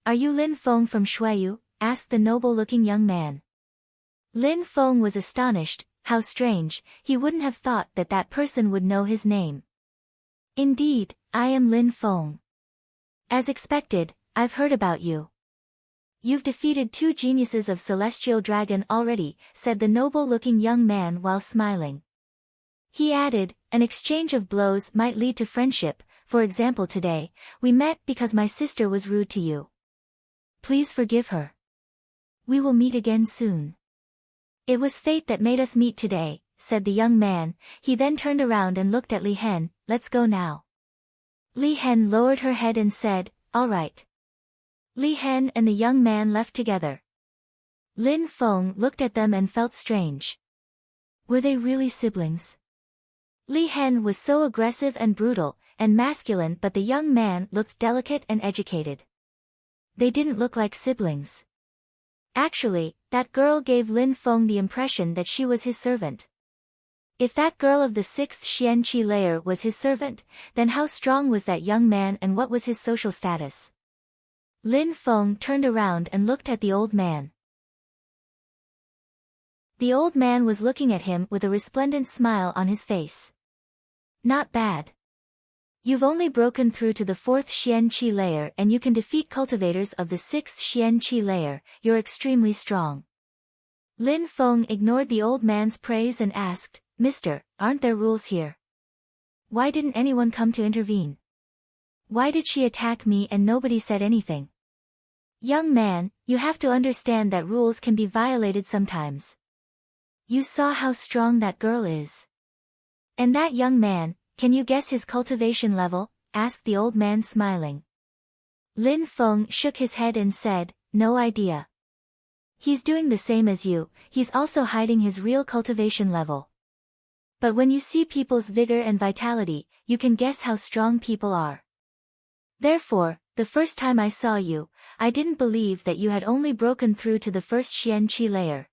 "Are you Lin Feng from Shuiyu?" asked the noble-looking young man. Lin Feng was astonished. How strange, he wouldn't have thought that that person would know his name. "Indeed, I am Lin Feng. As expected, I've heard about you. You've defeated 2 geniuses of Celestial Dragon already, said the noble-looking young man while smiling. He added, an exchange of blows might lead to friendship. For example, today, we met because my sister was rude to you. Please forgive her. We will meet again soon. It was fate that made us meet today, said the young man. He then turned around and looked at Li Hen. Let's go now. Li Hen lowered her head and said, all right. Li Hen and the young man left together. Lin Feng looked at them and felt strange. Were they really siblings? Li Hen was so aggressive and brutal and masculine, but the young man looked delicate and educated. They didn't look like siblings. Actually, that girl gave Lin Feng the impression that she was his servant. If that girl of the 6th Xianqi layer was his servant, then how strong was that young man and what was his social status? Lin Feng turned around and looked at the old man. The old man was looking at him with a resplendent smile on his face. Not bad. You've only broken through to the 4th Xianqi layer and you can defeat cultivators of the 6th Xianqi layer. You're extremely strong. Lin Feng ignored the old man's praise and asked, Mister, aren't there rules here? Why didn't anyone come to intervene? Why did she attack me and nobody said anything? Young man, you have to understand that rules can be violated sometimes. You saw how strong that girl is. And that young man, can you guess his cultivation level? Asked the old man smiling. Lin Feng shook his head and said, no idea. He's doing the same as you, he's also hiding his real cultivation level. But when you see people's vigor and vitality, you can guess how strong people are. Therefore, the first time I saw you, I didn't believe that you had only broken through to the 1st Xianqi layer.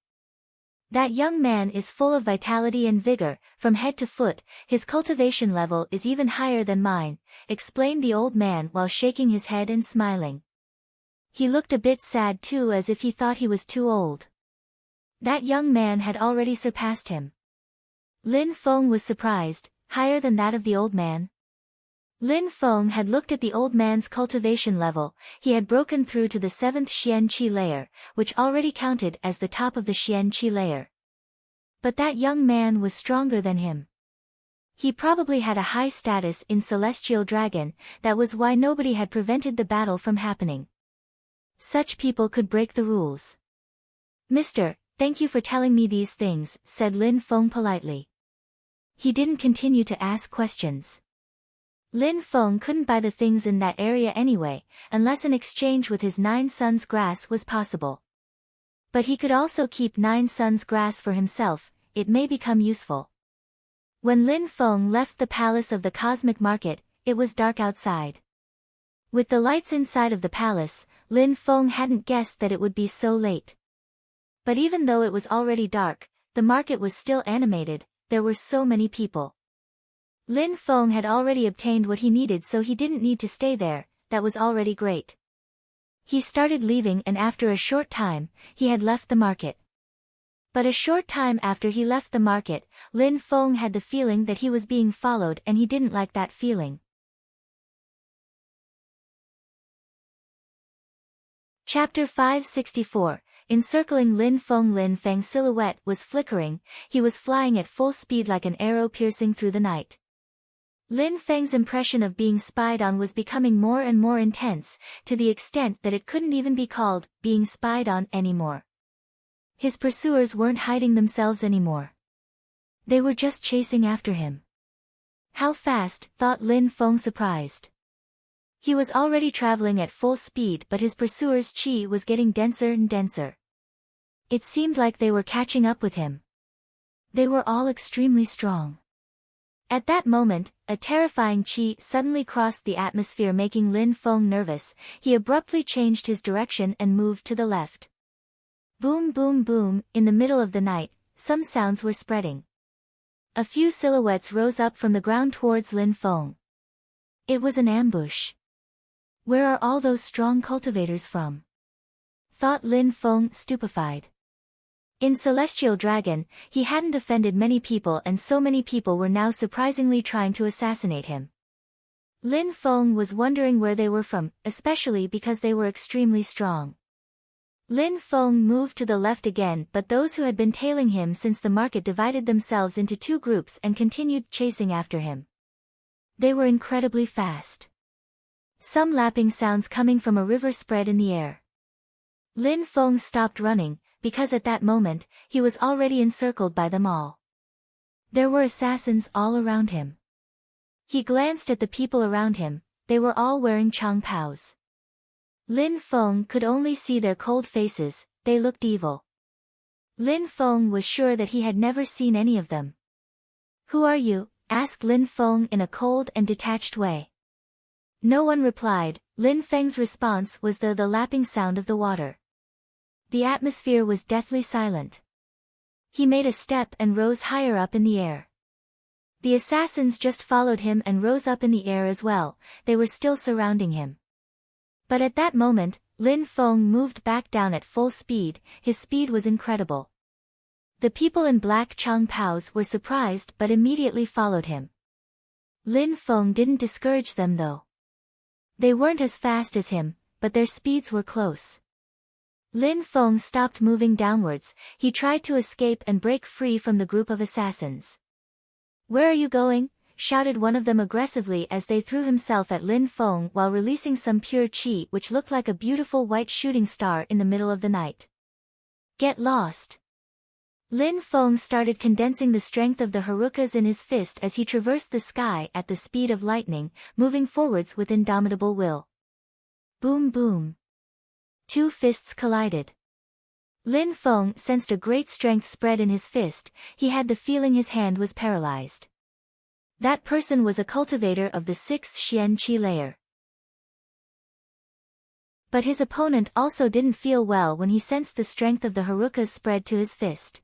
That young man is full of vitality and vigor, from head to foot. His cultivation level is even higher than mine, explained the old man while shaking his head and smiling. He looked a bit sad too, as if he thought he was too old. That young man had already surpassed him. Lin Feng was surprised, higher than that of the old man. Lin Feng had looked at the old man's cultivation level. He had broken through to the 7th Xianqi layer, which already counted as the top of the Xianqi layer. But that young man was stronger than him. He probably had a high status in Celestial Dragon, that was why nobody had prevented the battle from happening. Such people could break the rules. Mister, thank you for telling me these things, said Lin Feng politely. He didn't continue to ask questions. Lin Feng couldn't buy the things in that area anyway, unless an exchange with his 9 sons' grass was possible. But he could also keep 9 sons' grass for himself, it may become useful. When Lin Feng left the palace of the Cosmic Market, it was dark outside. With the lights inside of the palace, Lin Feng hadn't guessed that it would be so late. But even though it was already dark, the market was still animated, there were so many people. Lin Feng had already obtained what he needed, so he didn't need to stay there, that was already great. He started leaving, and after a short time, he had left the market. But a short time after he left the market, Lin Feng had the feeling that he was being followed, and he didn't like that feeling. Chapter 564. Encircling Lin Feng's silhouette was flickering. He was flying at full speed like an arrow piercing through the night. Lin Feng's impression of being spied on was becoming more and more intense, to the extent that it couldn't even be called being spied on anymore. His pursuers weren't hiding themselves anymore. They were just chasing after him. How fast, thought Lin Feng, surprised. He was already traveling at full speed, but his pursuers' chi was getting denser and denser. It seemed like they were catching up with him. They were all extremely strong. At that moment, a terrifying chi suddenly crossed the atmosphere, making Lin Feng nervous. He abruptly changed his direction and moved to the left. Boom boom boom, in the middle of the night, some sounds were spreading. A few silhouettes rose up from the ground towards Lin Feng. It was an ambush. Where are all those strong cultivators from? Thought Lin Feng, stupefied. In Celestial Dragon, he hadn't offended many people, and so many people were now surprisingly trying to assassinate him. Lin Feng was wondering where they were from, especially because they were extremely strong. Lin Feng moved to the left again, but those who had been tailing him since the market divided themselves into two groups and continued chasing after him. They were incredibly fast. Some lapping sounds coming from a river spread in the air. Lin Feng stopped running, because at that moment, he was already encircled by them all. There were assassins all around him. He glanced at the people around him, they were all wearing changpaos. Lin Feng could only see their cold faces, they looked evil. Lin Feng was sure that he had never seen any of them. "Who are you?" asked Lin Feng in a cold and detached way. No one replied. Lin Feng's response was the lapping sound of the water. The atmosphere was deathly silent. He made a step and rose higher up in the air. The assassins just followed him and rose up in the air as well, they were still surrounding him. But at that moment, Lin Feng moved back down at full speed, his speed was incredible. The people in black changpaos were surprised but immediately followed him. Lin Feng didn't discourage them though. They weren't as fast as him, but their speeds were close. Lin Feng stopped moving downwards, he tried to escape and break free from the group of assassins. "Where are you going?" shouted one of them aggressively as they threw himself at Lin Feng while releasing some pure qi which looked like a beautiful white shooting star in the middle of the night. "Get lost!" Lin Feng started condensing the strength of the Harukas in his fist as he traversed the sky at the speed of lightning, moving forwards with indomitable will. Boom boom. Two fists collided. Lin Feng sensed a great strength spread in his fist, he had the feeling his hand was paralyzed. That person was a cultivator of the 6th Xian Qi layer. But his opponent also didn't feel well when he sensed the strength of the Harukas spread to his fist.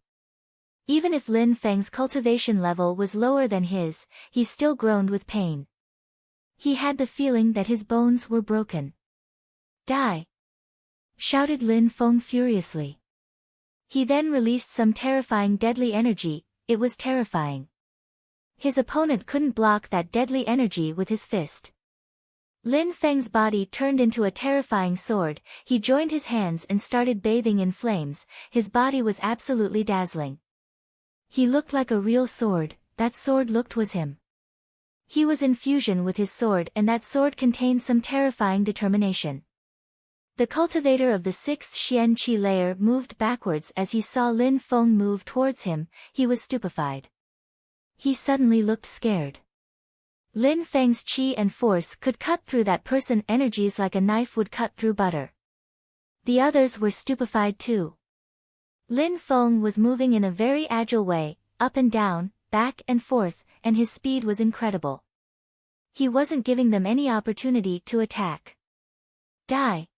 Even if Lin Feng's cultivation level was lower than his, he still groaned with pain. He had the feeling that his bones were broken. "Die!" shouted Lin Feng furiously. He then released some terrifying deadly energy, it was terrifying. His opponent couldn't block that deadly energy with his fist. Lin Feng's body turned into a terrifying sword, he joined his hands and started bathing in flames, his body was absolutely dazzling. He looked like a real sword, that sword looked was him. He was in fusion with his sword and that sword contained some terrifying determination. The cultivator of the 6th Xian Qi layer moved backwards as he saw Lin Feng move towards him, he was stupefied. He suddenly looked scared. Lin Feng's qi and force could cut through that person's energies like a knife would cut through butter. The others were stupefied too. Lin Feng was moving in a very agile way, up and down, back and forth, and his speed was incredible. He wasn't giving them any opportunity to attack. "Die!"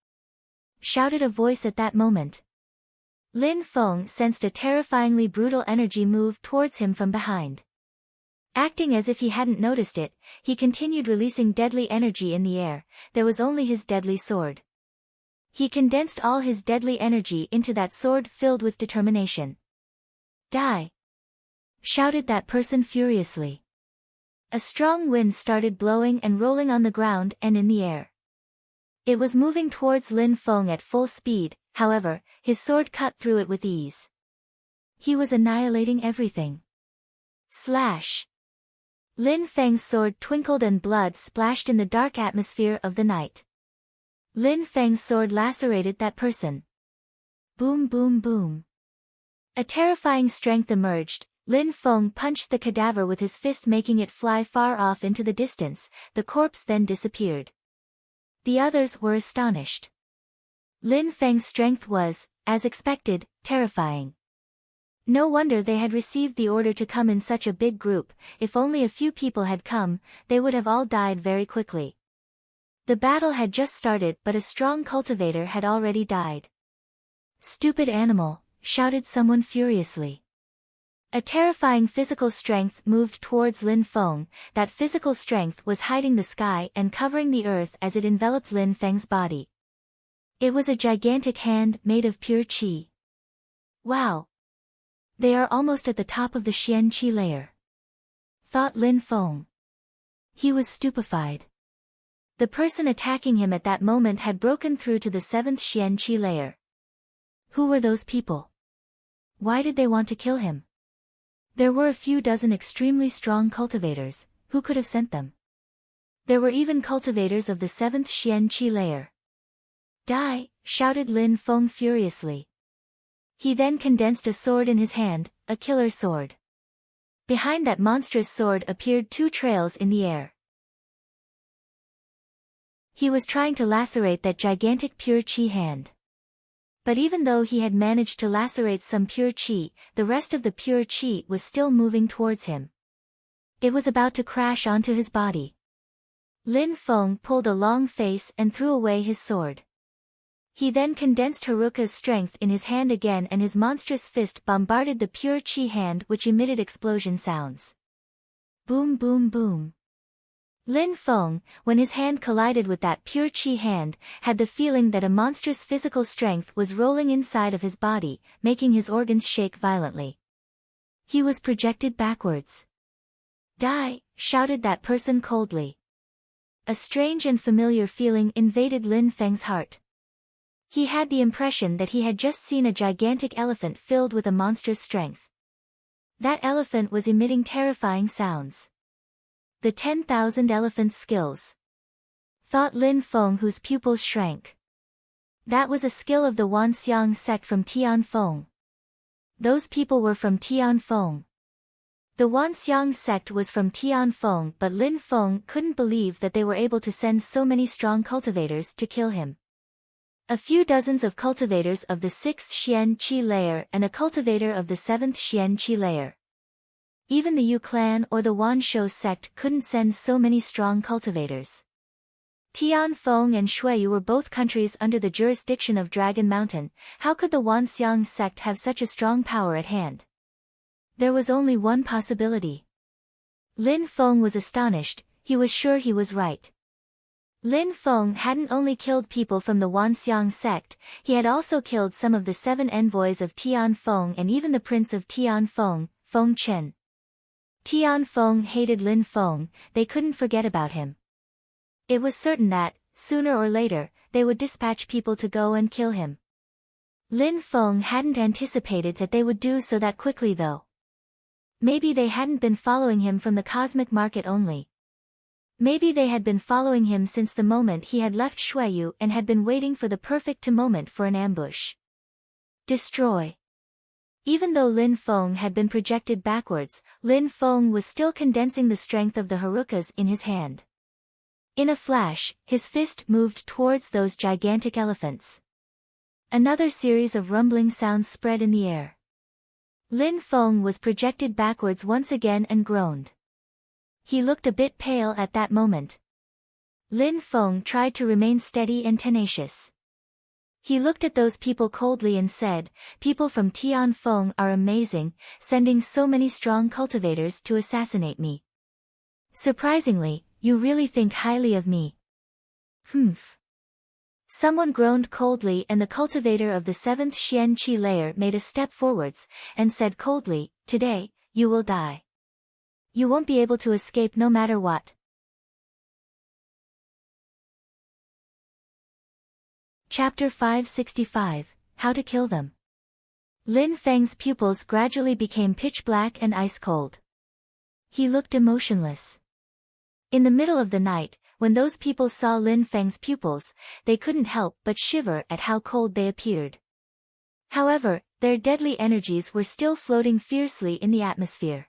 shouted a voice at that moment. Lin Feng sensed a terrifyingly brutal energy move towards him from behind. Acting as if he hadn't noticed it, he continued releasing deadly energy in the air, there was only his deadly sword. He condensed all his deadly energy into that sword filled with determination. "Die!" shouted that person furiously. A strong wind started blowing and rolling on the ground and in the air. It was moving towards Lin Feng at full speed, however, his sword cut through it with ease. He was annihilating everything. Slash! Lin Feng's sword twinkled and blood splashed in the dark atmosphere of the night. Lin Feng's sword lacerated that person. Boom boom boom. A terrifying strength emerged, Lin Feng punched the cadaver with his fist making it fly far off into the distance, the corpse then disappeared. The others were astonished. Lin Feng's strength was, as expected, terrifying. No wonder they had received the order to come in such a big group, if only a few people had come, they would have all died very quickly. The battle had just started but a strong cultivator had already died. "Stupid animal," shouted someone furiously. A terrifying physical strength moved towards Lin Feng, that physical strength was hiding the sky and covering the earth as it enveloped Lin Feng's body. It was a gigantic hand made of pure qi. "Wow! They are almost at the top of the Xian Qi layer," thought Lin Feng. He was stupefied. The person attacking him at that moment had broken through to the 7th Xian Qi layer. Who were those people? Why did they want to kill him? There were a few dozen extremely strong cultivators. Who could have sent them? There were even cultivators of the 7th Xian Qi layer. Die! Shouted Lin Feng furiously. He then condensed a sword in his hand, a killer sword. Behind that monstrous sword appeared 2 trails in the air. He was trying to lacerate that gigantic pure qi hand. But even though he had managed to lacerate some pure qi, the rest of the pure qi was still moving towards him. It was about to crash onto his body. Lin Feng pulled a long face and threw away his sword. He then condensed Haruka's strength in his hand again, and his monstrous fist bombarded the pure qi hand, which emitted explosion sounds. Boom boom boom. Lin Feng, when his hand collided with that pure qi hand, had the feeling that a monstrous physical strength was rolling inside of his body, making his organs shake violently. He was projected backwards. Die! Shouted that person coldly. A strange and familiar feeling invaded Lin Feng's heart. He had the impression that he had just seen a gigantic elephant filled with a monstrous strength. That elephant was emitting terrifying sounds. The 10,000 elephants' skills. Thought Lin Feng, whose pupils shrank. That was a skill of the Wanxiang sect from Tianfeng. Those people were from Tianfeng. The Wanxiang sect was from Tianfeng, but Lin Feng couldn't believe that they were able to send so many strong cultivators to kill him. A few dozens of cultivators of the 6th Xian Qi layer and a cultivator of the 7th Xian Qi layer. Even the Yu clan or the Wanshou sect couldn't send so many strong cultivators. Tianfeng and Shuiyu were both countries under the jurisdiction of Dragon Mountain. How could the Wanxiang sect have such a strong power at hand? There was only one possibility. Lin Feng was astonished. He was sure he was right. Lin Feng hadn't only killed people from the Wanxiang sect, he had also killed some of the 7 envoys of Tianfeng and even the prince of Tianfeng, Feng Chen. Tianfeng hated Lin Feng, they couldn't forget about him. It was certain that, sooner or later, they would dispatch people to go and kill him. Lin Feng hadn't anticipated that they would do so that quickly though. Maybe they hadn't been following him from the cosmic market only. Maybe they had been following him since the moment he had left Shuiyu and had been waiting for the perfect moment for an ambush. Destroy. Even though Lin Feng had been projected backwards, Lin Feng was still condensing the strength of the Harukas in his hand. In a flash, his fist moved towards those gigantic elephants. Another series of rumbling sounds spread in the air. Lin Feng was projected backwards once again and groaned. He looked a bit pale at that moment. Lin Feng tried to remain steady and tenacious. He looked at those people coldly and said, "People from Tianfeng are amazing, sending so many strong cultivators to assassinate me. Surprisingly, you really think highly of me." Humph. Someone groaned coldly, and the cultivator of the 7th Xian Qi layer made a step forwards, and said coldly, "Today, you will die. You won't be able to escape no matter what." Chapter 565, How to Kill Them. Lin Feng's pupils gradually became pitch black and ice cold. He looked emotionless. In the middle of the night, when those people saw Lin Feng's pupils, they couldn't help but shiver at how cold they appeared. However, their deadly energies were still floating fiercely in the atmosphere.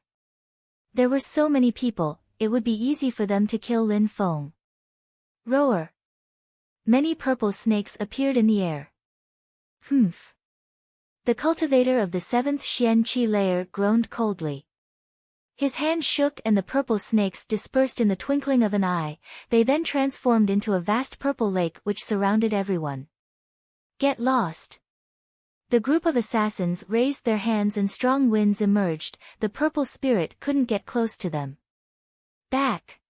There were so many people, it would be easy for them to kill Lin Feng. Roar. Many purple snakes appeared in the air. Humph. The cultivator of the 7th Xian Qi layer groaned coldly. His hand shook and the purple snakes dispersed in the twinkling of an eye. They then transformed into a vast purple lake which surrounded everyone. Get lost. The group of assassins raised their hands and strong winds emerged. The purple spirit couldn't get close to them. Back.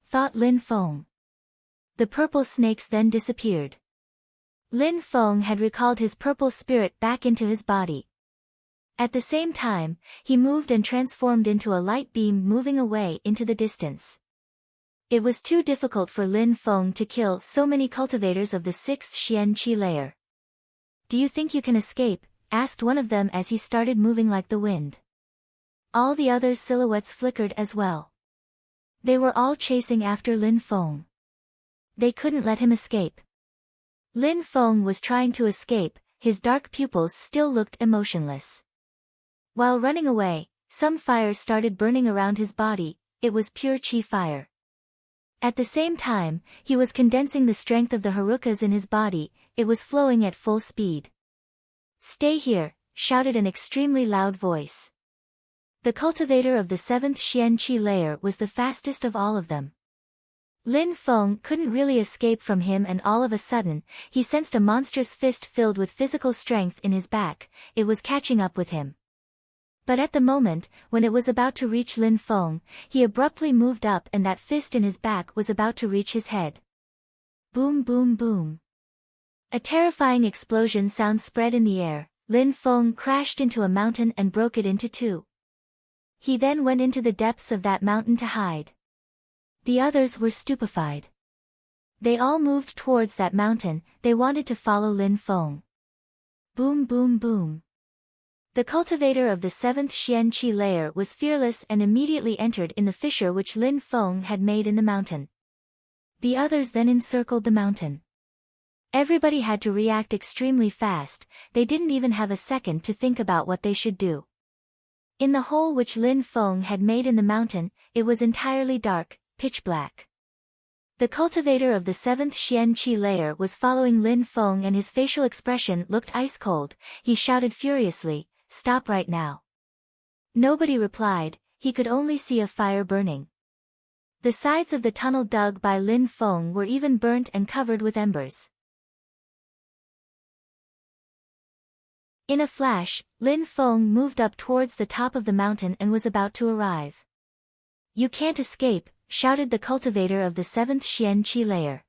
Thought Lin Feng. The purple snakes then disappeared. Lin Feng had recalled his purple spirit back into his body. At the same time, he moved and transformed into a light beam moving away into the distance. It was too difficult for Lin Feng to kill so many cultivators of the 6th Xian Qi layer. "Do you think you can escape?" asked one of them as he started moving like the wind. All the others' silhouettes flickered as well. They were all chasing after Lin Feng. They couldn't let him escape. Lin Feng was trying to escape, his dark pupils still looked emotionless. While running away, some fire started burning around his body. It was pure chi fire. At the same time, he was condensing the strength of the Harukas in his body. It was flowing at full speed. "Stay here," shouted an extremely loud voice. The cultivator of the 7th Xian Qi layer was the fastest of all of them. Lin Feng couldn't really escape from him, and all of a sudden, he sensed a monstrous fist filled with physical strength in his back. It was catching up with him. But at the moment, when it was about to reach Lin Feng, he abruptly moved up and that fist in his back was about to reach his head. Boom boom boom. A terrifying explosion sound spread in the air. Lin Feng crashed into a mountain and broke it into two. He then went into the depths of that mountain to hide. The others were stupefied. They all moved towards that mountain. They wanted to follow Lin Feng. Boom boom boom. The cultivator of the 7th Xian Qi layer was fearless and immediately entered in the fissure which Lin Feng had made in the mountain. The others then encircled the mountain. Everybody had to react extremely fast. They didn't even have a second to think about what they should do. In the hole which Lin Feng had made in the mountain, it was entirely dark, pitch black. The cultivator of the 7th Xian Qi layer was following Lin Feng and his facial expression looked ice cold. He shouted furiously, "Stop right now." Nobody replied. He could only see a fire burning. The sides of the tunnel dug by Lin Feng were even burnt and covered with embers. In a flash, Lin Feng moved up towards the top of the mountain and was about to arrive. "You can't escape," shouted the cultivator of the 7th Xian Qi layer.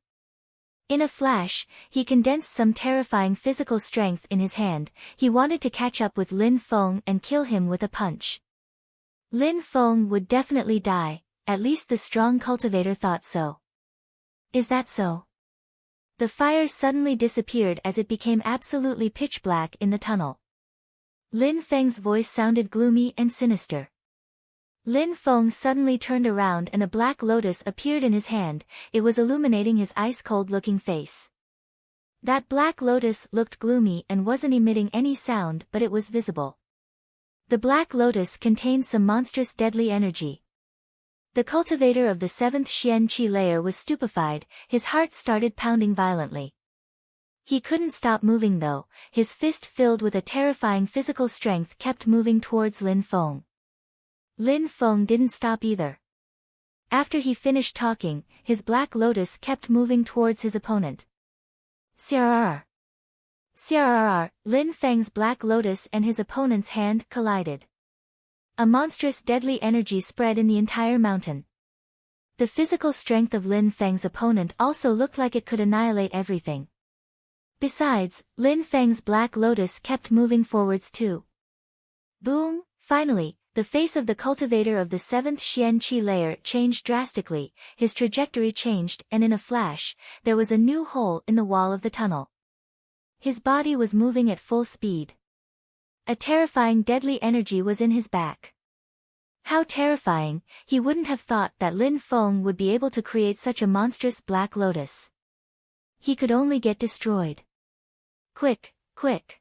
In a flash, he condensed some terrifying physical strength in his hand. He wanted to catch up with Lin Feng and kill him with a punch. Lin Feng would definitely die, at least the strong cultivator thought so. "Is that so?" The fire suddenly disappeared as it became absolutely pitch black in the tunnel. Lin Feng's voice sounded gloomy and sinister. Lin Feng suddenly turned around and a black lotus appeared in his hand. It was illuminating his ice-cold-looking face. That black lotus looked gloomy and wasn't emitting any sound, but it was visible. The black lotus contained some monstrous deadly energy. The cultivator of the 7th Xian Qi layer was stupefied. His heart started pounding violently. He couldn't stop moving though. His fist filled with a terrifying physical strength kept moving towards Lin Feng. Lin Feng didn't stop either. After he finished talking, his black lotus kept moving towards his opponent. CRRR. CRRR, Lin Feng's black lotus and his opponent's hand collided. A monstrous deadly energy spread in the entire mountain. The physical strength of Lin Feng's opponent also looked like it could annihilate everything. Besides, Lin Feng's black lotus kept moving forwards too. Boom! Finally, the face of the cultivator of the 7th Xian Qi layer changed drastically. His trajectory changed and in a flash, there was a new hole in the wall of the tunnel. His body was moving at full speed. A terrifying deadly energy was in his back. How terrifying! He wouldn't have thought that Lin Feng would be able to create such a monstrous black lotus. He could only get destroyed. Quick, quick!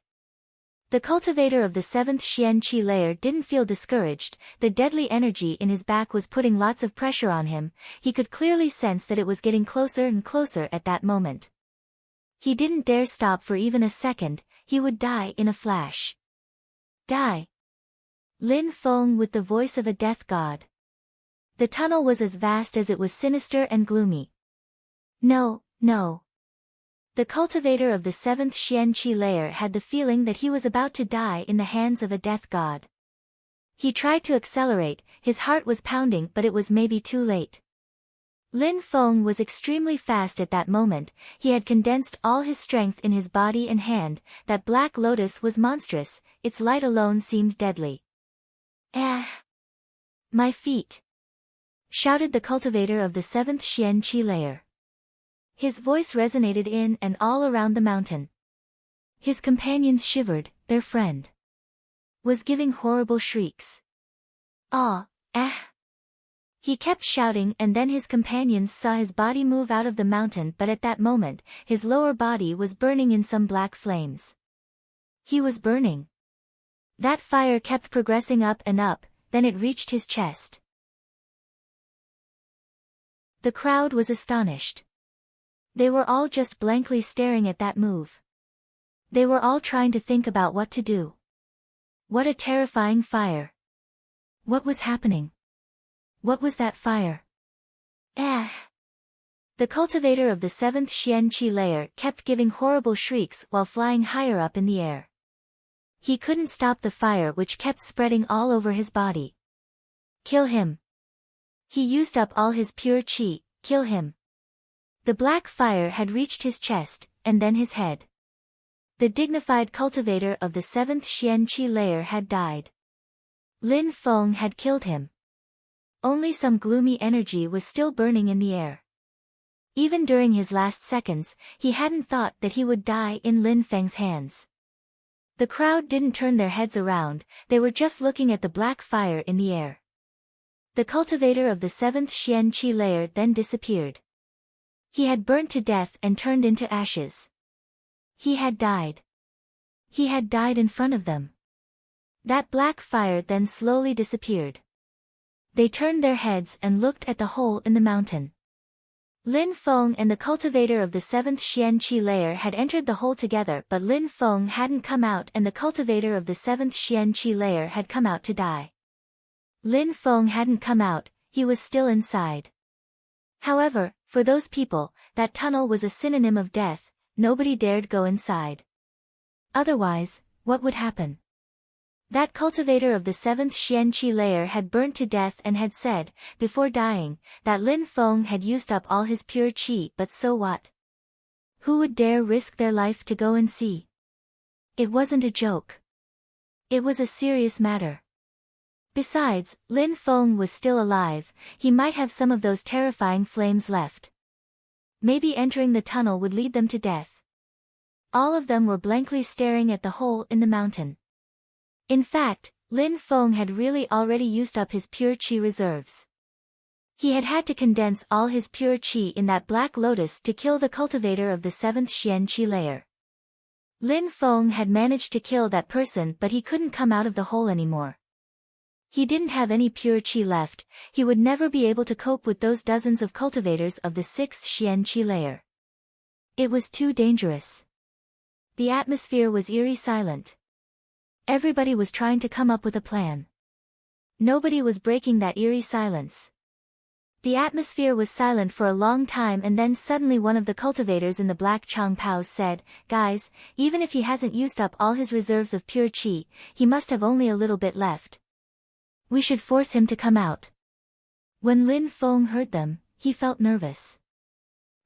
The cultivator of the 7th Xian Qi layer didn't feel discouraged. The deadly energy in his back was putting lots of pressure on him. He could clearly sense that it was getting closer and closer at that moment. He didn't dare stop for even a second. He would die in a flash. Die! Lin Feng with the voice of a death god. The tunnel was as vast as it was sinister and gloomy. No, no. The cultivator of the 7th Xian Qi layer had the feeling that he was about to die in the hands of a death god. He tried to accelerate, his heart was pounding, but it was maybe too late. Lin Feng was extremely fast at that moment. He had condensed all his strength in his body and hand. That black lotus was monstrous, its light alone seemed deadly. "Ah! My feet!" shouted the cultivator of the 7th Xian Qi layer. His voice resonated in and all around the mountain. His companions shivered, their friend was giving horrible shrieks. Ah, ah. He kept shouting and then his companions saw his body move out of the mountain, but at that moment, his lower body was burning in some black flames. He was burning. That fire kept progressing up and up, then it reached his chest. The crowd was astonished. They were all just blankly staring at that move. They were all trying to think about what to do. What a terrifying fire. What was happening? What was that fire? Ah! The cultivator of the 7th Xian-Qi layer kept giving horrible shrieks while flying higher up in the air. He couldn't stop the fire which kept spreading all over his body. Kill him. He used up all his pure qi, kill him. The black fire had reached his chest, and then his head. The dignified cultivator of the 7th Xian-Qi layer had died. Lin Feng had killed him. Only some gloomy energy was still burning in the air. Even during his last seconds, he hadn't thought that he would die in Lin Feng's hands. The crowd didn't turn their heads around, they were just looking at the black fire in the air. The cultivator of the 7th Xian-Qi layer then disappeared. He had burnt to death and turned into ashes. He had died. He had died in front of them. That black fire then slowly disappeared. They turned their heads and looked at the hole in the mountain. Lin Feng and the cultivator of the 7th Xian-Qi layer had entered the hole together, but Lin Feng hadn't come out and the cultivator of the 7th Xian-Qi layer had come out to die. Lin Feng hadn't come out, he was still inside. However, for those people, that tunnel was a synonym of death, nobody dared go inside. Otherwise, what would happen? That cultivator of the 7th Xian-Qi layer had burnt to death and had said, before dying, that Lin Feng had used up all his pure qi, but so what? Who would dare risk their life to go and see? It wasn't a joke. It was a serious matter. Besides, Lin Feng was still alive, he might have some of those terrifying flames left. Maybe entering the tunnel would lead them to death. All of them were blankly staring at the hole in the mountain. In fact, Lin Feng had really already used up his pure qi reserves. He had had to condense all his pure qi in that black lotus to kill the cultivator of the 7th Xian-Qi layer. Lin Feng had managed to kill that person, but he couldn't come out of the hole anymore. He didn't have any pure qi left, he would never be able to cope with those dozens of cultivators of the 6th Xian-Qi layer. It was too dangerous. The atmosphere was eerie silent. Everybody was trying to come up with a plan. Nobody was breaking that eerie silence. The atmosphere was silent for a long time, and then suddenly one of the cultivators in the black Changpaos said, "Guys, even if he hasn't used up all his reserves of pure qi, he must have only a little bit left. We should force him to come out." When Lin Feng heard them, he felt nervous.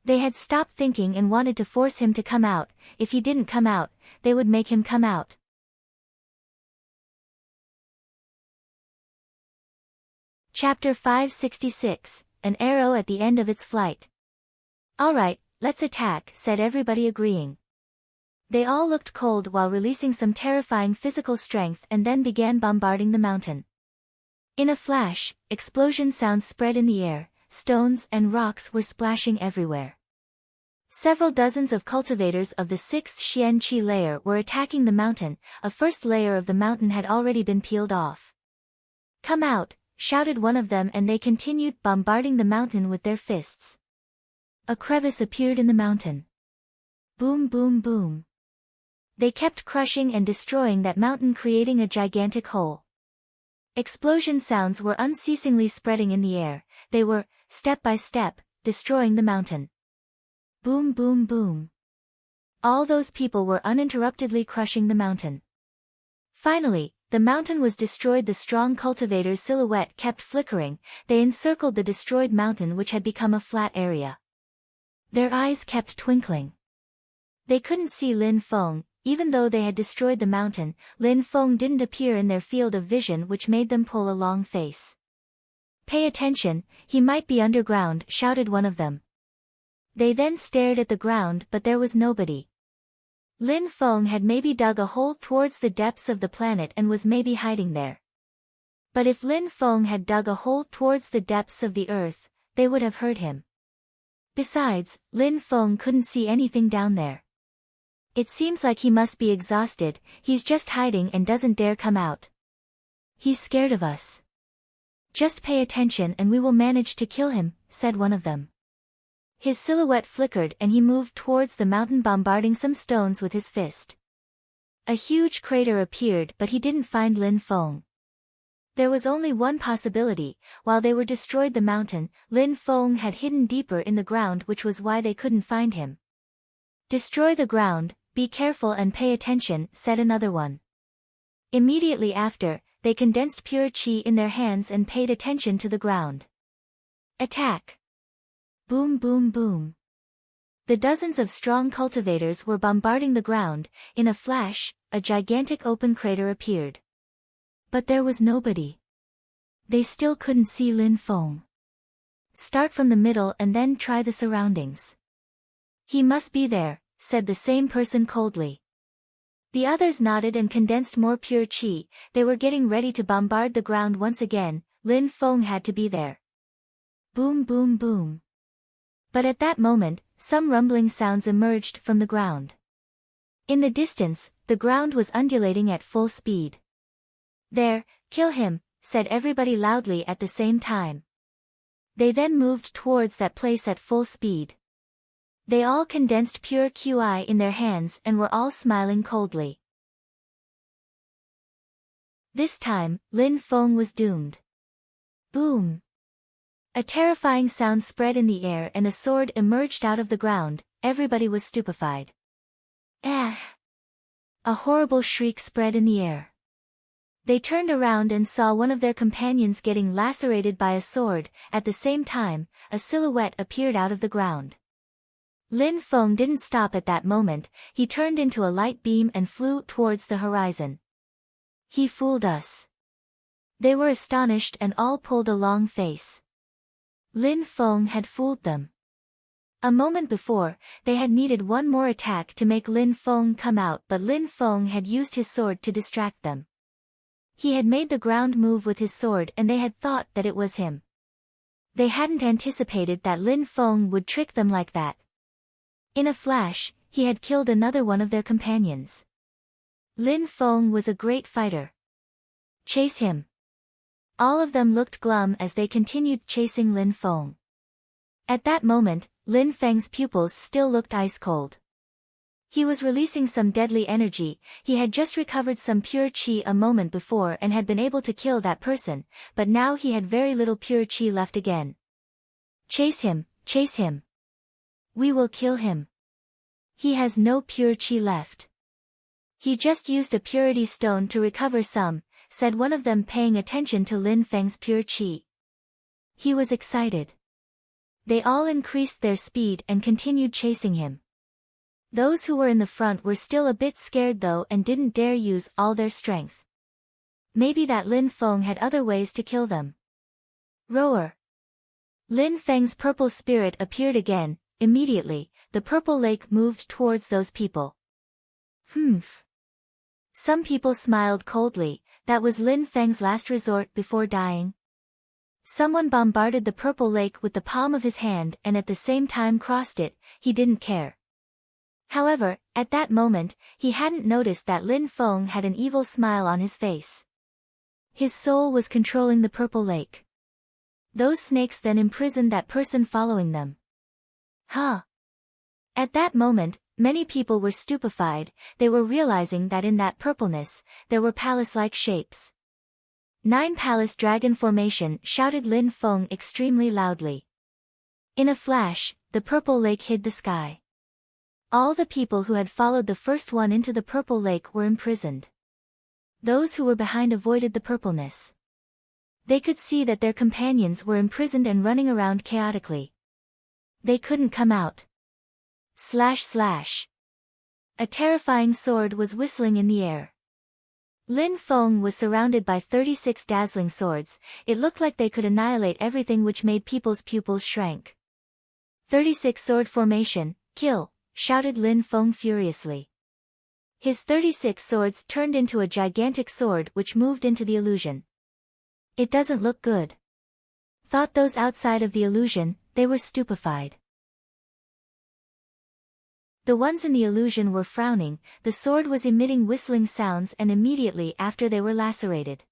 They had stopped thinking and wanted to force him to come out. If he didn't come out, they would make him come out. Chapter 566, An Arrow at the End of Its Flight. "Alright, let's attack," said everybody, agreeing. They all looked cold while releasing some terrifying physical strength and then began bombarding the mountain. In a flash, explosion sounds spread in the air, stones and rocks were splashing everywhere. Several dozens of cultivators of the 6th Xian-Qi layer were attacking the mountain, a first layer of the mountain had already been peeled off. "Come out," shouted one of them, and they continued bombarding the mountain with their fists. A crevice appeared in the mountain. Boom, boom, boom. They kept crushing and destroying that mountain, creating a gigantic hole. Explosion sounds were unceasingly spreading in the air, they were, step by step, destroying the mountain. Boom, boom, boom. All those people were uninterruptedly crushing the mountain. Finally, the mountain was destroyed. The strong cultivator's silhouette kept flickering, they encircled the destroyed mountain, which had become a flat area. Their eyes kept twinkling. They couldn't see Lin Feng. Even though they had destroyed the mountain, Lin Feng didn't appear in their field of vision, which made them pull a long face. "Pay attention, he might be underground," shouted one of them. They then stared at the ground, but there was nobody. Lin Feng had maybe dug a hole towards the depths of the planet and was maybe hiding there. But if Lin Feng had dug a hole towards the depths of the earth, they would have heard him. Besides, Lin Feng couldn't see anything down there. It seems like he must be exhausted, he's just hiding and doesn't dare come out. He's scared of us. Just pay attention and we will manage to kill him, said one of them. His silhouette flickered and he moved towards the mountain, bombarding some stones with his fist. A huge crater appeared, but he didn't find Lin Feng. There was only one possibility: while they were destroyed the mountain, Lin Feng had hidden deeper in the ground, which was why they couldn't find him. Destroy the ground, be careful and pay attention, said another one. Immediately after, they condensed pure qi in their hands and paid attention to the ground. Attack! Boom boom boom. The dozens of strong cultivators were bombarding the ground. In a flash, a gigantic open crater appeared. But there was nobody. They still couldn't see Lin Feng. Start from the middle and then try the surroundings. He must be there, said the same person coldly. The others nodded and condensed more pure qi. They were getting ready to bombard the ground once again. Lin Feng had to be there. Boom boom boom. But at that moment, some rumbling sounds emerged from the ground. In the distance, the ground was undulating at full speed. There, kill him, said everybody loudly at the same time. They then moved towards that place at full speed. They all condensed pure qi in their hands and were all smiling coldly. This time, Lin Feng was doomed. Boom! A terrifying sound spread in the air and a sword emerged out of the ground. Everybody was stupefied. Ah! A horrible shriek spread in the air. They turned around and saw one of their companions getting lacerated by a sword. At the same time, a silhouette appeared out of the ground. Lin Feng didn't stop at that moment. He turned into a light beam and flew towards the horizon. He fooled us. They were astonished and all pulled a long face. Lin Feng had fooled them. A moment before, they had needed one more attack to make Lin Feng come out, but Lin Feng had used his sword to distract them. He had made the ground move with his sword and they had thought that it was him. They hadn't anticipated that Lin Feng would trick them like that. In a flash, he had killed another one of their companions. Lin Feng was a great fighter. Chase him. All of them looked glum as they continued chasing Lin Feng. At that moment, Lin Feng's pupils still looked ice cold. He was releasing some deadly energy. He had just recovered some pure qi a moment before and had been able to kill that person, but now he had very little pure qi left again. Chase him, chase him. We will kill him. He has no pure qi left. He just used a purity stone to recover some, said one of them, paying attention to Lin Feng's pure qi. He was excited. They all increased their speed and continued chasing him. Those who were in the front were still a bit scared though and didn't dare use all their strength. Maybe that Lin Feng had other ways to kill them. Roar! Lin Feng's purple spirit appeared again. Immediately, the purple lake moved towards those people. Humph! Some people smiled coldly. That was Lin Feng's last resort before dying. Someone bombarded the purple lake with the palm of his hand and at the same time crossed it. He didn't care. However, at that moment, he hadn't noticed that Lin Feng had an evil smile on his face. His soul was controlling the purple lake. Those snakes then imprisoned that person following them. Huh! At that moment, many people were stupefied. They were realizing that in that purpleness, there were palace-like shapes. 9 Palace Dragon Formation, shouted Lin Feng extremely loudly. In a flash, the purple lake hid the sky. All the people who had followed the first one into the purple lake were imprisoned. Those who were behind avoided the purpleness. They could see that their companions were imprisoned and running around chaotically. They couldn't come out. Slash slash. A terrifying sword was whistling in the air. Lin Feng was surrounded by 36 dazzling swords. It looked like they could annihilate everything, which made people's pupils shrank. 36 sword formation, kill, shouted Lin Feng furiously. His 36 swords turned into a gigantic sword which moved into the illusion. It doesn't look good, thought those outside of the illusion. They were stupefied. The ones in the illusion were frowning, the sword was emitting whistling sounds, and immediately after they were lacerated.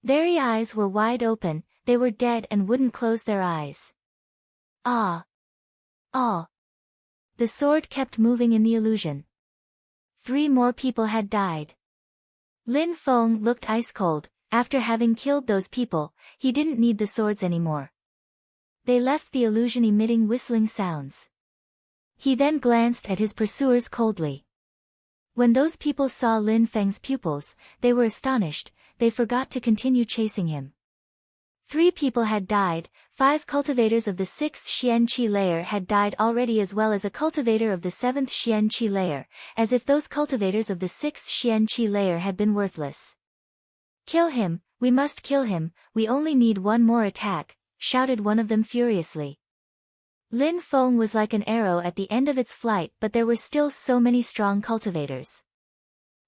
Their eyes were wide open, they were dead and wouldn't close their eyes. Ah! Ah! The sword kept moving in the illusion. 3 more people had died. Lin Feng looked ice-cold. After having killed those people, he didn't need the swords anymore. They left the illusion emitting whistling sounds. He then glanced at his pursuers coldly. When those people saw Lin Feng's pupils, they were astonished. They forgot to continue chasing him. 3 people had died, 5 cultivators of the 6th Xian Qi layer had died already, as well as a cultivator of the 7th Xian Qi layer, as if those cultivators of the 6th Xian Qi layer had been worthless. "Kill him, we must kill him, we only need one more attack," shouted one of them furiously. Lin Feng was like an arrow at the end of its flight, but there were still so many strong cultivators.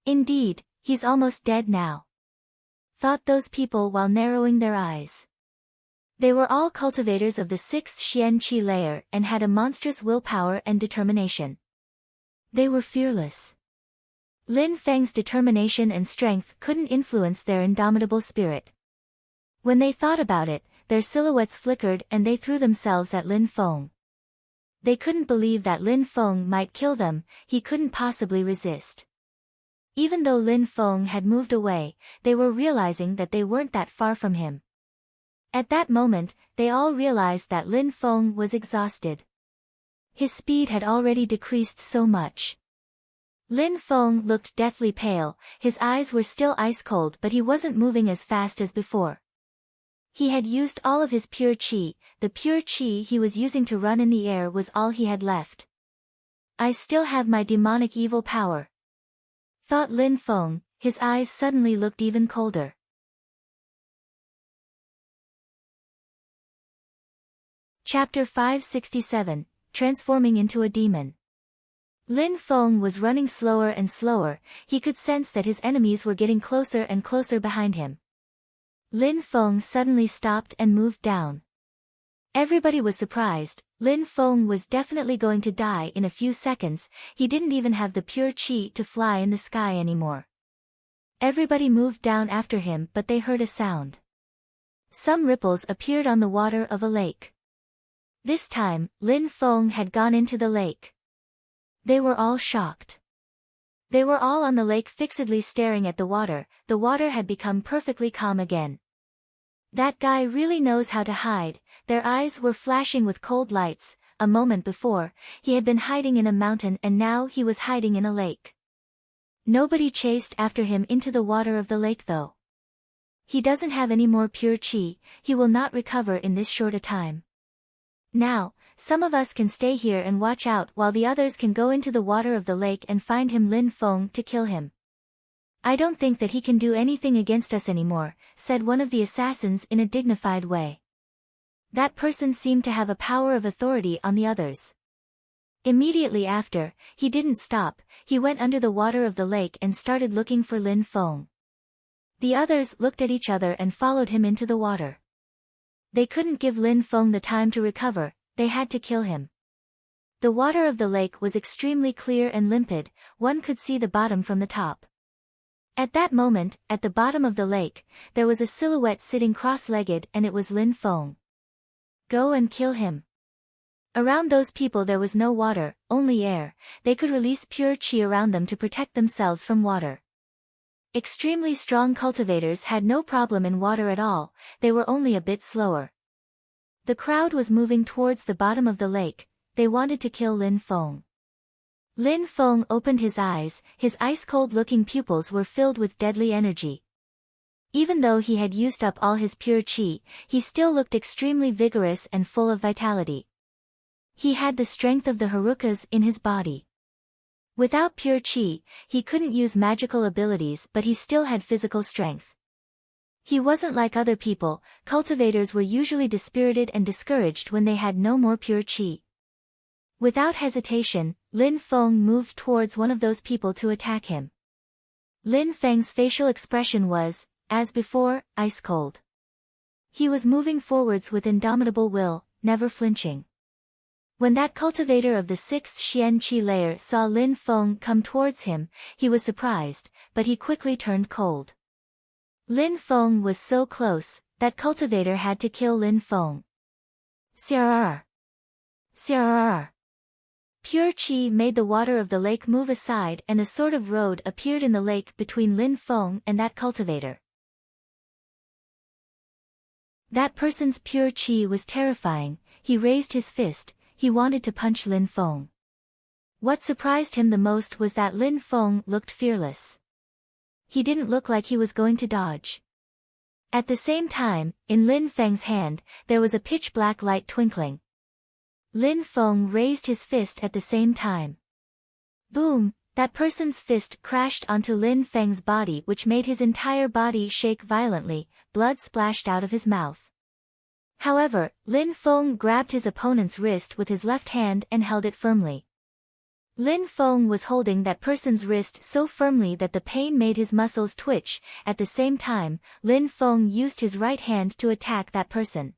"Indeed, he's almost dead now," thought those people while narrowing their eyes. They were all cultivators of the 6th Xian Qi layer and had a monstrous willpower and determination. They were fearless. Lin Feng's determination and strength couldn't influence their indomitable spirit. When they thought about it, their silhouettes flickered and they threw themselves at Lin Feng. They couldn't believe that Lin Feng might kill them, he couldn't possibly resist. Even though Lin Feng had moved away, they were realizing that they weren't that far from him. At that moment, they all realized that Lin Feng was exhausted. His speed had already decreased so much. Lin Feng looked deathly pale, his eyes were still ice-cold, but he wasn't moving as fast as before. He had used all of his pure qi, the pure qi he was using to run in the air was all he had left. "I still have my demonic evil power," thought Lin Feng, his eyes suddenly looked even colder. Chapter 567, Transforming into a Demon. Lin Feng was running slower and slower, he could sense that his enemies were getting closer and closer behind him. Lin Feng suddenly stopped and moved down. Everybody was surprised. Lin Feng was definitely going to die in a few seconds, he didn't even have the pure qi to fly in the sky anymore. Everybody moved down after him, but they heard a sound. Some ripples appeared on the water of a lake. This time, Lin Feng had gone into the lake. They were all shocked. They were all on the lake fixedly staring at the water had become perfectly calm again. That guy really knows how to hide, their eyes were flashing with cold lights. A moment before, he had been hiding in a mountain and now he was hiding in a lake. Nobody chased after him into the water of the lake though. He doesn't have any more pure qi, he will not recover in this short a time. Now, some of us can stay here and watch out while the others can go into the water of the lake and find him, Lin Feng, to kill him. "I don't think that he can do anything against us anymore," said one of the assassins in a dignified way. That person seemed to have a power of authority on the others. Immediately after, he didn't stop, he went under the water of the lake and started looking for Lin Feng. The others looked at each other and followed him into the water. They couldn't give Lin Feng the time to recover, they had to kill him. The water of the lake was extremely clear and limpid, one could see the bottom from the top. At that moment, at the bottom of the lake, there was a silhouette sitting cross-legged and it was Lin Feng. "Go and kill him." Around those people there was no water, only air, they could release pure qi around them to protect themselves from water. Extremely strong cultivators had no problem in water at all, they were only a bit slower. The crowd was moving towards the bottom of the lake, they wanted to kill Lin Feng. Lin Feng opened his eyes, his ice-cold-looking pupils were filled with deadly energy. Even though he had used up all his pure qi, he still looked extremely vigorous and full of vitality. He had the strength of the Harukas in his body. Without pure qi, he couldn't use magical abilities, but he still had physical strength. He wasn't like other people, cultivators were usually dispirited and discouraged when they had no more pure qi. Without hesitation, Lin Feng moved towards one of those people to attack him. Lin Feng's facial expression was, as before, ice cold. He was moving forwards with indomitable will, never flinching. When that cultivator of the 6th Xian Qi layer saw Lin Feng come towards him, he was surprised, but he quickly turned cold. Lin Feng was so close, that cultivator had to kill Lin Feng. Crrr. Crrr. Pure qi made the water of the lake move aside and a sort of road appeared in the lake between Lin Feng and that cultivator. That person's pure qi was terrifying. He raised his fist, he wanted to punch Lin Feng. What surprised him the most was that Lin Feng looked fearless. He didn't look like he was going to dodge. At the same time, in Lin Feng's hand, there was a pitch-black light twinkling. Lin Feng raised his fist at the same time. Boom! That person's fist crashed onto Lin Feng's body, which made his entire body shake violently. Blood splashed out of his mouth. However, Lin Feng grabbed his opponent's wrist with his left hand and held it firmly. Lin Feng was holding that person's wrist so firmly that the pain made his muscles twitch. At the same time, Lin Feng used his right hand to attack that person.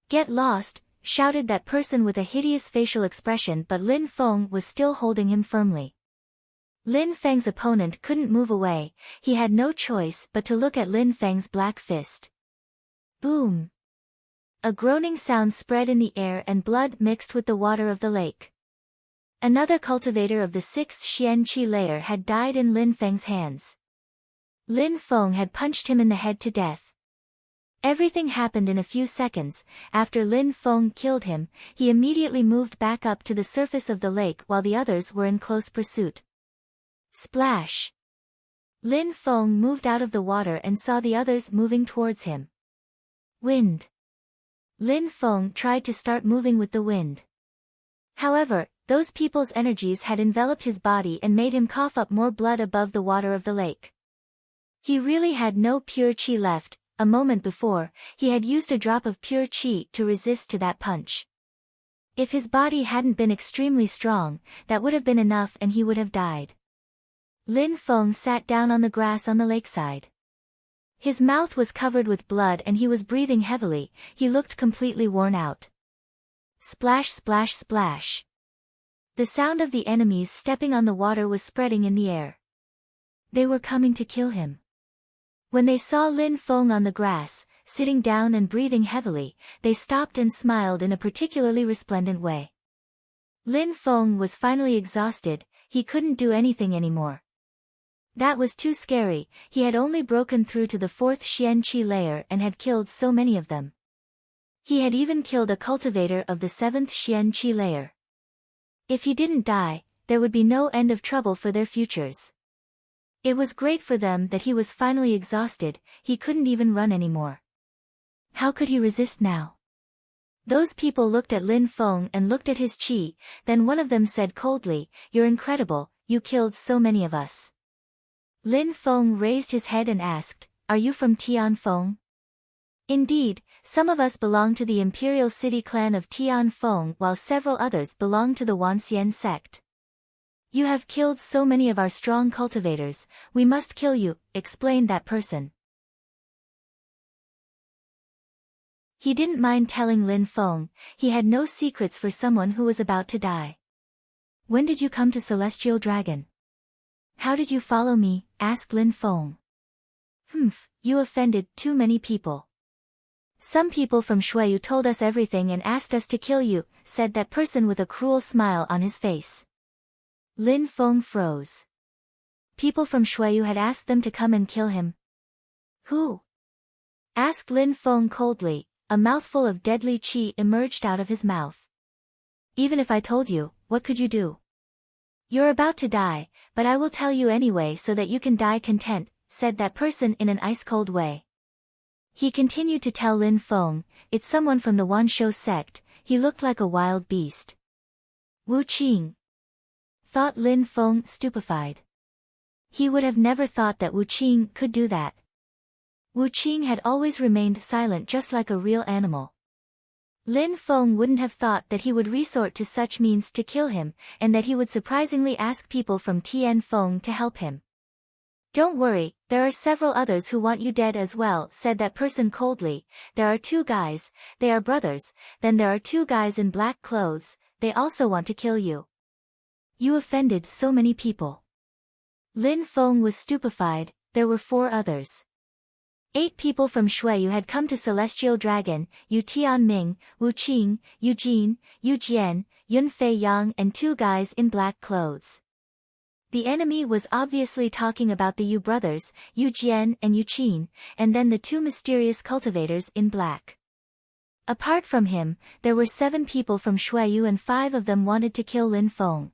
"Get lost!" shouted that person with a hideous facial expression, but Lin Feng was still holding him firmly. Lin Feng's opponent couldn't move away. He had no choice but to look at Lin Feng's black fist. Boom! A groaning sound spread in the air and blood mixed with the water of the lake. Another cultivator of the 6th Xian Qi layer had died in Lin Feng's hands. Lin Feng had punched him in the head to death. Everything happened in a few seconds. After Lin Feng killed him, he immediately moved back up to the surface of the lake while the others were in close pursuit. Splash! Lin Feng moved out of the water and saw the others moving towards him. Wind! Lin Feng tried to start moving with the wind. However, those people's energies had enveloped his body and made him cough up more blood above the water of the lake. He really had no pure qi left. A moment before, he had used a drop of pure qi to resist to that punch. If his body hadn't been extremely strong, that would have been enough and he would have died. Lin Feng sat down on the grass on the lakeside. His mouth was covered with blood and he was breathing heavily. He looked completely worn out. Splash, splash, splash. The sound of the enemies stepping on the water was spreading in the air. They were coming to kill him. When they saw Lin Feng on the grass, sitting down and breathing heavily, they stopped and smiled in a particularly resplendent way. Lin Feng was finally exhausted. He couldn't do anything anymore. That was too scary. He had only broken through to the 4th Xian Qi layer and had killed so many of them. He had even killed a cultivator of the 7th Xian Qi layer. If he didn't die, there would be no end of trouble for their futures. It was great for them that he was finally exhausted. He couldn't even run anymore. How could he resist now? Those people looked at Lin Feng and looked at his qi, then one of them said coldly, "You're incredible, you killed so many of us." Lin Feng raised his head and asked, "Are you from Tianfeng?" "Indeed, some of us belong to the imperial city clan of Tianfeng while several others belong to the Wanxian sect. You have killed so many of our strong cultivators, we must kill you," explained that person. He didn't mind telling Lin Feng. He had no secrets for someone who was about to die. "When did you come to Celestial Dragon?" "How did you follow me?" asked Lin Feng. You offended too many people. Some people from Shuiyu told us everything and asked us to kill you," said that person with a cruel smile on his face. Lin Feng froze. People from Shuiyu had asked them to come and kill him. "Who?" asked Lin Feng coldly. A mouthful of deadly qi emerged out of his mouth. "Even if I told you, what could you do? You're about to die, but I will tell you anyway so that you can die content," said that person in an ice-cold way. He continued to tell Lin Feng, "It's someone from the Wanshou sect, he looked like a wild beast." "Wu Qing," thought Lin Feng, stupefied. He would have never thought that Wu Qing could do that. Wu Qing had always remained silent just like a real animal. Lin Feng wouldn't have thought that he would resort to such means to kill him, and that he would surprisingly ask people from Tian Feng to help him. "Don't worry, there are several others who want you dead as well," said that person coldly. "There are 2 guys, they are brothers, then there are 2 guys in black clothes, they also want to kill you. You offended so many people." Lin Feng was stupefied. There were 4 others. 8 people from Shuiyu had come to Celestial Dragon: Yu Tianming, Wu Qing, Yu Jin, Yu Jian, Yun Fei Yang, and 2 guys in black clothes. The enemy was obviously talking about the Yu brothers, Yu Jian and Yu Qin, and then the 2 mysterious cultivators in black. Apart from him, there were 7 people from Shuiyu and 5 of them wanted to kill Lin Feng.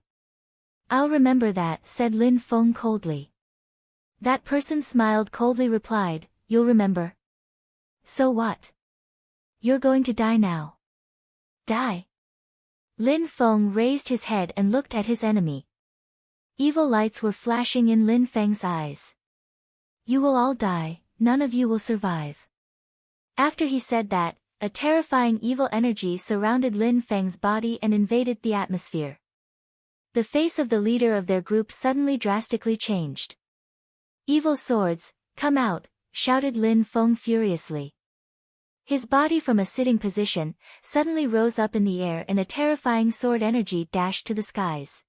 "I'll remember that," said Lin Feng coldly. That person smiled coldly, replied, "You'll remember? So what? You're going to die now." "Die?" Lin Feng raised his head and looked at his enemy. Evil lights were flashing in Lin Feng's eyes. "You will all die, none of you will survive." After he said that, a terrifying evil energy surrounded Lin Feng's body and invaded the atmosphere. The face of the leader of their group suddenly drastically changed. "Evil swords, come out," shouted Lin Feng furiously. His body from a sitting position suddenly rose up in the air and a terrifying sword energy dashed to the skies.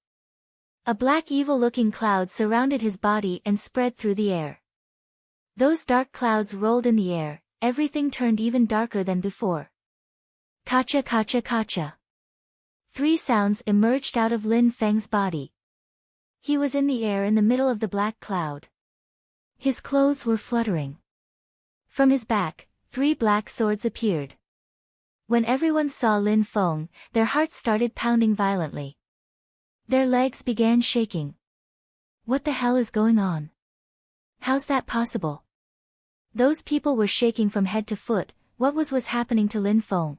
A black evil-looking cloud surrounded his body and spread through the air. Those dark clouds rolled in the air, everything turned even darker than before. Kacha kacha kacha. 3 sounds emerged out of Lin Feng's body. He was in the air in the middle of the black cloud. His clothes were fluttering. From his back, 3 black swords appeared. When everyone saw Lin Feng, their hearts started pounding violently. Their legs began shaking. "What the hell is going on? How's that possible?" Those people were shaking from head to foot. What was happening to Lin Feng?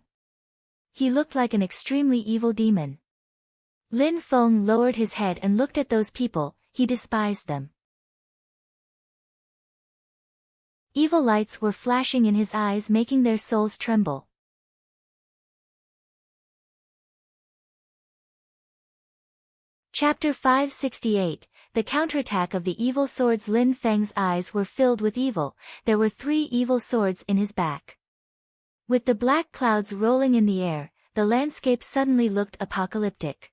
He looked like an extremely evil demon. Lin Feng lowered his head and looked at those people. He despised them. Evil lights were flashing in his eyes, making their souls tremble. Chapter 568, The Counterattack of the Evil Swords. Lin Feng's eyes were filled with evil. There were 3 evil swords in his back. With the black clouds rolling in the air, the landscape suddenly looked apocalyptic.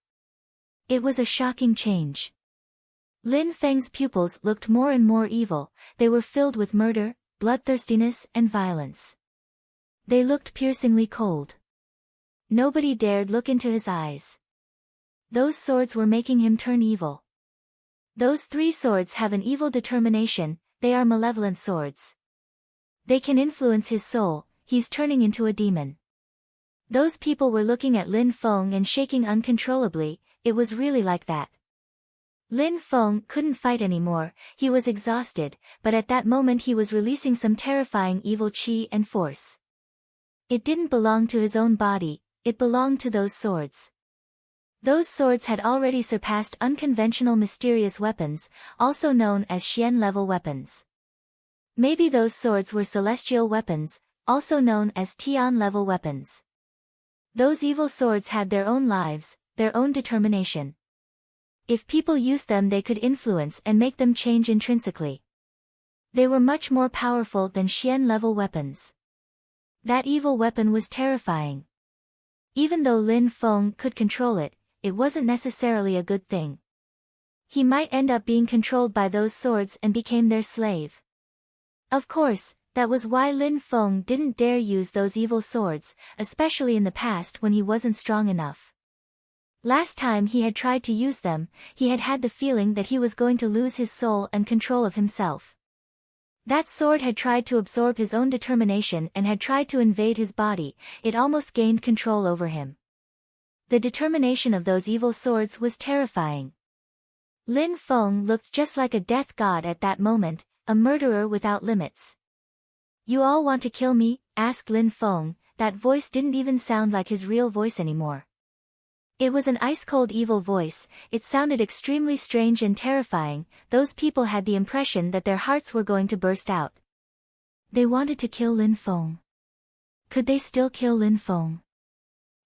It was a shocking change. Lin Feng's pupils looked more and more evil. They were filled with murder, bloodthirstiness, and violence. They looked piercingly cold. Nobody dared look into his eyes. Those swords were making him turn evil. Those 3 swords have an evil determination. They are malevolent swords. They can influence his soul. He's turning into a demon. Those people were looking at Lin Feng and shaking uncontrollably. It was really like that. Lin Feng couldn't fight anymore. He was exhausted, but at that moment he was releasing some terrifying evil qi and force. It didn't belong to his own body, it belonged to those swords. Those swords had already surpassed unconventional mysterious weapons, also known as Xian-level weapons. Maybe those swords were celestial weapons, also known as Tian-level weapons. Those evil swords had their own lives, their own determination. If people used them, they could influence and make them change intrinsically. They were much more powerful than Xian-level weapons. That evil weapon was terrifying. Even though Lin Feng could control it, it wasn't necessarily a good thing. He might end up being controlled by those swords and became their slave. Of course, that was why Lin Feng didn't dare use those evil swords, especially in the past when he wasn't strong enough. Last time he had tried to use them, he had had the feeling that he was going to lose his soul and control of himself. That sword had tried to absorb his own determination and had tried to invade his body. It almost gained control over him. The determination of those evil swords was terrifying. Lin Feng looked just like a death god at that moment, a murderer without limits. "You all want to kill me?" asked Lin Feng. That voice didn't even sound like his real voice anymore. It was an ice-cold evil voice. It sounded extremely strange and terrifying. Those people had the impression that their hearts were going to burst out. They wanted to kill Lin Feng. Could they still kill Lin Feng?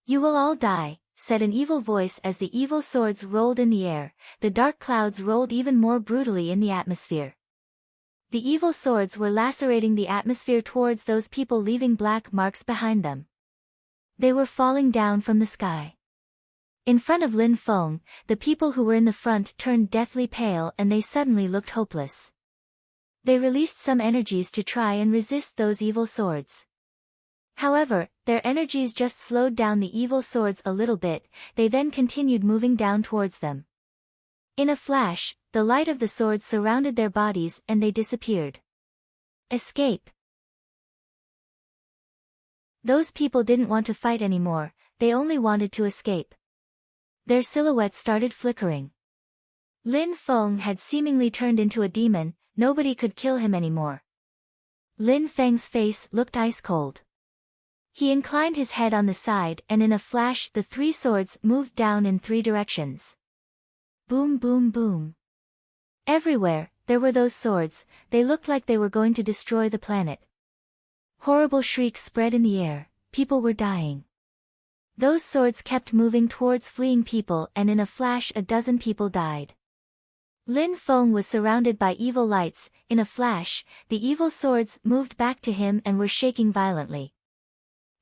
You will all die, said an evil voice as the evil swords rolled in the air. The dark clouds rolled even more brutally in the atmosphere. The evil swords were lacerating the atmosphere towards those people, leaving black marks behind them. They were falling down from the sky. In front of Lin Feng, the people who were in the front turned deathly pale and they suddenly looked hopeless. They released some energies to try and resist those evil swords. However, their energies just slowed down the evil swords a little bit. They then continued moving down towards them. In a flash, the light of the swords surrounded their bodies and they disappeared. Escape. Those people didn't want to fight anymore, they only wanted to escape. Their silhouettes started flickering. Lin Feng had seemingly turned into a demon, nobody could kill him anymore. Lin Feng's face looked ice cold. He inclined his head on the side and in a flash the three swords moved down in three directions. Boom, boom, boom. Everywhere, there were those swords, they looked like they were going to destroy the planet. Horrible shrieks spread in the air, people were dying. Those swords kept moving towards fleeing people and in a flash a dozen people died. Lin Feng was surrounded by evil lights. In a flash, the evil swords moved back to him and were shaking violently.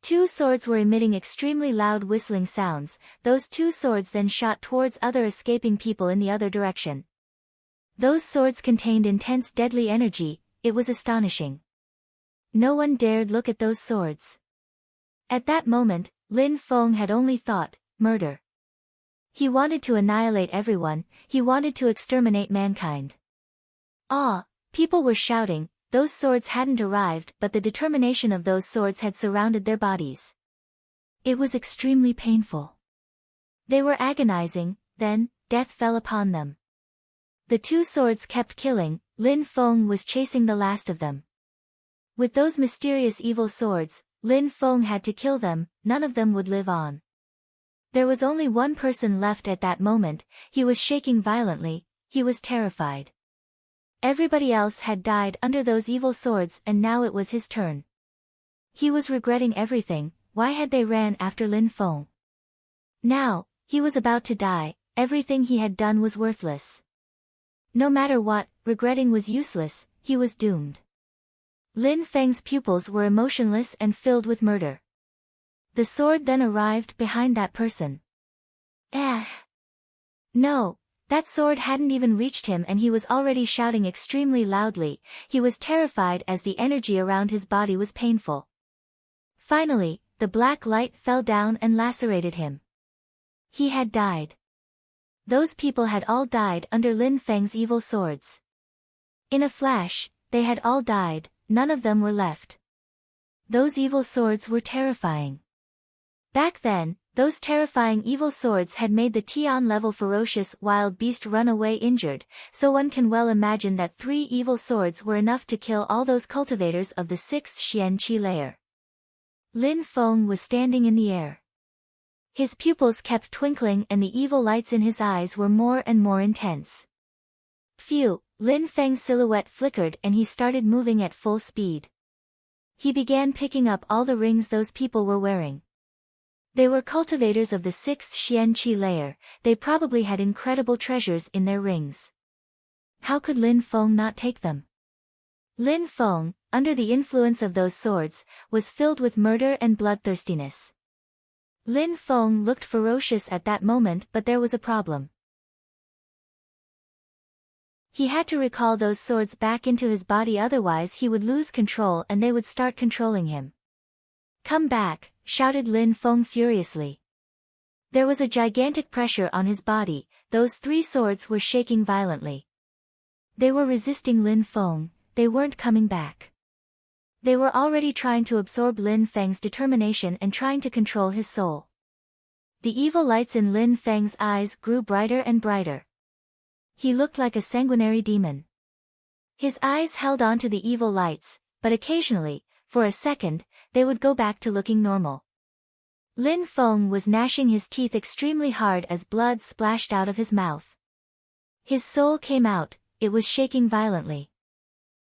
Two swords were emitting extremely loud whistling sounds. Those two swords then shot towards other escaping people in the other direction. Those swords contained intense deadly energy, it was astonishing. No one dared look at those swords. At that moment, Lin Feng had only thought, murder. He wanted to annihilate everyone, he wanted to exterminate mankind. Ah! People were shouting, those swords hadn't arrived but the determination of those swords had surrounded their bodies. It was extremely painful. They were agonizing, then, death fell upon them. The two swords kept killing, Lin Feng was chasing the last of them. With those mysterious evil swords, Lin Feng had to kill them, none of them would live on. There was only one person left at that moment, he was shaking violently, he was terrified. Everybody else had died under those evil swords and now it was his turn. He was regretting everything, why had they ran after Lin Feng? Now, he was about to die, everything he had done was worthless. No matter what, regretting was useless, he was doomed. Lin Feng's pupils were emotionless and filled with murder. The sword then arrived behind that person. No, that sword hadn't even reached him and he was already shouting extremely loudly, he was terrified as the energy around his body was painful. Finally, the black light fell down and lacerated him. He had died. Those people had all died under Lin Feng's evil swords. In a flash, they had all died, none of them were left. Those evil swords were terrifying. Back then, those terrifying evil swords had made the Tian-level ferocious wild beast run away injured, so one can well imagine that 3 evil swords were enough to kill all those cultivators of the 6th Xian-Qi layer. Lin Feng was standing in the air. His pupils kept twinkling and the evil lights in his eyes were more and more intense. Phew, Lin Feng's silhouette flickered and he started moving at full speed. He began picking up all the rings those people were wearing. They were cultivators of the 6th Xian-Qi layer, they probably had incredible treasures in their rings. How could Lin Feng not take them? Lin Feng, under the influence of those swords, was filled with murder and bloodthirstiness. Lin Feng looked ferocious at that moment but there was a problem. He had to recall those swords back into his body otherwise he would lose control and they would start controlling him. Come back, shouted Lin Feng furiously. There was a gigantic pressure on his body, those 3 swords were shaking violently. They were resisting Lin Feng, they weren't coming back. They were already trying to absorb Lin Feng's determination and trying to control his soul. The evil lights in Lin Feng's eyes grew brighter and brighter. He looked like a sanguinary demon. His eyes held on to the evil lights, but occasionally, for a second, they would go back to looking normal. Lin Feng was gnashing his teeth extremely hard as blood splashed out of his mouth. His soul came out, it was shaking violently.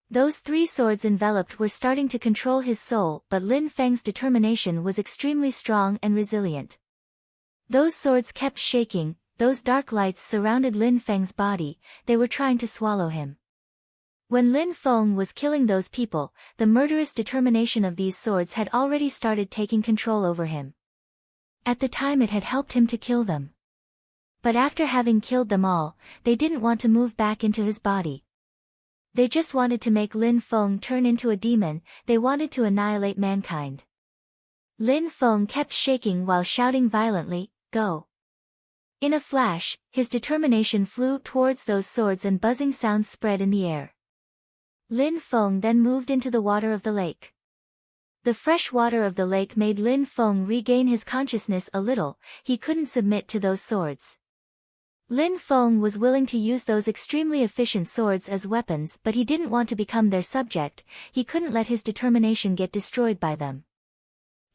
Those 3 swords enveloped were starting to control his soul but Lin Feng's determination was extremely strong and resilient. Those swords kept shaking, those dark lights surrounded Lin Feng's body, they were trying to swallow him. When Lin Feng was killing those people, the murderous determination of these swords had already started taking control over him. At the time it had helped him to kill them. But after having killed them all, they didn't want to move back into his body. They just wanted to make Lin Feng turn into a demon, they wanted to annihilate mankind. Lin Feng kept shaking while shouting violently, "Go!" In a flash, his determination flew towards those swords and buzzing sounds spread in the air. Lin Feng then moved into the water of the lake. The fresh water of the lake made Lin Feng regain his consciousness a little, he couldn't submit to those swords. Lin Feng was willing to use those extremely efficient swords as weapons, but he didn't want to become their subject, he couldn't let his determination get destroyed by them.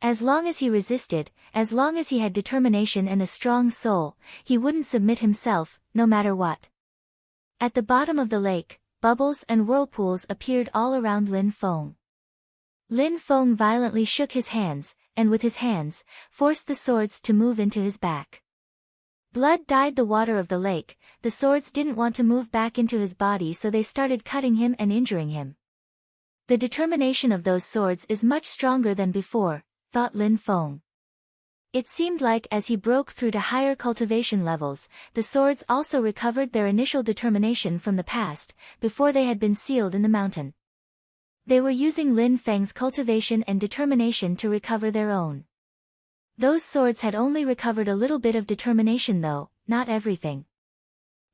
As long as he resisted, as long as he had determination and a strong soul, he wouldn't submit himself, no matter what. At the bottom of the lake, bubbles and whirlpools appeared all around Lin Feng. Lin Feng violently shook his hands, and with his hands, forced the swords to move into his back. Blood dyed the water of the lake, the swords didn't want to move back into his body so they started cutting him and injuring him. The determination of those swords is much stronger than before, thought Lin Feng. It seemed like as he broke through to higher cultivation levels, the swords also recovered their initial determination from the past, before they had been sealed in the mountain. They were using Lin Feng's cultivation and determination to recover their own. Those swords had only recovered a little bit of determination though, not everything.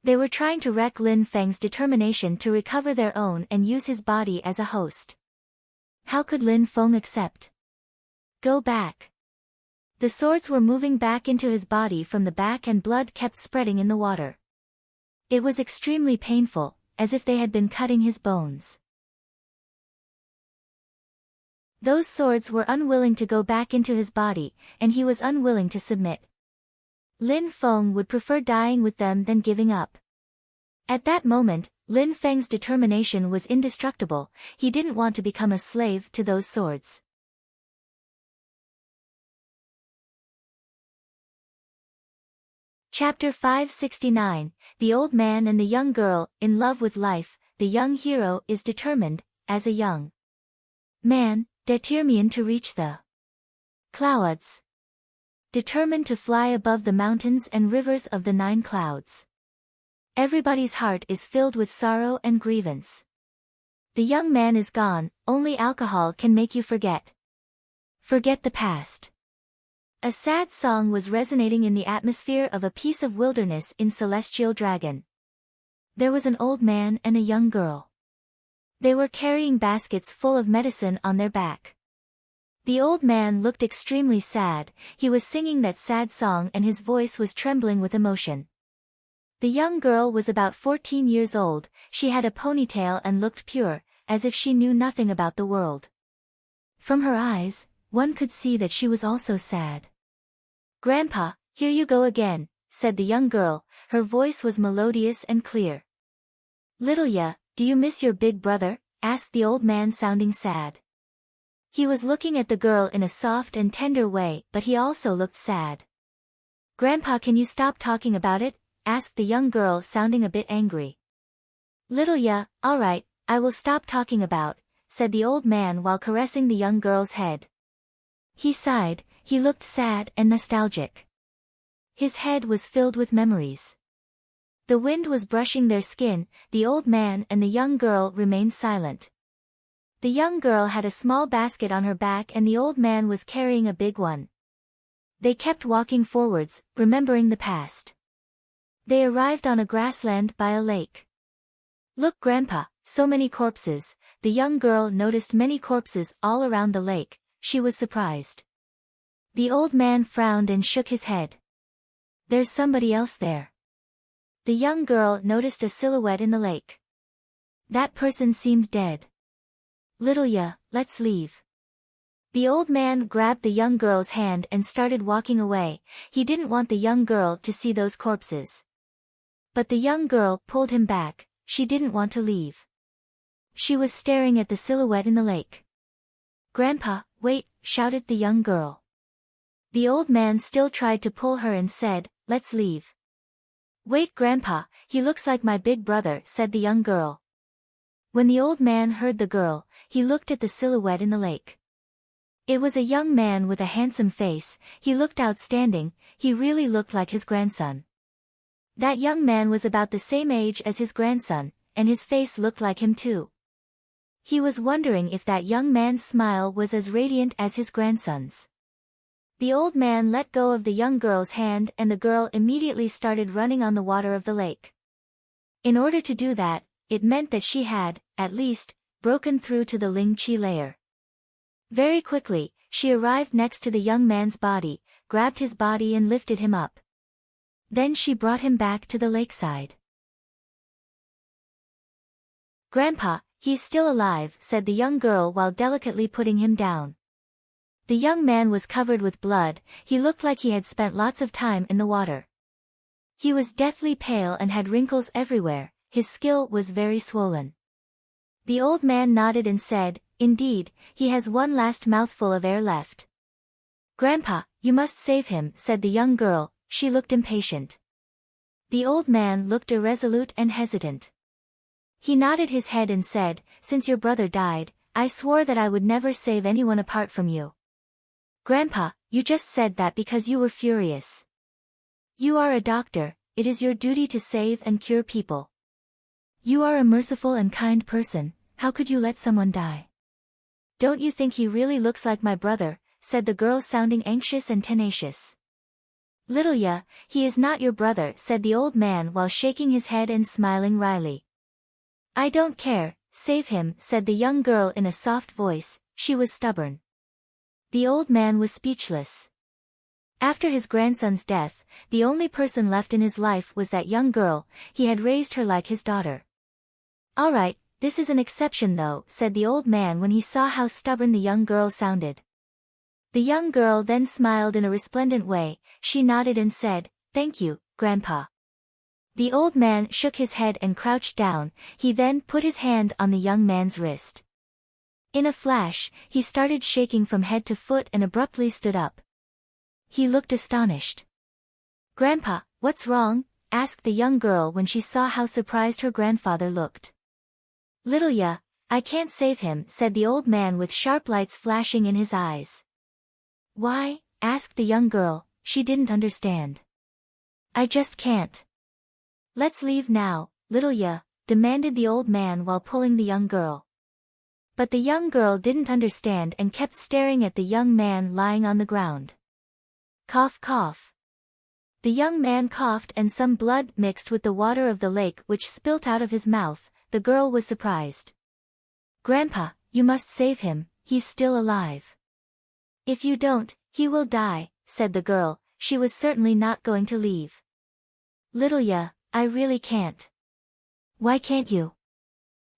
They were trying to wreck Lin Feng's determination to recover their own and use his body as a host. How could Lin Feng accept? Go back. The swords were moving back into his body from the back and blood kept spreading in the water. It was extremely painful, as if they had been cutting his bones. Those swords were unwilling to go back into his body, and he was unwilling to submit. Lin Feng would prefer dying with them than giving up. At that moment, Lin Feng's determination was indestructible, he didn't want to become a slave to those swords. Chapter 569, The Old Man and the Young Girl, in love with life, the young hero is determined, as a young man, determined to reach the clouds. Determined to fly above the mountains and rivers of the 9 clouds. Everybody's heart is filled with sorrow and grievance. The young man is gone, only alcohol can make you forget. Forget the past. A sad song was resonating in the atmosphere of a piece of wilderness in Celestial Dragon. There was an old man and a young girl. They were carrying baskets full of medicine on their back. The old man looked extremely sad, he was singing that sad song and his voice was trembling with emotion. The young girl was about 14 years old, she had a ponytail and looked pure, as if she knew nothing about the world. From her eyes, one could see that she was also sad. "Grandpa, here you go again," said the young girl, her voice was melodious and clear. "Little ya, do you miss your big brother?" asked the old man sounding sad. He was looking at the girl in a soft and tender way, but he also looked sad. "Grandpa, can you stop talking about it?" asked the young girl sounding a bit angry. "Little ya, alright, I will stop talking about," said the old man while caressing the young girl's head. He sighed, he looked sad and nostalgic. His head was filled with memories. The wind was brushing their skin, the old man and the young girl remained silent. The young girl had a small basket on her back and the old man was carrying a big one. They kept walking forwards, remembering the past. They arrived on a grassland by a lake. "Look, Grandpa, so many corpses." The young girl noticed many corpses all around the lake, she was surprised. The old man frowned and shook his head. "There's somebody else there." The young girl noticed a silhouette in the lake. That person seemed dead. "Little ya, let's leave." The old man grabbed the young girl's hand and started walking away, he didn't want the young girl to see those corpses. But the young girl pulled him back, she didn't want to leave. She was staring at the silhouette in the lake. "Grandpa, wait," shouted the young girl. The old man still tried to pull her and said, "Let's leave." "Wait, Grandpa, he looks like my big brother," said the young girl. When the old man heard the girl, he looked at the silhouette in the lake. It was a young man with a handsome face. He looked outstanding. He really looked like his grandson. That young man was about the same age as his grandson, and his face looked like him too. He was wondering if that young man's smile was as radiant as his grandson's. The old man let go of the young girl's hand and the girl immediately started running on the water of the lake. In order to do that, it meant that she had, at least, broken through to the Ling Chi layer. Very quickly, she arrived next to the young man's body, grabbed his body and lifted him up. Then she brought him back to the lakeside. "Grandpa, he's still alive," said the young girl while delicately putting him down. The young man was covered with blood. He looked like he had spent lots of time in the water. He was deathly pale and had wrinkles everywhere. His skin was very swollen. The old man nodded and said, "Indeed, he has one last mouthful of air left." "Grandpa, you must save him," said the young girl. She looked impatient. The old man looked irresolute and hesitant. He nodded his head and said, "Since your brother died, I swore that I would never save anyone apart from you." "Grandpa, you just said that because you were furious. You are a doctor, it is your duty to save and cure people. You are a merciful and kind person, how could you let someone die?" "Don't you think he really looks like my brother?" said the girl sounding anxious and tenacious. "Little ya, he is not your brother," said the old man while shaking his head and smiling wryly. "I don't care, save him," said the young girl in a soft voice. She was stubborn. The old man was speechless. After his grandson's death, the only person left in his life was that young girl. He had raised her like his daughter. "All right, this is an exception though," said the old man when he saw how stubborn the young girl sounded. The young girl then smiled in a resplendent way. She nodded and said, "Thank you, Grandpa." The old man shook his head and crouched down. He then put his hand on the young man's wrist. In a flash, he started shaking from head to foot and abruptly stood up. He looked astonished. "Grandpa, what's wrong?" asked the young girl when she saw how surprised her grandfather looked. "Little ya, I can't save him," said the old man with sharp lights flashing in his eyes. "Why?" asked the young girl. She didn't understand. "I just can't." "Let's leave now, little ya," demanded the old man while pulling the young girl. But the young girl didn't understand and kept staring at the young man lying on the ground. Cough cough. The young man coughed and some blood mixed with the water of the lake which spilt out of his mouth. The girl was surprised. "Grandpa, you must save him, he's still alive." "If you don't, he will die," said the girl. She was certainly not going to leave. "Little ya, I really can't." "Why can't you?"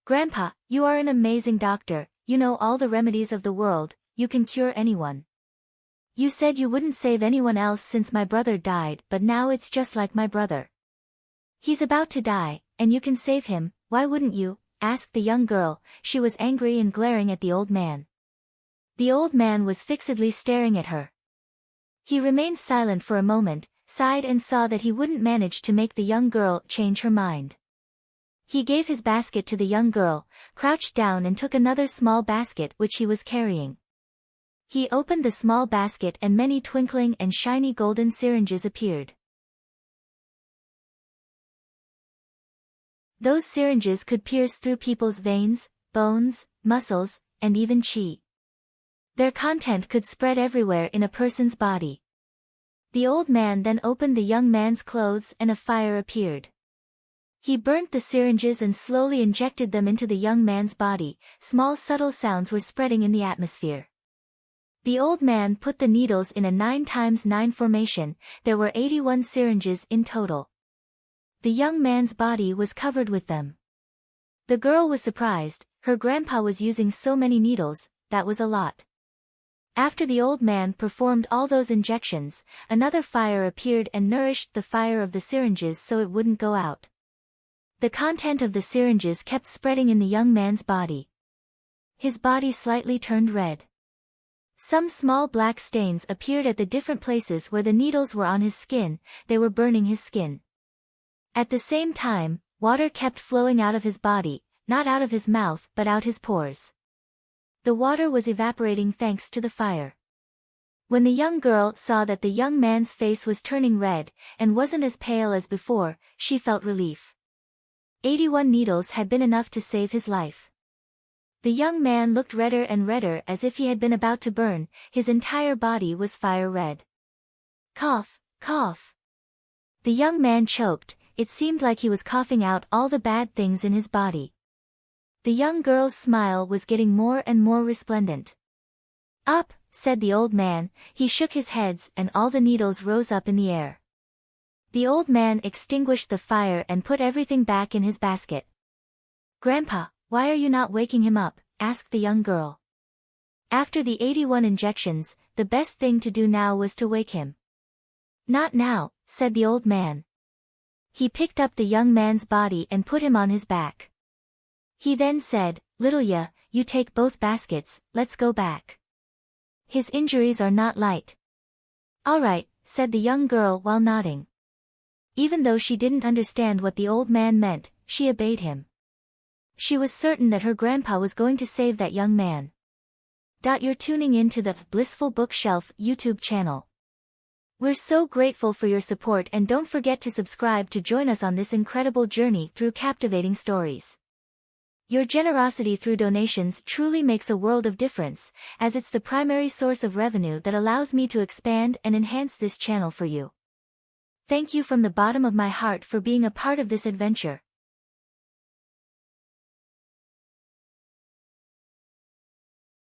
"Grandpa, you are an amazing doctor, you know all the remedies of the world, you can cure anyone. You said you wouldn't save anyone else since my brother died, but now it's just like my brother. He's about to die, and you can save him, why wouldn't you?" asked the young girl. She was angry and glaring at the old man. The old man was fixedly staring at her. He remained silent for a moment, sighed and saw that he wouldn't manage to make the young girl change her mind. He gave his basket to the young girl, crouched down and took another small basket which he was carrying. He opened the small basket and many twinkling and shiny golden syringes appeared. Those syringes could pierce through people's veins, bones, muscles, and even chi. Their content could spread everywhere in a person's body. The old man then opened the young man's clothes and a fire appeared. He burnt the syringes and slowly injected them into the young man's body. Small subtle sounds were spreading in the atmosphere. The old man put the needles in a 9x9 formation. There were 81 syringes in total. The young man's body was covered with them. The girl was surprised. Her grandpa was using so many needles, that was a lot. After the old man performed all those injections, another fire appeared and nourished the fire of the syringes so it wouldn't go out. The content of the syringes kept spreading in the young man's body. His body slightly turned red. Some small black stains appeared at the different places where the needles were on his skin. They were burning his skin. At the same time, water kept flowing out of his body, not out of his mouth but out his pores. The water was evaporating thanks to the fire. When the young girl saw that the young man's face was turning red, and wasn't as pale as before, she felt relief. 81 needles had been enough to save his life. The young man looked redder and redder as if he had been about to burn. His entire body was fire red. Cough, cough. The young man choked. It seemed like he was coughing out all the bad things in his body. The young girl's smile was getting more and more resplendent. Up, said the old man. He shook his head and all the needles rose up in the air. The old man extinguished the fire and put everything back in his basket. Grandpa, why are you not waking him up? Asked the young girl. After the 81 injections, the best thing to do now was to wake him. Not now, said the old man. He picked up the young man's body and put him on his back. He then said, Littleya, you take both baskets, let's go back. His injuries are not light. All right, said the young girl while nodding. Even though she didn't understand what the old man meant, she obeyed him. She was certain that her grandpa was going to save that young man. You're tuning in to the Blissful Bookshelf YouTube channel. We're so grateful for your support, and don't forget to subscribe to join us on this incredible journey through captivating stories. Your generosity through donations truly makes a world of difference, as it's the primary source of revenue that allows me to expand and enhance this channel for you. Thank you from the bottom of my heart for being a part of this adventure.